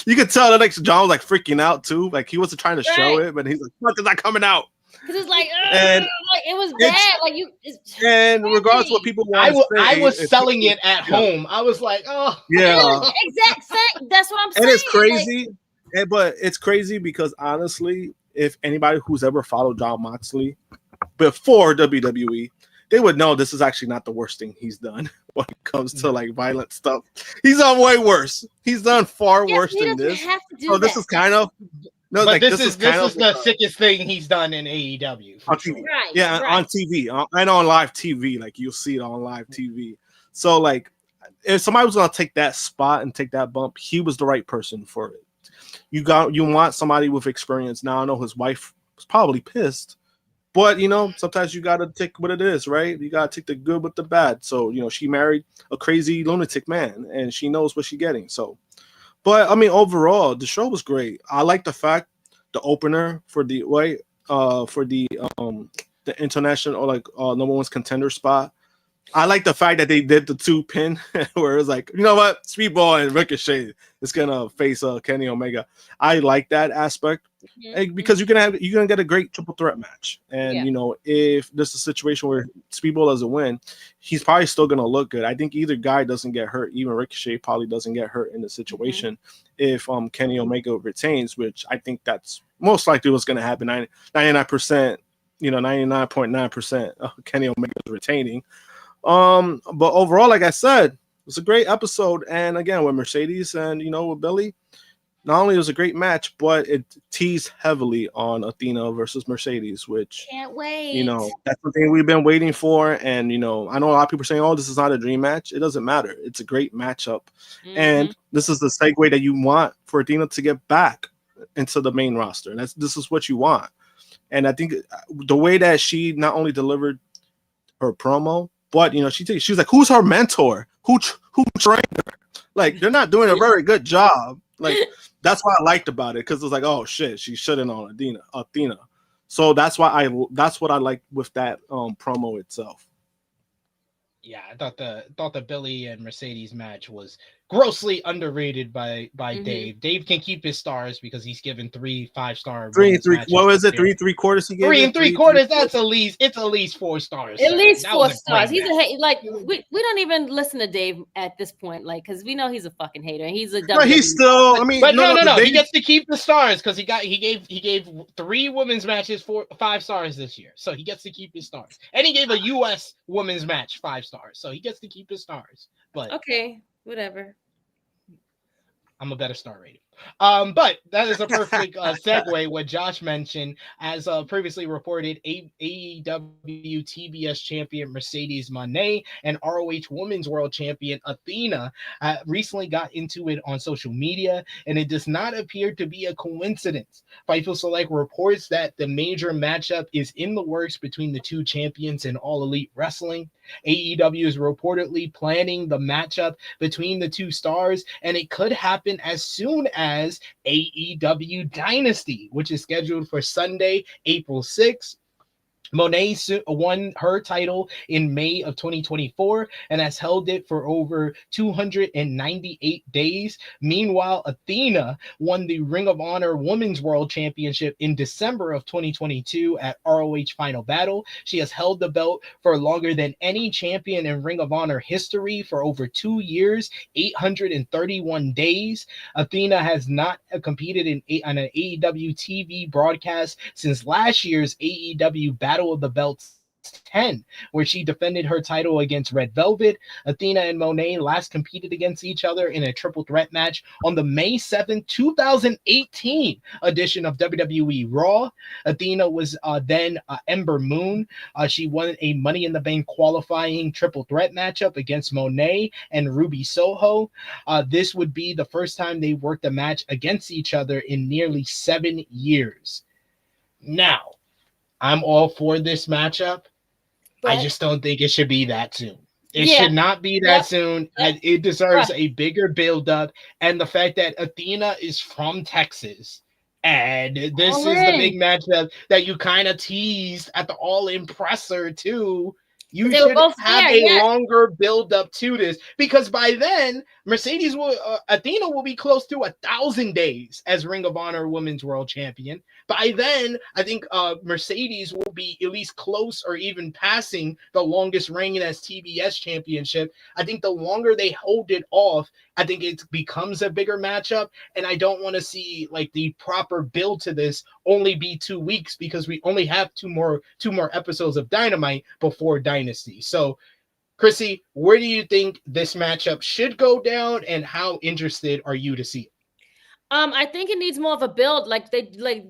you could tell that like John was like freaking out too. Like he wasn't trying to show it, but he's like, fuck, is that coming out? Because it's like, it was bad. Like and regardless of what people want I was selling it at home. I was like, oh, yeah, exactly. That's what I'm saying. And it's crazy, but it's crazy because honestly, if anybody who's ever followed Jon Moxley before WWE, they would know this is actually not the worst thing he's done when it comes to like violent stuff. He's done way worse. He's done far worse than this. So this is kind of. No, but like, this is the sickest thing he's done in AEW. On TV. Right, on TV and on live TV. Like you'll see it on live TV. So like, if somebody was gonna take that spot and take that bump, he was the right person for it. You want somebody with experience. Now I know his wife was probably pissed, but sometimes you gotta take what it is, right? You gotta take the good with the bad. So she married a crazy lunatic man, and she knows what she's getting. So. But I mean, overall, the show was great. I like the fact the opener for the international or like number 1 contender spot. I like the fact that they did the 2 pin where it's like, you know what, Speedball and Ricochet is gonna face Kenny Omega. I like that aspect because you're gonna get a great triple threat match. And if there's a situation where Speedball doesn't win, he's probably still gonna look good. I think either guy doesn't get hurt. Even Ricochet probably doesn't get hurt in the situation if Kenny Omega retains, which I think that's most likely what's gonna happen. 99%, 99.9% of Kenny Omega is retaining. But overall, like I said, it was a great episode. And again, with Mercedes and with Billy, not only was it a great match, but it teased heavily on Athena versus Mercedes, which, Can't wait. you know, that's something we've been waiting for. And, you know, I know a lot of people are saying, oh, this is not a dream match. It doesn't matter. It's a great matchup. And this is the segue that you want for Athena to get back into the main roster. And this is what you want. And I think the way that she not only delivered her promo, but, you know, she was like, who's her mentor? Who trained her? Like, they're not doing a very good job. Like, that's what I liked about it, because it's like, oh shit, she's shitting on Athena. So that's what I like with that promo itself. Yeah, I thought the Billy and Mercedes match was grossly underrated by Dave. Dave can keep his stars because he's given 3 5-star. What was it? 3 3/4 he gave? 3 3/4. That's at least 4 stars. At least 4 stars. He's we don't even listen to Dave at this point, like, because we know he's a fucking hater. And he's a no, he's still. I mean, but no. He gets to keep the stars because he gave 3 women's matches 5 stars this year, so he gets to keep his stars. And he gave a U.S. women's match 5 stars, so he gets to keep his stars. But okay, whatever. I'm a better star rating. But that is a perfect segue. What Josh mentioned, as previously reported, AEW TBS champion Mercedes Mone and ROH Women's World Champion Athena recently got into it on social media, and it does not appear to be a coincidence. Fightful Select reports that the major matchup is in the works between the two champions in All Elite Wrestling. AEW is reportedly planning the matchup between the two stars, and it could happen as soon as AEW Dynasty, which is scheduled for Sunday, April 6th. Monet won her title in May of 2024 and has held it for over 298 days. Meanwhile, Athena won the Ring of Honor Women's World Championship in December of 2022 at ROH Final Battle. She has held the belt for longer than any champion in Ring of Honor history for over 2 years, 831 days. Athena has not competed on an AEW TV broadcast since last year's AEW Battle of the Belts 10, where she defended her title against Red Velvet. Athena and Monet last competed against each other in a triple threat match on the May 7, 2018 edition of WWE Raw. Athena was then Ember Moon. She won a Money in the Bank qualifying triple threat matchup against Monet and Ruby Soho. This would be the first time they worked a match against each other in nearly 7 years. Now, I'm all for this matchup. But I just don't think it should be that soon. It should not be that soon. And it deserves a bigger build-up. And the fact that Athena is from Texas, and this is the big matchup that you kind of teased at the All-In presser too. You should have a longer build-up to this, because by then Athena will be close to 1,000 days as Ring of Honor Women's World Champion. By then, I think Mercedes will be at least close or even passing the longest reign as TBS championship. I think the longer they hold it off, I think it becomes a bigger matchup, and I don't want to see like the proper build to this only be 2 weeks, because we only have two more episodes of Dynamite before Dynasty. So, Krssi, where do you think this matchup should go down, and how interested are you to see it? I think it needs more of a build. Like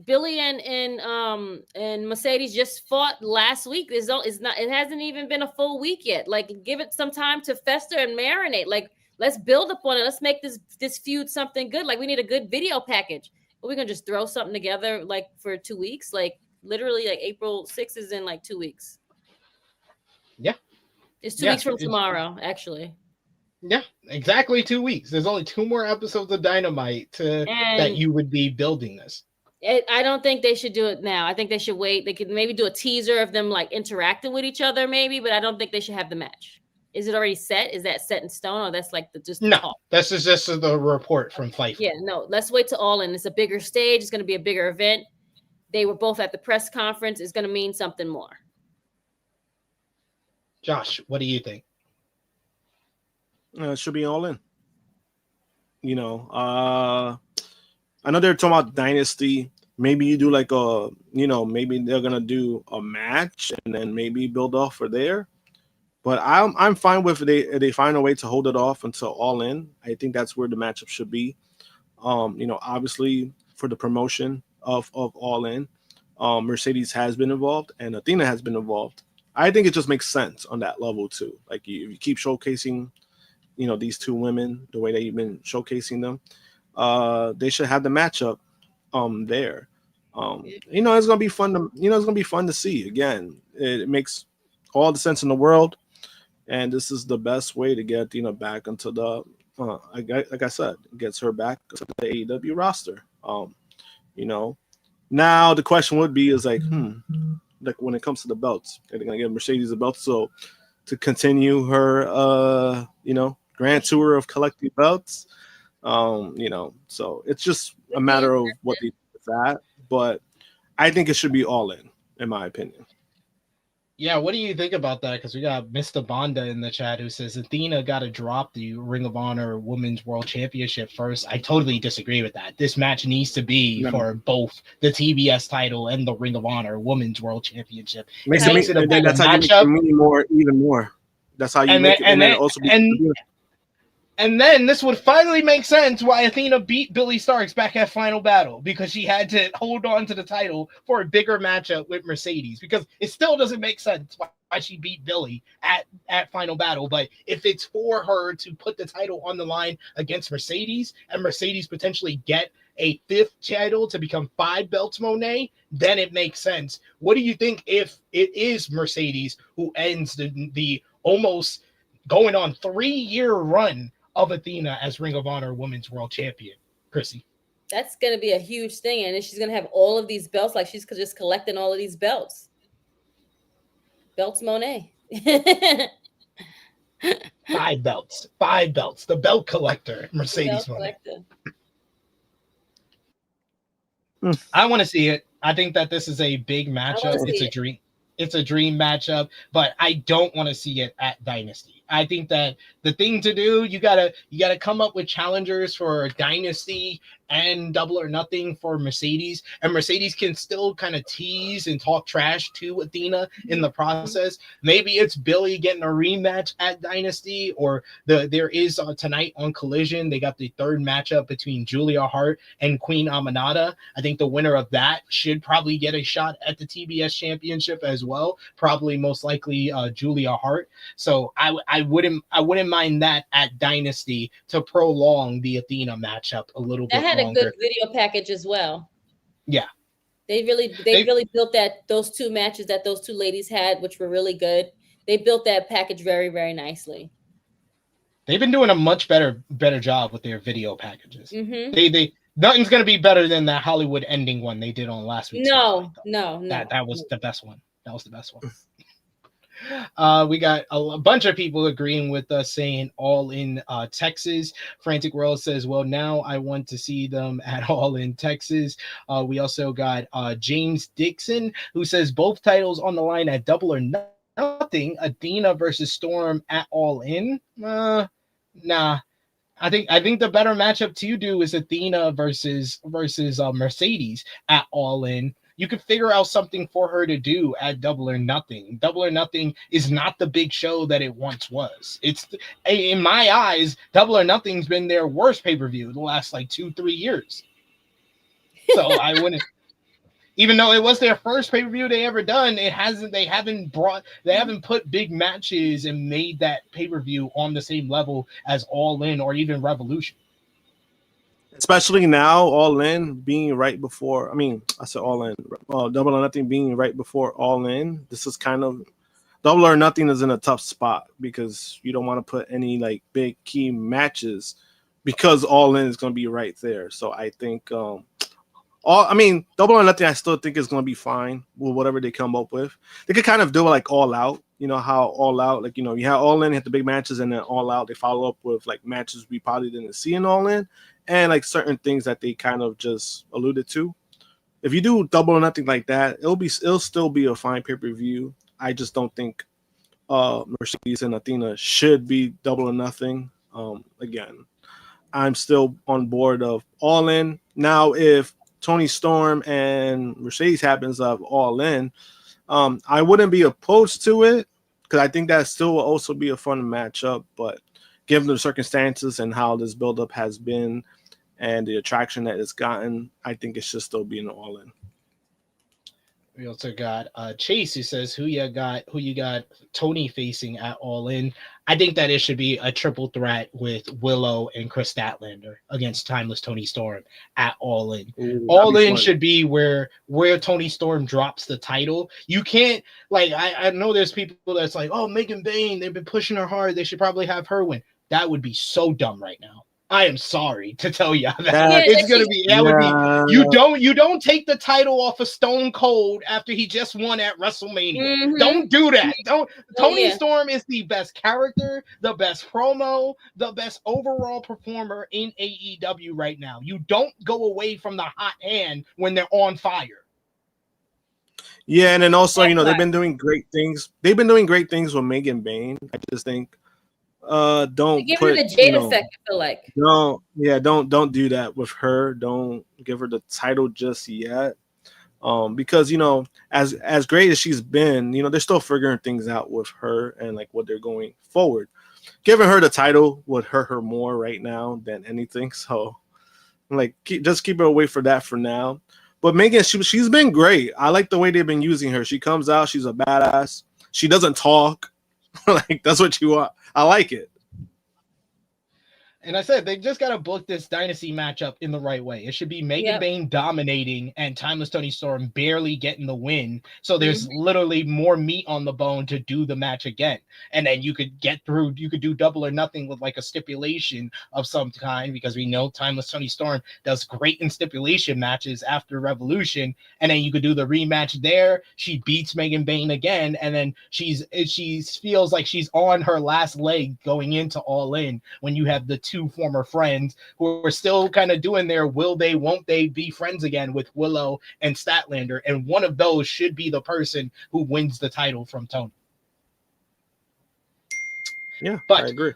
Billy and Mercedes just fought last week. It hasn't even been a full week yet. Like, give it some time to fester and marinate. Like, let's build up on it. Let's make this feud something good. Like, we need a good video package. Are we gonna just throw something together like for 2 weeks? Like, literally, like April 6th is in like 2 weeks. Yeah. It's 2 weeks from tomorrow, actually. Yeah, exactly 2 weeks. There's only 2 more episodes of Dynamite that you would be building this. I don't think they should do it now. I think they should wait. They could maybe do a teaser of them like interacting with each other, maybe, but I don't think they should have the match. Is it already set? Is that set in stone, or that's like no? Talk? This is just the report from Fightful. Yeah, no. Let's wait till All In. It's a bigger stage. It's going to be a bigger event. They were both at the press conference. It's going to mean something more. Josh, what do you think? It should be All In. You know, I know they're talking about Dynasty. Maybe you do like maybe they're gonna do a match and then maybe build off for there. But I'm fine with if they find a way to hold it off until All In. I think that's where the matchup should be. Obviously for the promotion of All In, Mercedes has been involved and Athena has been involved. I think it just makes sense on that level too. Like you keep showcasing, these two women the way that you've been showcasing them. They should have the matchup there. It's gonna be fun to it's gonna be fun to see. Again, it makes all the sense in the world, and this is the best way to get Athena back into the like I said, gets her back to the AEW roster. Now the question would be is like when it comes to the belts, are they gonna give Mercedes a belt so to continue her grand tour of collecting belts? So it's just a matter of what they do with that. But I think it should be All in my opinion. Yeah, what do you think about that? Because we got Mr. Bonda in the chat who says Athena got to drop the Ring of Honor Women's World Championship first. I totally disagree with that. This match needs to be for both the TBS title and the Ring of Honor Women's World Championship. That's how you make it even more. That's how you make it. And then this would finally make sense why Athena beat Billie Starkz back at Final Battle, because she had to hold on to the title for a bigger matchup with Mercedes, because it still doesn't make sense why she beat Billie at Final Battle. But if it's for her to put the title on the line against Mercedes and Mercedes potentially get a 5th title to become 5 belts, Monet, then it makes sense. What do you think if it is Mercedes who ends the almost going on 3-year run of Athena as Ring of Honor Women's World Champion, Krssi? That's going to be a huge thing. And then she's going to have all of these belts. Like she's just collecting all of these belts. Belts Monet. 5 belts. 5 belts. The belt collector, Mercedes Monet. I want to see it. I think that this is a big matchup. It's a dream. It's a dream matchup, but I don't want to see it at Dynasty. I think that the thing to do, you gotta come up with challengers for Dynasty and Double or Nothing for Mercedes, and Mercedes can still kind of tease and talk trash to Athena in the process. Maybe it's Billie getting a rematch at Dynasty, or there is tonight on Collision, they got the 3rd matchup between Julia Hart and Queen Aminata. I think the winner of that should probably get a shot at the TBS Championship as well. Probably most likely Julia Hart. So I wouldn't mind that at Dynasty to prolong the Athena matchup a little bit longer. A good video package as well. Yeah. They really built those 2 matches that those 2 ladies had, which were really good. They built that package very, very nicely. They've been doing a much better job with their video packages. Mm-hmm. They nothing's gonna be better than that Hollywood ending one they did on last week. No. That was the best one. That was the best one. We got a bunch of people agreeing with us, saying All In Texas. Frantic World says, well, now I want to see them at All In Texas. We also got James Dixon, who says both titles on the line at Double or Nothing. Athena versus Storm at All In. Nah. I think the better matchup to do is Athena versus Mercedes at All In. You could figure out something for her to do at Double or Nothing. Double or Nothing is not the big show that it once was. It's, in my eyes, Double or Nothing's been their worst pay-per-view the last 2-3 years. So I wouldn't, even though it was their first pay-per-view they ever done, they haven't put big matches and made that pay-per-view on the same level as All In or even Revolution. Especially now, All In being right before, I said All In, Double or Nothing being right before All In. This is kind of, Double or Nothing is in a tough spot because you don't want to put any big key matches because All In is going to be right there. So I think, Double or Nothing, I still think is going to be fine with whatever they come up with. They could kind of do it All Out. You know how All Out, you have All In, hit the big matches, and then All Out, they follow up with matches we probably didn't see in All In, and certain things that they kind of just alluded to. If you do Double or Nothing like that, it'll still be a fine pay-per-view. I just don't think Mercedes and Athena should be Double or Nothing. Again, I'm still on board of All In. Now, if Toni Storm and Mercedes happens of All In, I wouldn't be opposed to it because I think that still will also be a fun matchup. But given the circumstances and how this buildup has been, and the attraction that it's gotten, I think it should still be an All In. We also got Chase, who says who you got Tony facing at All In. I think that it should be a triple threat with Willow and Chris Statlander against Timeless Tony Storm at All In. Ooh, All In fun. should be where Tony Storm drops the title. You can't, like, I know there's people that's like, oh, Megan Bayne, they've been pushing her hard, they should probably have her win. That would be so dumb right now. I am sorry to tell you that it's gonna be. That would be. You don't take the title off of Stone Cold after he just won at WrestleMania. Mhm. Don't do that. Don't. Tony yeah. Storm is the best character, the best promo, the best overall performer in AEW right now. You don't go away from the hot hand when they're on fire. Yeah, and then also, you know, they've been doing great things. They've been doing great things with Megan Bayne. I just think. Don't give put, her the Jada you know, effect. I feel like don't do that with her. Don't give her the title just yet, because you know, as great as she's been, you know, they're still figuring things out with her and like what they're going forward. Giving her the title would hurt her more right now than anything. So, like, just keep her away for that for now. But Megan, she's been great. I like the way they've been using her. She comes out, she's a badass. She doesn't talk. Like, that's what you want. I like it. And I said they just got to book this Dynasty matchup in the right way. It should be Megan Bayne dominating and Timeless Tony Storm barely getting the win. So there's literally more meat on the bone to do the match again. And then you could get through, you could do double or nothing with like a stipulation of some kind, because we know Timeless Tony Storm does great in stipulation matches after Revolution. And then you could do the rematch there. She beats Megan Bayne again. And then she feels like she's on her last leg going into All In when you have the two former friends who are still kind of doing their will they, won't they be friends again with Willow and Statlander. And one of those should be the person who wins the title from Tony. Yeah, but I agree.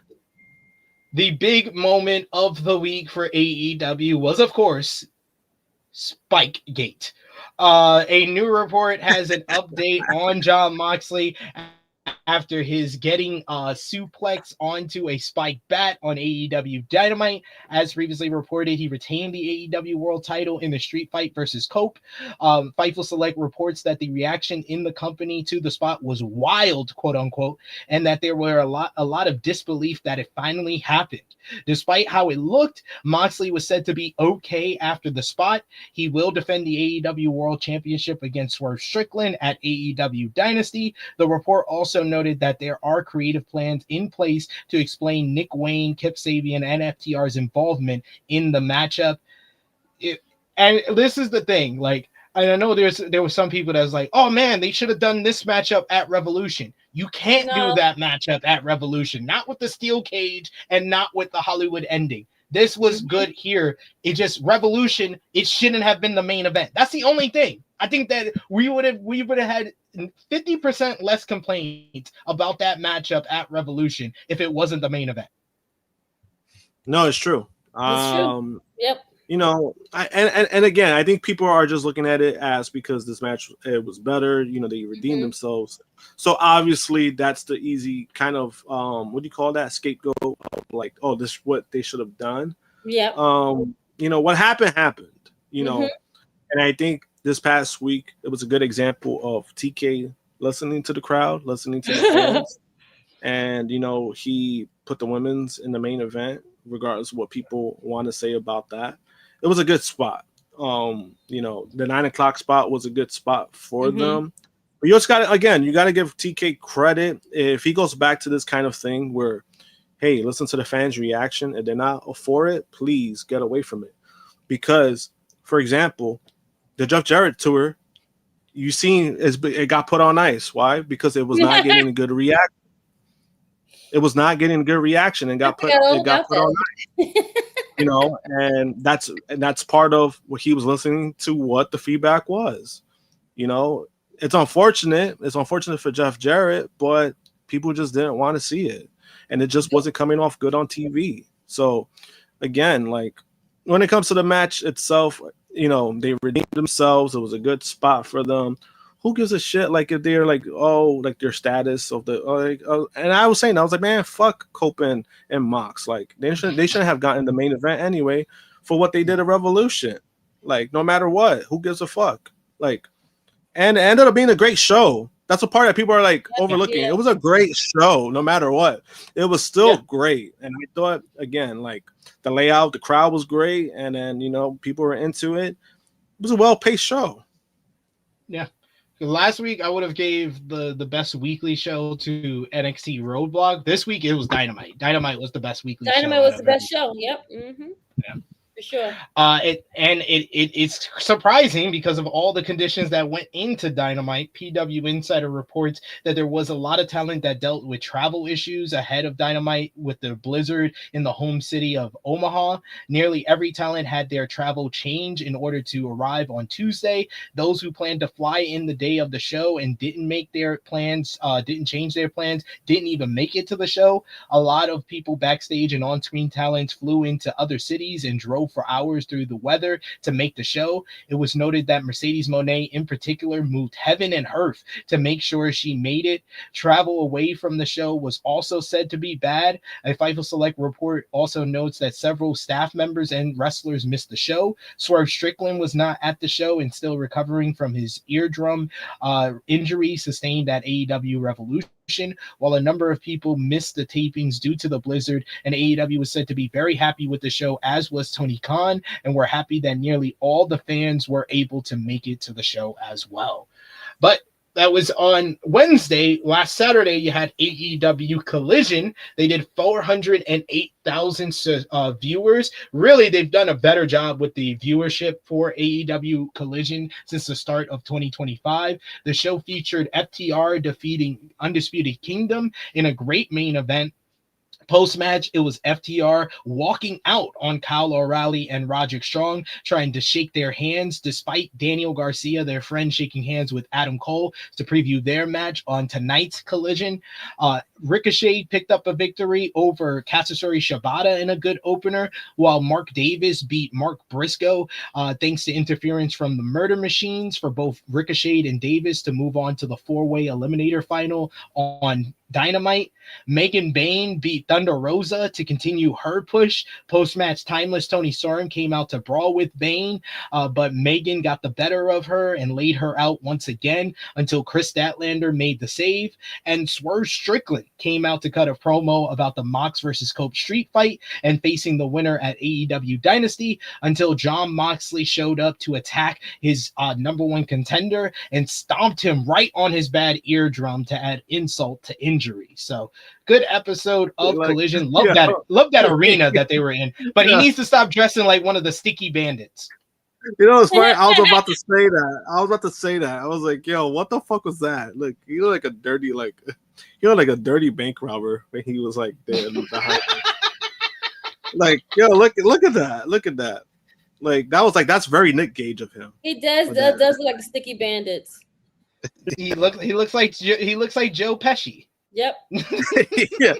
The big moment of the week for AEW was, of course, Spikegate. A new report has an update on Jon Moxley after his getting suplex onto a spike bat on AEW Dynamite. As previously reported, he retained the AEW World title in the street fight versus Cope. Fightful Select reports that the reaction in the company to the spot was wild, quote unquote, and that there were a lot of disbelief that it finally happened. Despite how it looked, Moxley was said to be okay after the spot. He will defend the AEW World Championship against Swerve Strickland at AEW Dynasty. The report also noted that there are creative plans in place to explain Nick Wayne, Kip Sabian, and FTR's involvement in the matchup. And this is the thing, like, I know there were some people that was like, oh man, they should have done this matchup at Revolution. You can't do that matchup at Revolution, not with the steel cage and not with the Hollywood ending. This was good here. It just Revolution, it shouldn't have been the main event. That's the only thing. I think that we would have had 50% less complaints about that matchup at Revolution if it wasn't the main event. No, it's true. It's true. Yep. You know, and again, I think people are just looking at it as because this match it was better. You know, they redeemed themselves. So obviously, that's the easy kind of what do you call that, scapegoat? Of like, oh, this is what they should have done. Yeah. You know, what happened. You know, and I think this past week it was a good example of TK listening to the crowd, listening to the fans, and you know, he put the women's in the main event, regardless of what people want to say about that. It was a good spot. You know, the 9 o'clock spot was a good spot for them. But you just got to, again, you got to give TK credit. If he goes back to this kind of thing where, hey, listen to the fans' reaction, and they're not for it, please get away from it. Because, for example, the Jeff Jarrett tour, you seen it got put on ice. Why? Because it was not getting a good reaction. It was not getting a good reaction and got put on ice. You know, and that's part of what he was listening to, what the feedback was. You know, it's unfortunate. It's unfortunate for Jeff Jarrett, but people just didn't want to see it. And it just wasn't coming off good on TV. So, again, like, when it comes to the match itself, you know, they redeemed themselves. It was a good spot for them. Who gives a shit? Like, if they're like, oh, like their status of the, and I was like, man, fuck Cope and Mox. Like, they shouldn't have gotten the main event anyway. for what they did at Revolution. Like, no matter what, who gives a fuck? Like, and it ended up being a great show. That's a part that people are like overlooking. Yeah. It was a great show, no matter what. It was still great. And I thought, again, like the layout, the crowd was great. And then, you know, people were into it. It was a well-paced show. Yeah. Last week, I would have gave the best weekly show to NXT Roadblock. This week, it was Dynamite. Dynamite was the best weekly show. Dynamite was the best show. Yep. Mm-hmm. Yeah. For sure. It's surprising because of all the conditions that went into Dynamite. PW Insider reports that there was a lot of talent that dealt with travel issues ahead of Dynamite with the blizzard in the home city of Omaha. Nearly every talent had their travel change in order to arrive on Tuesday. Those who planned to fly in the day of the show and didn't make their plans, didn't change their plans, didn't even make it to the show. A lot of people backstage and on-screen talents flew into other cities and drove for hours through the weather to make the show. It was noted that Mercedes Moné in particular moved heaven and earth to make sure she made it. Travel away from the show was also said to be bad. A Fightful Select report also notes that several staff members and wrestlers missed the show. Swerve Strickland was not at the show and still recovering from his eardrum injury sustained at AEW Revolution. While a number of people missed the tapings due to the blizzard, and AEW was said to be very happy with the show, as was Tony Khan, and we're happy that nearly all the fans were able to make it to the show as well. But that was on Wednesday. Last Saturday, you had AEW Collision. They did 408,000 viewers. Really, they've done a better job with the viewership for AEW Collision since the start of 2025. The show featured FTR defeating Undisputed Kingdom in a great main event. Post-match, it was FTR walking out on Kyle O'Reilly and Roderick Strong, trying to shake their hands, despite Daniel Garcia, their friend, shaking hands with Adam Cole to preview their match on tonight's Collision. Ricochet picked up a victory over Katsuyori Shibata in a good opener, while Mark Davis beat Mark Briscoe thanks to interference from the Murder Machines for both Ricochet and Davis to move on to the four-way eliminator final on Dynamite. Megan Bayne beat Thunder Rosa to continue her push. Post-match, Timeless Tony Storm came out to brawl with Bayne, but Megan got the better of her and laid her out once again until Chris Statlander made the save. And Swerve Strickland came out to cut a promo about the Mox versus Cope street fight and facing the winner at AEW Dynasty until Jon Moxley showed up to attack his number one contender and stomped him right on his bad eardrum to add insult to injury. So good episode of Collision. Love that arena that they were in, but he needs to stop dressing like one of the sticky bandits. You know, it's funny. I was about to say that. I was like, yo, what the fuck was that? Look, you look like a dirty, like a dirty bank robber when he was like there. Like, yo, look at that. Like, that was like, that's very Nick Gage of him. He does look like sticky bandits. He looks like Joe Pesci. Yep. Yeah.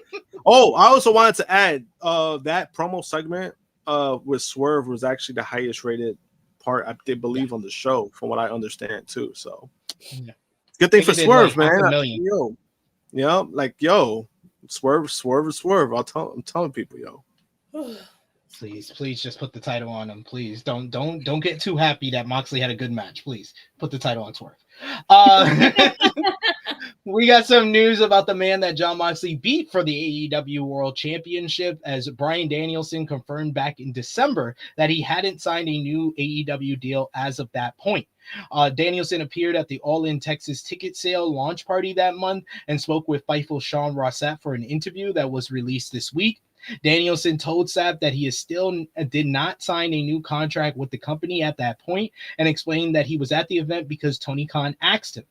Oh, I also wanted to add that promo segment with Swerve was actually the highest rated part, I did believe, on the show, from what I understand too. So good thing for Swerve, man. Swerve. I'm telling people, yo. Please just put the title on him. Please don't get too happy that Moxley had a good match. Please put the title on Swerve. We got some news about the man that Jon Moxley beat for the AEW World Championship, as Bryan Danielson confirmed back in December that he hadn't signed a new AEW deal as of that point. Danielson appeared at the All In Texas ticket sale launch party that month and spoke with Fightful Sean Rossett for an interview that was released this week. Danielson told Sapp that he still did not sign a new contract with the company at that point and explained that he was at the event because Tony Khan asked him.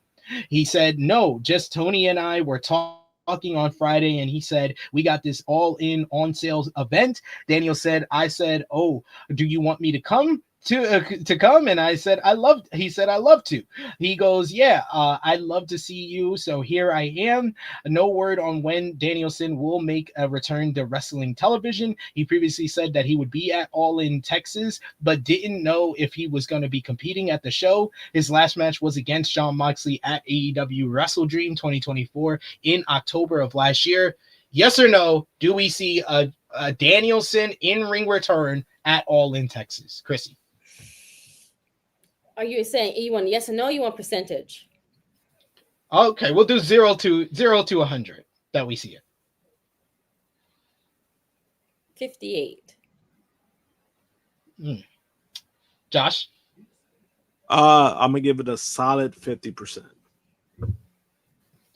He said, no, just Tony and I were talking on Friday, and he said, we got this All In on sales event. Daniel said, I said, oh, do you want me to come? To come? And I said, he said, I love to. He goes, yeah, I'd love to see you. So here I am. No word on when Danielson will make a return to wrestling television. He previously said that he would be at All In Texas, but didn't know if he was going to be competing at the show. His last match was against Jon Moxley at AEW Wrestle Dream 2024 in October of last year. Yes or no? Do we see a Danielson in-ring return at All in Texas. Krssi. Are you saying you want yes or no? You want percentage? Okay, we'll do 0 to 100 that we see it. 58. Josh? I'm gonna give it a solid 50%.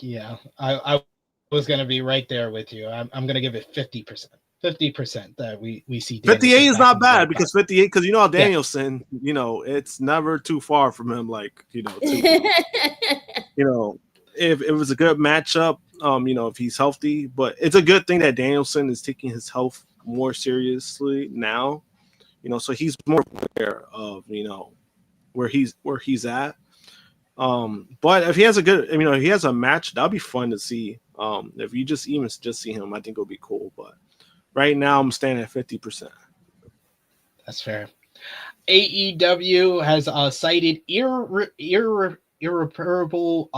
Yeah, I was gonna be right there with you. I'm gonna give it 50%. 50% that we see. 58 is not bad because 58, because you know how Danielson, you know, it's never too far from him. Like, you know, you know, if it was a good matchup, you know, if he's healthy, but it's a good thing that Danielson is taking his health more seriously now, you know, so he's more aware of, you know, where he's at. But if he has a good, you know, if he has a match, that'll be fun to see. If you just see him, I think it'll be cool. But right now, I'm standing at 50%. That's fair. AEW has cited irreparable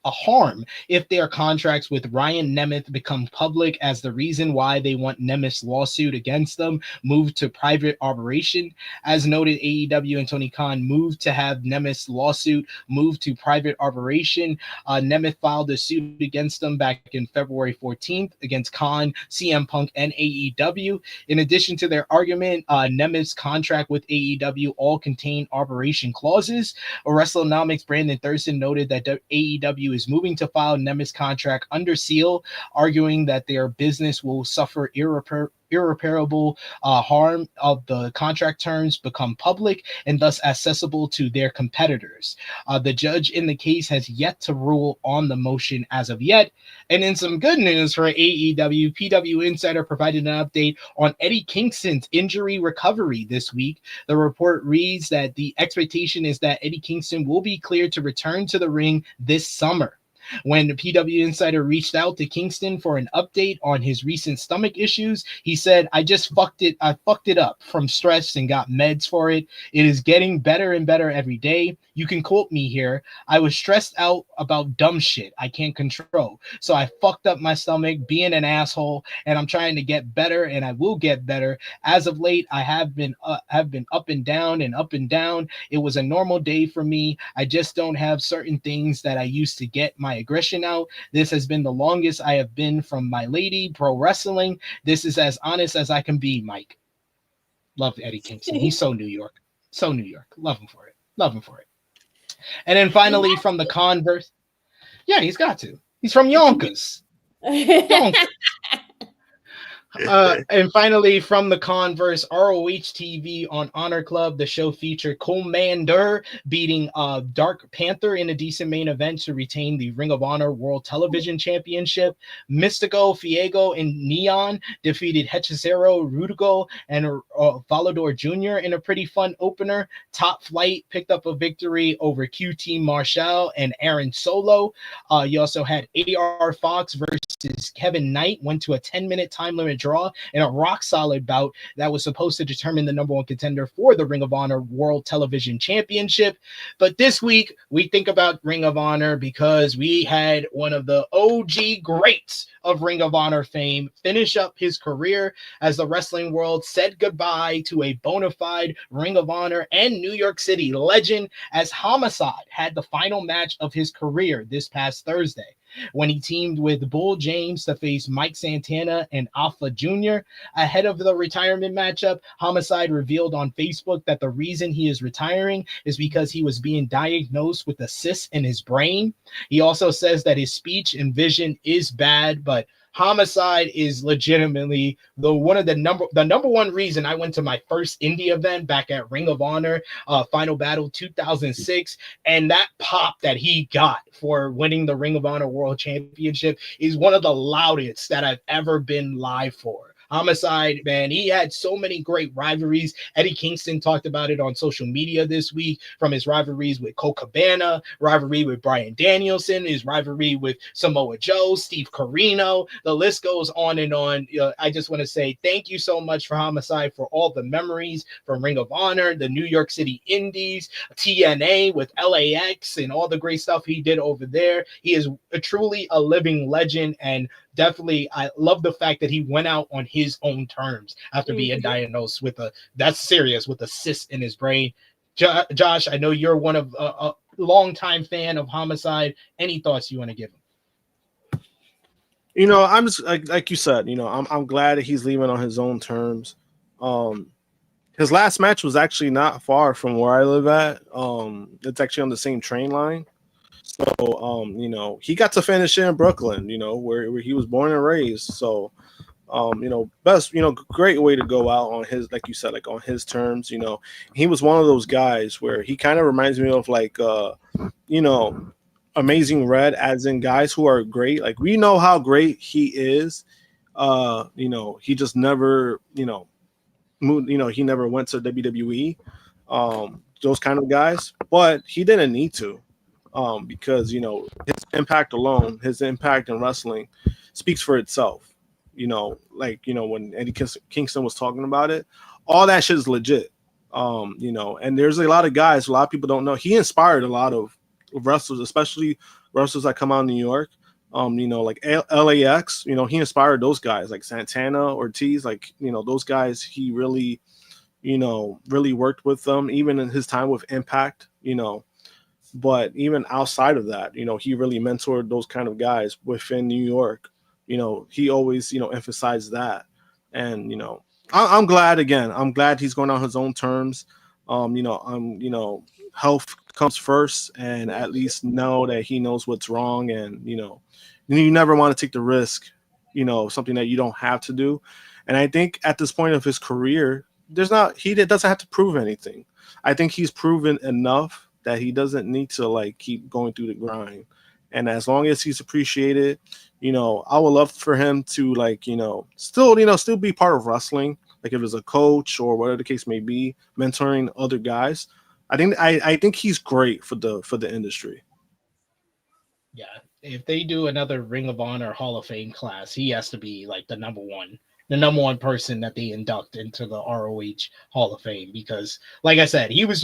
harm if their contracts with Ryan Nemeth become public as the reason why they want Nemeth's lawsuit against them moved to private arbitration. As noted, AEW and Tony Khan moved to have Nemeth's lawsuit moved to private arbitration. Nemeth filed a suit against them back in February 14th against Khan, CM Punk, and AEW. In addition to their argument, Nemeth's contract with AEW all contain arbitration clauses. WrestleNomics Brandon Thurston noted that AEW is moving to file Nemeth's contract under seal, arguing that their business will suffer irreparable harm of the contract terms become public and thus accessible to their competitors. The judge in the case has yet to rule on the motion as of yet. And in some good news for AEW, PW Insider provided an update on Eddie Kingston's injury recovery this week. The report reads that the expectation is that Eddie Kingston will be cleared to return to the ring this summer. When the PW Insider reached out to Kingston for an update on his recent stomach issues, he said, I fucked it up from stress and got meds for it. It is getting better and better every day. You can quote me here. I was stressed out about dumb shit I can't control. So I fucked up my stomach being an asshole, and I'm trying to get better, and I will get better. As of late, I have been up and down and up and down. It was a normal day for me. I just don't have certain things that I used to get my aggression out. This has been the longest I have been from my lady pro wrestling. This is as honest as I can be, Mike. Love Eddie Kingston. He's so New York. So New York. Love him for it. Love him for it. And then finally from the Converse. Yeah, he's got to. He's from Yonkers. Yonkers. And finally, from the Converse, ROH TV on Honor Club, the show featured Commander beating Dark Panther in a decent main event to retain the Ring of Honor World Television Championship. Mystico, Fiego, and Neon defeated Hechicero, Rudigo, and Volador Jr. in a pretty fun opener. Top Flight picked up a victory over QT Marshall and Aaron Solo. You also had AR Fox versus Kevin Knight, went to a 10-minute time limit draw in a rock-solid bout that was supposed to determine the number one contender for the Ring of Honor World Television Championship. But this week, we think about Ring of Honor because we had one of the OG greats of Ring of Honor fame finish up his career as the wrestling world said goodbye to a bona fide Ring of Honor and New York City legend, as Homicide had the final match of his career this past Thursday, when he teamed with Bull James to face Mike Santana and Alpha Jr. Ahead of the retirement matchup, Homicide revealed on Facebook that the reason he is retiring is because he was being diagnosed with a cyst in his brain. He also says that his speech and vision is bad, but Homicide is legitimately the number one reason I went to my first indie event back at Ring of Honor, Final Battle 2006, and that pop that he got for winning the Ring of Honor World Championship is one of the loudest that I've ever been live for. Homicide, man, he had so many great rivalries. Eddie Kingston talked about it on social media this week, from his rivalries with Colt Cabana, rivalry with Bryan Danielson, his rivalry with Samoa Joe, Steve Corino. The list goes on and on. I just want to say thank you so much for Homicide for all the memories from Ring of Honor, the New York City Indies, TNA with LAX, and all the great stuff he did over there. He is truly a living legend, and definitely, I love the fact that he went out on his own terms after being diagnosed with that's serious, with a cyst in his brain. Josh, I know you're one of a longtime fan of Homicide. Any thoughts you want to give him? You know, I'm just like you said. You know, I'm glad that he's leaving on his own terms. His last match was actually not far from where I live at. It's actually on the same train line. So, you know, he got to finish in Brooklyn. You know, where he was born and raised. So, you know, great way to go out on his, like you said, like on his terms. You know, he was one of those guys where he kind of reminds me of like, you know, Amazing Red, as in guys who are great. Like, we know how great he is. You know, he just never, he never went to WWE. Those kind of guys, but he didn't need to, because, you know, his impact alone, his impact in wrestling speaks for itself. You know, like, you know, when Eddie Kingston was talking about it, all that shit is legit. You know, and there's a lot of guys, a lot of people don't know. He inspired a lot of wrestlers, especially wrestlers that come out of New York. You know, like LAX, you know, he inspired those guys like Santana, Ortiz, like, you know, those guys, he really, you know, really worked with them, even in his time with Impact, you know. But even outside of that, you know, he really mentored those kind of guys within New York. You know, he always, you know, emphasized that. And, you know, I'm glad he's going on his own terms. You know, health comes first, and at least know that he knows what's wrong. And, you know, you never want to take the risk, you know, something that you don't have to do. And I think at this point of his career, he doesn't have to prove anything. I think he's proven enough that he doesn't need to like keep going through the grind. And as long as he's appreciated, you know, I would love for him to, like, you know, still be part of wrestling. Like, if it's a coach or whatever the case may be, mentoring other guys. I think he's great for the industry. Yeah, if they do another Ring of Honor Hall of Fame class, he has to be like the number one person that they induct into the ROH Hall of Fame, because, like I said, he was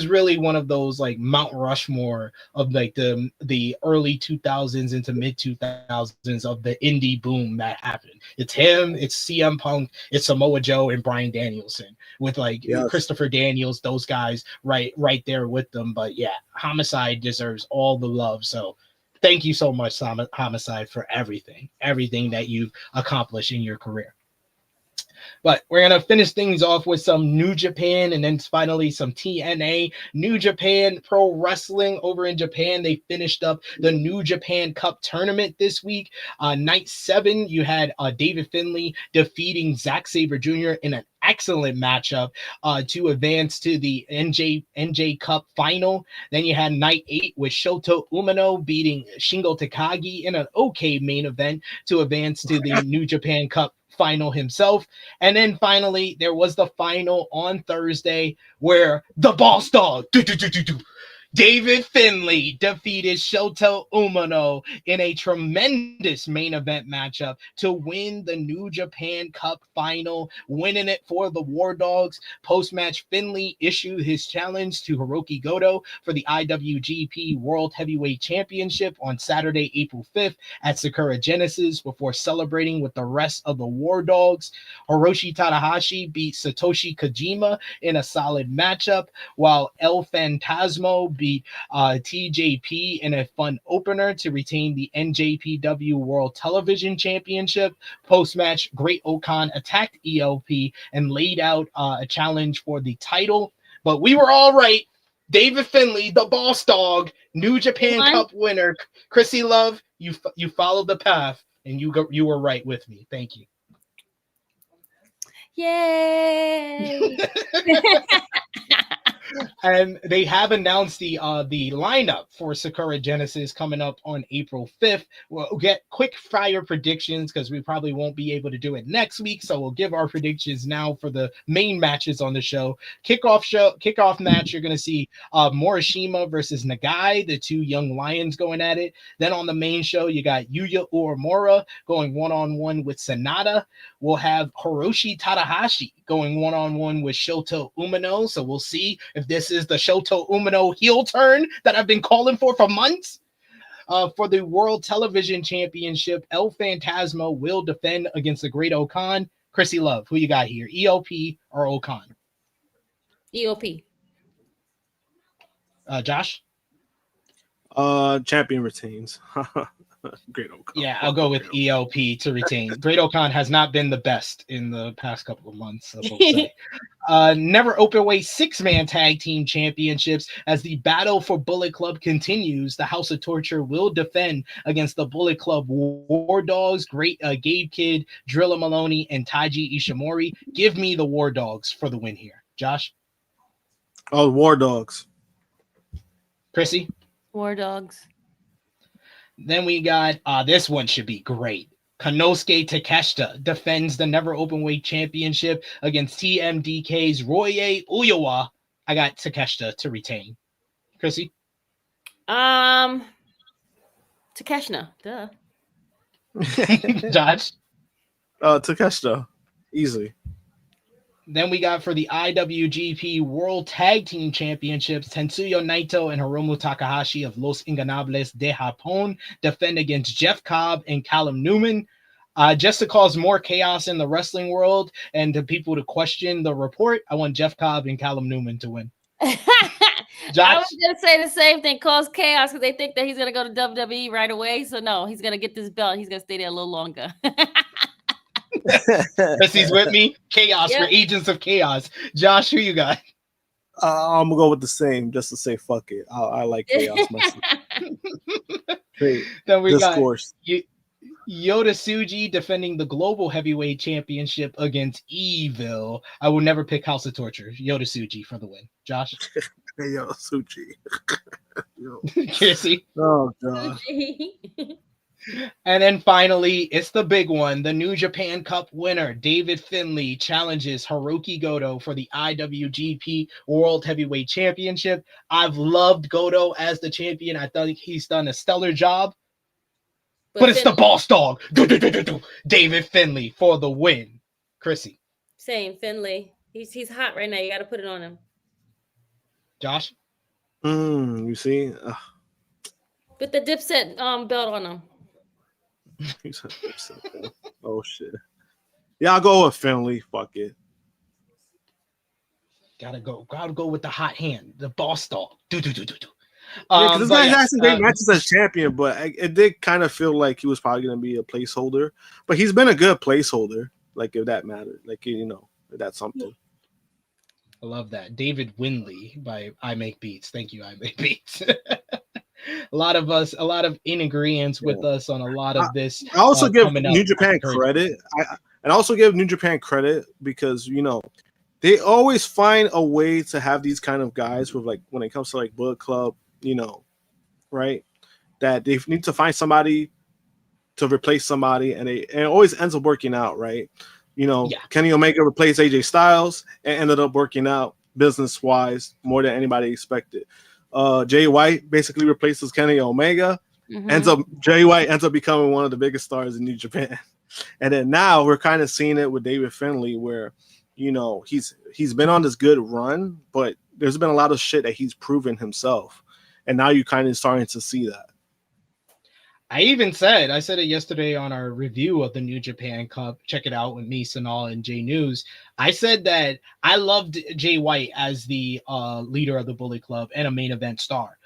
really one of those like Mount Rushmore of like the early 2000s into mid 2000s of the indie boom that happened. It's him, it's CM Punk, it's Samoa Joe, and Bryan Danielson with like Christopher Daniels, those guys right there with them. But yeah, Homicide deserves all the love. So thank you so much, Homicide, for everything that you've accomplished in your career. But we're going to finish things off with some New Japan and then finally some TNA. New Japan Pro Wrestling over in Japan, they finished up the New Japan Cup tournament this week. Night 7, you had David Finlay defeating Zack Sabre Jr. in an excellent matchup to advance to the NJCup final. Then you had night 8 with Shota Umino beating Shingo Takagi in an okay main event to advance to the New Japan Cup final himself. And then finally, there was the final on Thursday where the boss dog, David Finlay, defeated Shota Umino in a tremendous main event matchup to win the New Japan Cup final, winning it for the War Dogs. Post-match, Finlay issued his challenge to Hiroki Goto for the IWGP World Heavyweight Championship on Saturday, April 5th at Sakura Genesis before celebrating with the rest of the War Dogs. Hiroshi Tanahashi beat Satoshi Kojima in a solid matchup, while El Phantasmo beat TJP in a fun opener to retain the NJPW World Television Championship. Post-match, Great Okan attacked ELP and laid out a challenge for the title. But we were all right. David Finlay, the boss dog, New Japan Cup winner. Krssi Luv, you followed the path and you were right with me. Thank you. Yay! And they have announced the lineup for Sakura Genesis coming up on April 5th. We'll get quick fire predictions because we probably won't be able to do it next week. So we'll give our predictions now for the main matches on the show. Kickoff match, you're going to see Morishima versus Nagai, the two young lions going at it. Then on the main show, you got Yuya Uemura going one-on-one with Sonata. We'll have Hiroshi Tanahashi going one-on-one with Shota Umino. So we'll see if this is the Shota Umino heel turn that I've been calling for months. For the World Television Championship, El Phantasmo will defend against the Great Okan. Krssi Luv, who you got here? EOP or Okan? EOP. Josh? Champion retains. Great Okan. Yeah, I'll go with EOP to retain. Great Okan has not been the best in the past couple of months, I will say. Never Openweight 6-man tag team championships. As the battle for Bullet Club continues, the House of Torture will defend against the Bullet Club War Dogs, Gabe Kidd, Drilla Maloney, and Taiji Ishimori. Give me the War Dogs for the win here. Josh? Oh, War Dogs. Krssi? War Dogs. Then we got, this one should be great. Konosuke Takeshita defends the Never Openweight Championship against TMDK's Roye Uyawa. I got Takeshita to retain. Krssi? Takeshita. Duh. Josh? Takeshita. Easily. Then we got for the IWGP World Tag Team Championships, Tetsuya Naito and Hiromu Takahashi of Los Ingobernables de Japón defend against Jeff Cobb and Callum Newman. Just to cause more chaos in the wrestling world and to people to question the report, I want Jeff Cobb and Callum Newman to win. I was going to say the same thing, cause chaos, because they think that he's going to go to WWE right away. So no, he's going to get this belt. He's going to stay there a little longer. Krssy's with me. Chaos for Agents of Chaos. Josh, who you got? I'm gonna go with the same, just to say fuck it. I like chaos myself. Great. Then we Discourse. got Yota Tsuji defending the Global Heavyweight Championship against Evil. I will never pick House of Torture. Yota Tsuji for the win. Josh? Hey, yo, Tsuji. Krssi? Oh, God. And then finally, it's the big one. The New Japan Cup winner, David Finlay, challenges Hiroki Goto for the IWGP World Heavyweight Championship. I've loved Goto as the champion. I think he's done a stellar job. But it's the boss dog. David Finlay for the win. Krssi? Same, Finlay. He's hot right now. You got to put it on him. Josh? You see? Put the Dipset belt on him. Oh shit! Yeah, I'll go with Finlay. Fuck it. Gotta go with the hot hand, the boss dog. Yeah, because this guy has some great matches as champion, but it did kind of feel like he was probably gonna be a placeholder. But he's been a good placeholder. Like if that mattered, like if that's something. I love that. David Winley by I Make Beats. Thank you, I Make Beats. A lot of in agreements with us on a lot of this. I also give New Japan credit. I also give New Japan credit because they always find a way to have these kind of guys with like when it comes to like Bullet Club, right? That they need to find somebody to replace somebody, and it always ends up working out, right? Kenny Omega replaced AJ Styles and ended up working out business wise more than anybody expected. Jay White basically replaces Kenny Omega. Jay White ends up becoming one of the biggest stars in New Japan. And then now we're kind of seeing it with David Finlay where, he's been on this good run, but there's been a lot of shit that he's proven himself. And now you're kind of starting to see that. I said it yesterday on our review of the New Japan Cup. Check it out with me, Sanal, and J News. I said that I loved Jay White as the leader of the Bullet Club and a main event star.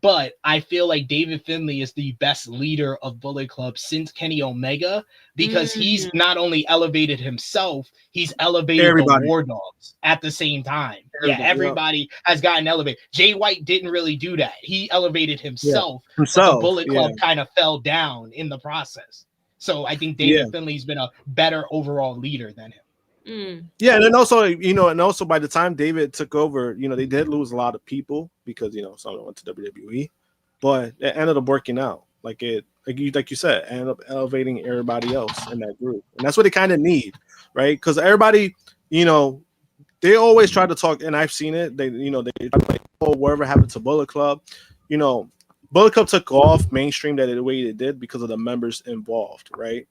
But I feel like David Finlay is the best leader of Bullet Club since Kenny Omega because he's not only elevated himself, he's elevated the War Dogs at the same time. Everybody has gotten elevated. Jay White didn't really do that. He elevated himself. The Bullet Club kind of fell down in the process. So I think David Finlay's been a better overall leader than him. Yeah, and then also, by the time David took over, they did lose a lot of people because some went to WWE, but it ended up working out. Like you said, ended up elevating everybody else in that group, and that's what they kind of need, right? Because everybody, they always try to talk, and I've seen it. They like, oh, whatever happened to Bullet Club, Bullet Club took off mainstream the way it did because of the members involved, right?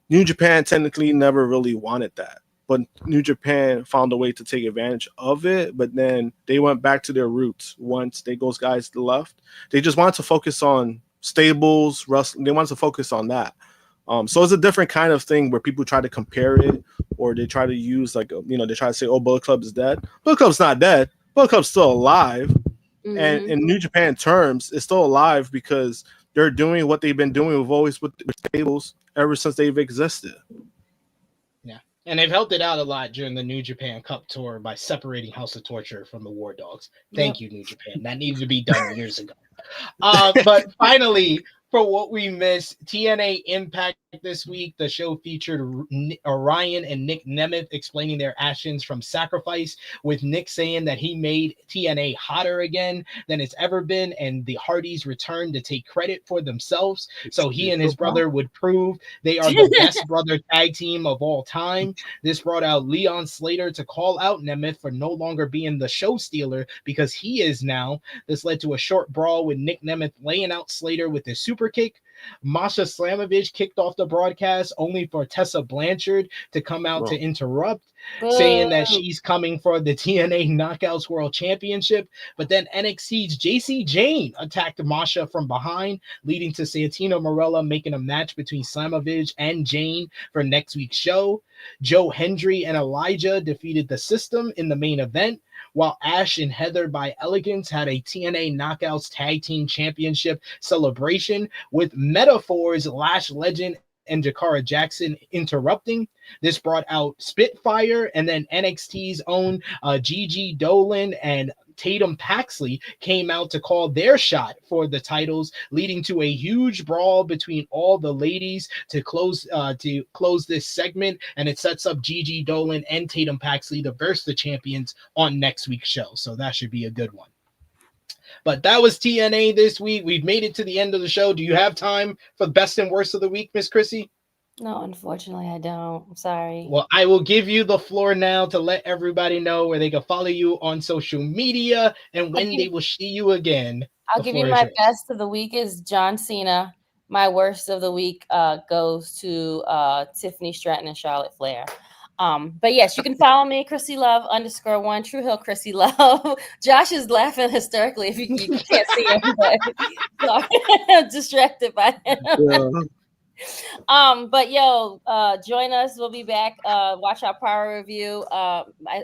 New Japan technically never really wanted that. But New Japan found a way to take advantage of it, but then they went back to their roots once those guys left. They just wanted to focus on stables, wrestling. They wanted to focus on that. So it's a different kind of thing where people try to compare it, or they try to use they try to say, "Oh, Bullet Club is dead." Bullet Club's not dead. Bullet Club's still alive, and in New Japan terms, it's still alive because they're doing what they've been doing with stables ever since they've existed. Yeah, and they've helped it out a lot during the New Japan Cup tour by separating House of Torture from the War Dogs. Thank you, New Japan. That needed to be done years ago. But finally, for what we missed, TNA Impact this week, the show featured Orion and Nick Nemeth explaining their actions from Sacrifice, with Nick saying that he made TNA hotter again than it's ever been, and the Hardys returned to take credit for themselves, so he and his brother would prove they are the best brother tag team of all time. This brought out Leon Slater to call out Nemeth for no longer being the show stealer, because he is now. This led to a short brawl with Nick Nemeth laying out Slater with his super kick. Masha Slamovich kicked off the broadcast only for Tessa Blanchard to come out to interrupt, saying that she's coming for the TNA Knockouts World Championship. But then NXT's JC Jane attacked Masha from behind, leading to Santino Marella making a match between Slamovich and Jane for next week's show. Joe Hendry and Elijah defeated the System in the main event, while Ash and Heather by Elegance had a TNA Knockouts Tag Team Championship celebration, with Metaphors, Lash Legend, and Jakara Jackson interrupting. This brought out Spitfire, and then NXT's own Gigi Dolan and Tatum Paxley came out to call their shot for the titles, leading to a huge brawl between all the ladies to close this segment, and it sets up Gigi Dolan and Tatum Paxley to verse the champions on next week's show. So that should be a good one. But that was TNA this week. We've made it to the end of the show. Do you have time for the best and worst of the week, Miss Krssi? No, unfortunately, I don't. I'm sorry. Well, I will give you the floor now to let everybody know where they can follow you on social media and when they will see you again. I'll give you my best of the week is John Cena. My worst of the week goes to Tiffany Stratton and Charlotte Flair. But yes, you can follow me, Krssi Luv _1, Tru Heel Krssi Luv. Josh is laughing hysterically if you can't see him, but I'm distracted by him. Yeah. But join us. We'll be back. Watch our power review,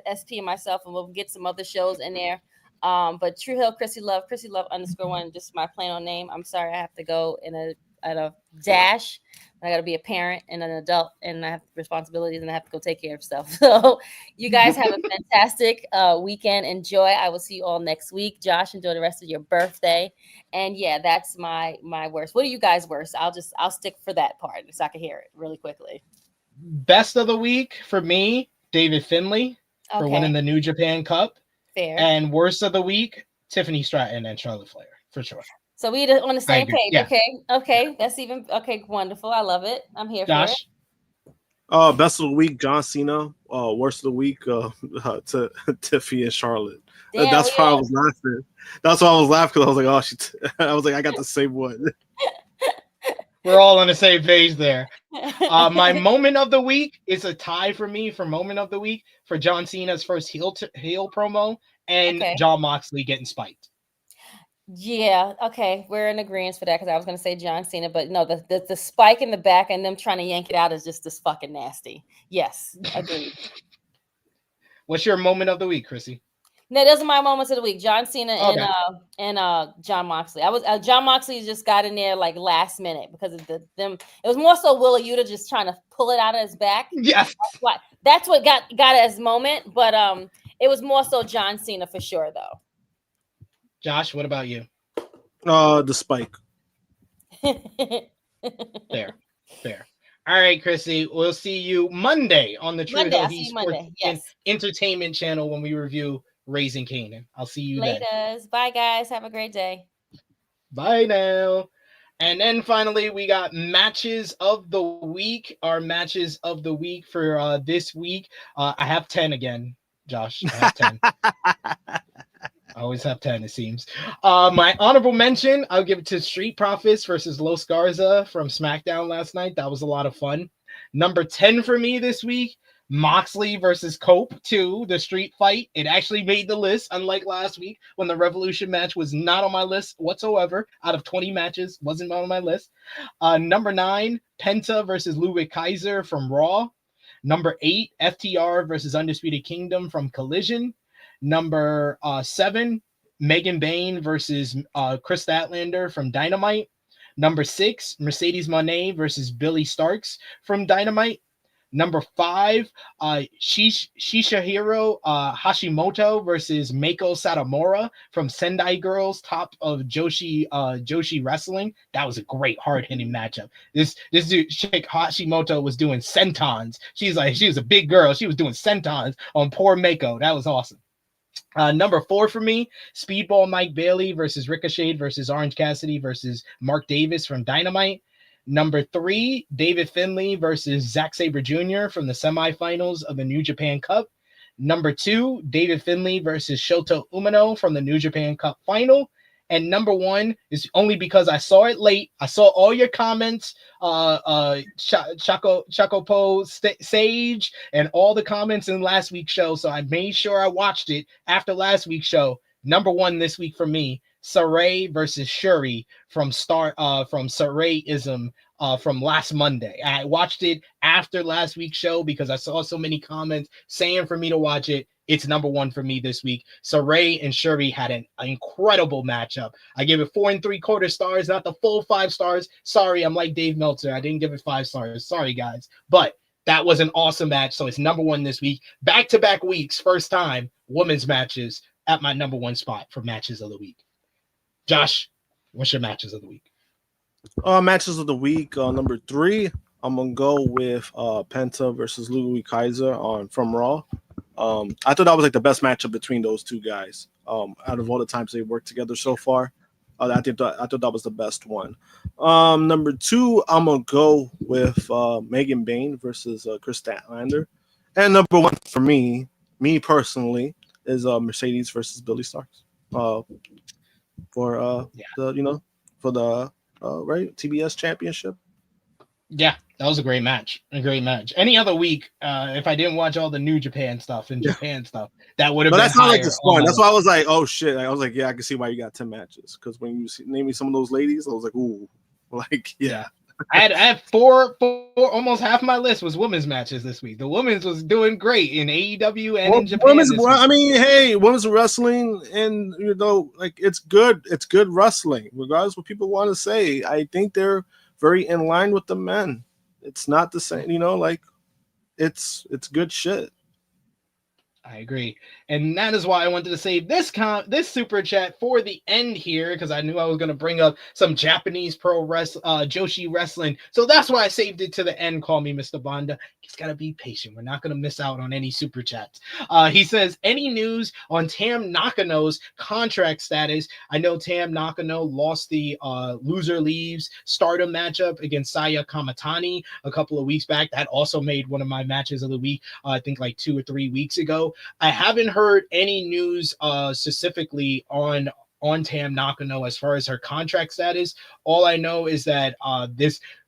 SP and myself, and we'll get some other shows in there. But Tru Heel Krssi Luv _1, just my plain old name. I'm sorry, I have to go at a dash. I got to be a parent and an adult, and I have responsibilities, and I have to go take care of stuff. So you guys have a fantastic weekend. Enjoy. I will see you all next week. Josh, enjoy the rest of your birthday. And yeah, that's my worst. What are you guys' worst? I'll stick for that part so I can hear it really quickly. Best of the week for me, David Finlay for winning the New Japan Cup. Fair. And worst of the week, Tiffany Stratton and Charlotte Flair, for sure. So we on the same page. Yeah. Okay. That's even wonderful. I love it. I'm here Josh? for it. Best of the week, John Cena. Worst of the week, to Tiffy and Charlotte. Damn, that's why I was laughing. That's why I was laughing, because I was like, oh, I was like, I got the same one. We're all on the same page there. My moment of the week is a tie for me for moment of the week for John Cena's first heel promo and Jon Moxley getting spiked. Yeah, okay, we're in agreement for that, because I was going to say John Cena, but no, the spike in the back and them trying to yank it out is just this fucking nasty. Yes, agreed. What's your moment of the week, Krssi? No, those are my moments of the week. John Cena and Jon Moxley. John Moxley just got in there like last minute because of them. It was more so Willa Yuta just trying to pull it out of his back. Yes, that's what got it as moment. But it was more so John Cena for sure, though. Josh, what about you? The spike. Fair. All right, Krssi, we'll see you Monday on the Tru Heel Heat Sports Entertainment channel when we review Raising Kanan. I'll see you later. then. Bye, guys. Have a great day. Bye now. And then finally, we got matches of the week. Our matches of the week for this week. I have 10 again, Josh. I have 10. I always have 10, it seems. My honorable mention, I'll give it to Street Profits versus Los Garza from SmackDown last night. That was a lot of fun. Number 10 for me this week, Moxley versus Cope 2, the street fight. It actually made the list, unlike last week when the Revolution match was not on my list whatsoever. Out of 20 matches, wasn't on my list. Number 9, Penta versus Ludwig Kaiser from Raw. Number 8, FTR versus Undisputed Kingdom from Collision. Number 7, Megan Bayne versus Chris Statlander from Dynamite. Number 6, Mercedes Moné versus Billy Starks from Dynamite. Number 5, Shishihiro Hashimoto versus Meiko Satomura from Sendai Girls, top of Joshi Wrestling. That was a great hard-hitting matchup. This dude, chick Hashimoto, was doing sentons. She was a big girl. She was doing sentons on poor Meiko. That was awesome. Number 4 for me, Speedball Mike Bailey versus Ricochet versus Orange Cassidy versus Mark Davis from Dynamite. Number 3, David Finlay versus Zack Sabre Jr. from the semifinals of the New Japan Cup. Number 2, David Finlay versus Shota Umino from the New Japan Cup final. And number 1 is only because I saw it late. I saw all your comments, Chocopo Sage, and all the comments in last week's show. So I made sure I watched it after last week's show. Number 1 this week for me, Saray versus Shuri from Sarayism from last Monday. I watched it after last week's show because I saw so many comments saying for me to watch it. It's number 1 for me this week. Saray and Shuri had an incredible matchup. I give it 4 3/4 stars, not the full 5 stars. Sorry, I'm like Dave Meltzer. I didn't give it 5 stars. Sorry, guys. But that was an awesome match. So it's number 1 this week. Back-to-back weeks, first time, women's matches at my number 1 spot for matches of the week. Josh, what's your matches of the week? Matches of the week, number 3, I'm gonna go with Penta versus Ludwig Kaiser from Raw. I thought that was like the best matchup between those two guys. Out of all the times they worked together so far, I thought that was the best one. Number 2, I'm gonna go with Megan Bayne versus Chris Statlander, and number 1 for me personally is Mercedes versus Billy Starks. For the TBS championship. Yeah, that was a great match. Any other week, if I didn't watch all the New Japan stuff and Japan stuff, that would have been that's not higher. like the scoring. That's why I was like, oh shit. I was like, yeah, I can see why you got 10 matches. Because when you name me some of those ladies, I was like, ooh, like yeah. I had four, almost half my list was women's matches this week. The women's was doing great in AEW and in Japan. Women's wrestling, and like it's good. It's good wrestling, regardless of what people want to say. I think they're very in line with the men. It's not the same, like it's good shit. I agree. And that is why I wanted to save this super chat for the end here, because I knew I was going to bring up some Japanese Joshi wrestling. So that's why I saved it to the end. Call me Mr. Banda. He's got to be patient. We're not going to miss out on any super chats. He says, any news on Tam Nakano's contract status? I know Tam Nakano lost the loser leaves Stardom matchup against Saya Kamatani a couple of weeks back. That also made one of my matches of the week, I think like 2 or 3 weeks ago. I haven't heard any news specifically on Tam Nakano as far as her contract status. All I know is that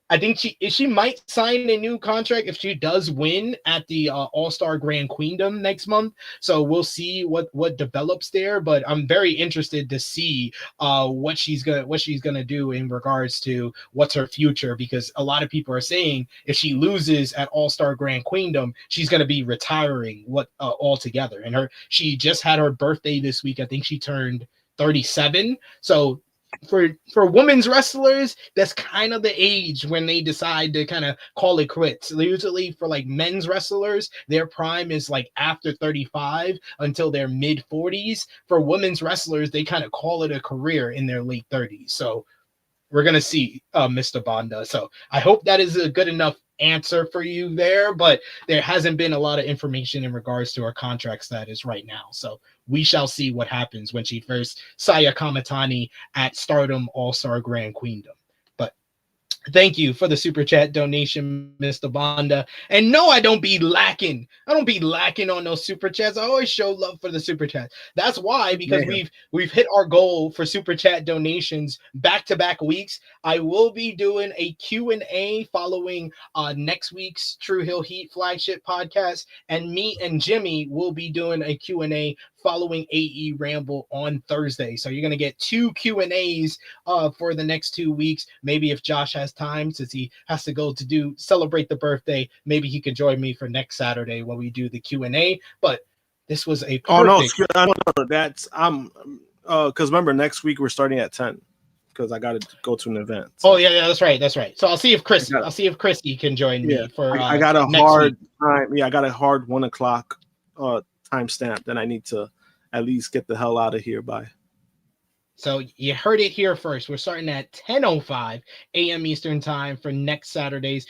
I think she might sign a new contract if she does win at the All-Star Grand Queendom next month. So we'll see what develops there. But I'm very interested to see what she's gonna do in regards to what's her future, because a lot of people are saying if she loses at All-Star Grand Queendom, she's gonna be retiring altogether. And she just had her birthday this week. I think she turned 37. So for women's wrestlers, that's kind of the age when they decide to kind of call it quits. Usually for like men's wrestlers, their prime is like after 35 until their mid 40s. For women's wrestlers, they kind of call it a career in their late 30s. So we're going to see Mr. Banda. So I hope that is a good enough answer for you there, but there hasn't been a lot of information in regards to her contract status right now. So we shall see what happens when she first Saya Kamatani at Stardom All-Star Grand Queendom. But thank you for the super chat donation, Mr. Banda. And no, I don't be lacking. I don't be lacking on those super chats. I always show love for the super chats. That's why, because we've hit our goal for super chat donations back-to-back weeks. I will be doing a Q&A following next week's Tru Heel Heat flagship podcast, and me and Jimmy will be doing a Q&A following AE Ramble on Thursday. So you're going to get 2 Q&As for the next 2 weeks. Maybe if Josh has time, since he has to go to celebrate the birthday, maybe he could join me for next Saturday when we do the Q&A. But this was a perfect... no, that's because remember, next week we're starting at 10 because I got to go to an event. So. Oh yeah, that's right. So I'll see if Krssi can join me for. I got a hard time. Yeah, I got a hard 1 o'clock timestamp that I need to at least get the hell out of here by. So you heard it here first. We're starting at 10:05 a.m. Eastern time for next Saturday's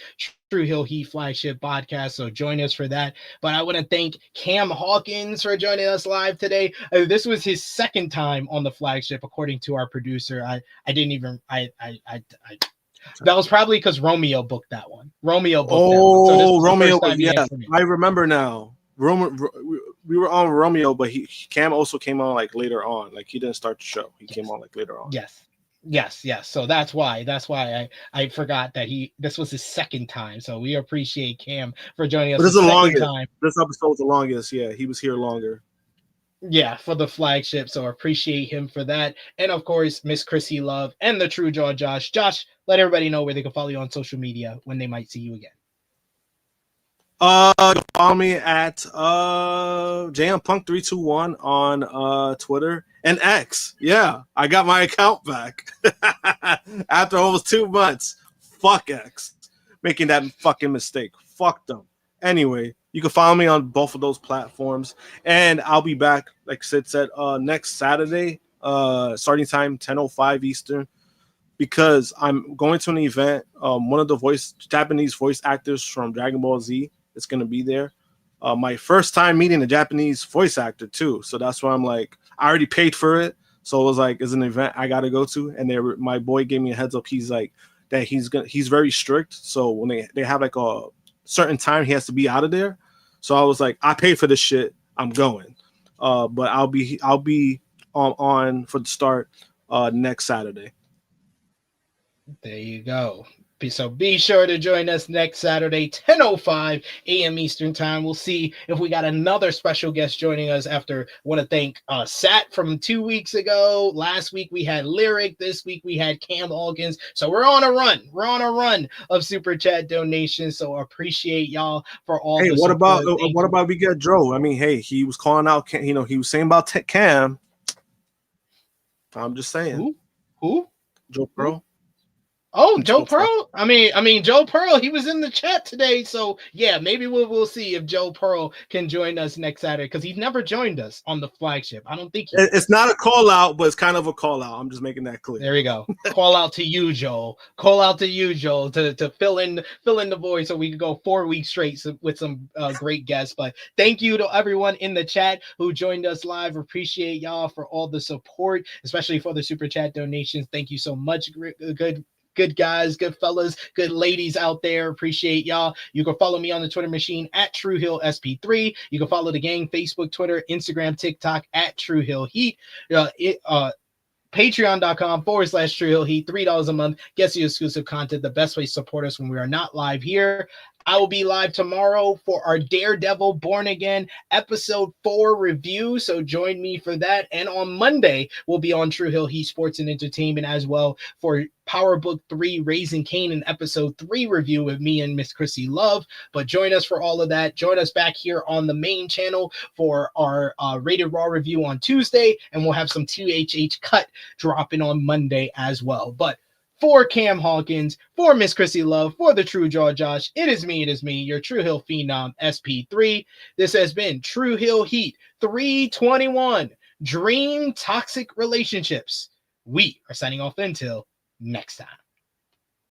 Tru Heel Heat flagship podcast. So join us for that. But I want to thank Cam Hawkins for joining us live today. This was his second time on the flagship, according to our producer. That was probably because Romeo booked that one. Romeo. So Romeo. Yeah, I remember now. We were on Romeo, but Cam also came on like later on. Like he didn't start the show. He came on like later on. Yes. So that's why I forgot that this was his second time. So we appreciate Cam for joining us. But this is the longest time. This episode's the longest. Yeah, he was here longer. Yeah, for the flagship. So appreciate him for that. And of course, Miss Krssi Luv and the Tru Draw Josh. Josh, let everybody know where they can follow you on social media when they might see you again. Follow me at JMPunk321 on Twitter and X. Yeah, I got my account back after almost 2 months. Fuck X, making that fucking mistake. Fuck them. Anyway, you can follow me on both of those platforms, and I'll be back, like Sid said, next Saturday, starting time 10:05 Eastern, because I'm going to an event. One of the Japanese voice actors from Dragon Ball Z is going to be there. My first time meeting a Japanese voice actor too. So that's why I'm like, I already paid for it. So it was like, it's an event I got to go to. And my boy gave me a heads up. He's like that. He's very strict. So when they have like a certain time, he has to be out of there. So I was like, I paid for this shit. I'm going. But I'll be on for the start next Saturday. There you go. So be sure to join us next Saturday, 10:05 a.m. Eastern time. We'll see if we got another special guest joining us after. I want to thank Sat from 2 weeks ago. Last week we had Lyric. This week we had Cam Hawkins. So we're on a run. We're on a run of super chat donations. So appreciate y'all for all. Hey, what about we get Joe? I mean, hey, he was calling out. He was saying about Cam. I'm just saying. Who? Joe Pro. Oh, Joe Pearl. I mean, Joe Pearl. He was in the chat today, so yeah, maybe we'll see if Joe Pearl can join us next Saturday, because he's never joined us on the flagship. I don't think it's not a call out, but it's kind of a call out. I'm just making that clear. There we go. Call out to you, Joel. Call out to you, Joel, to fill in the void so we can go 4 weeks straight with some great guests. But thank you to everyone in the chat who joined us live. Appreciate y'all for all the support, especially for the super chat donations. Thank you so much. Good guys, good fellas, good ladies out there. Appreciate y'all. You can follow me on the Twitter machine at Tru Heel SP3. You can follow the gang, Facebook, Twitter, Instagram, TikTok at Tru Heel Heat. Patreon.com/Tru Heel Heat. $3 a month gets you exclusive content. The best way to support us when we are not live here. I will be live tomorrow for our Daredevil Born Again episode 4 review. So join me for that. And on Monday, we'll be on Tru Heel Heat Sports and Entertainment as well for Power Book 3 Raising Kanan episode 3 review with me and Miss Krssi Luv. But join us for all of that. Join us back here on the main channel for our Rated Raw review on Tuesday. And we'll have some THH cut dropping on Monday as well. But for Cam Hawkins, for Miss Krssi Luv, for the Tru Draw Josh, it is me, your Tru Heel Phenom SP3. This has been Tru Heel Heat 321, Dream Toxic Relationships. We are signing off until next time.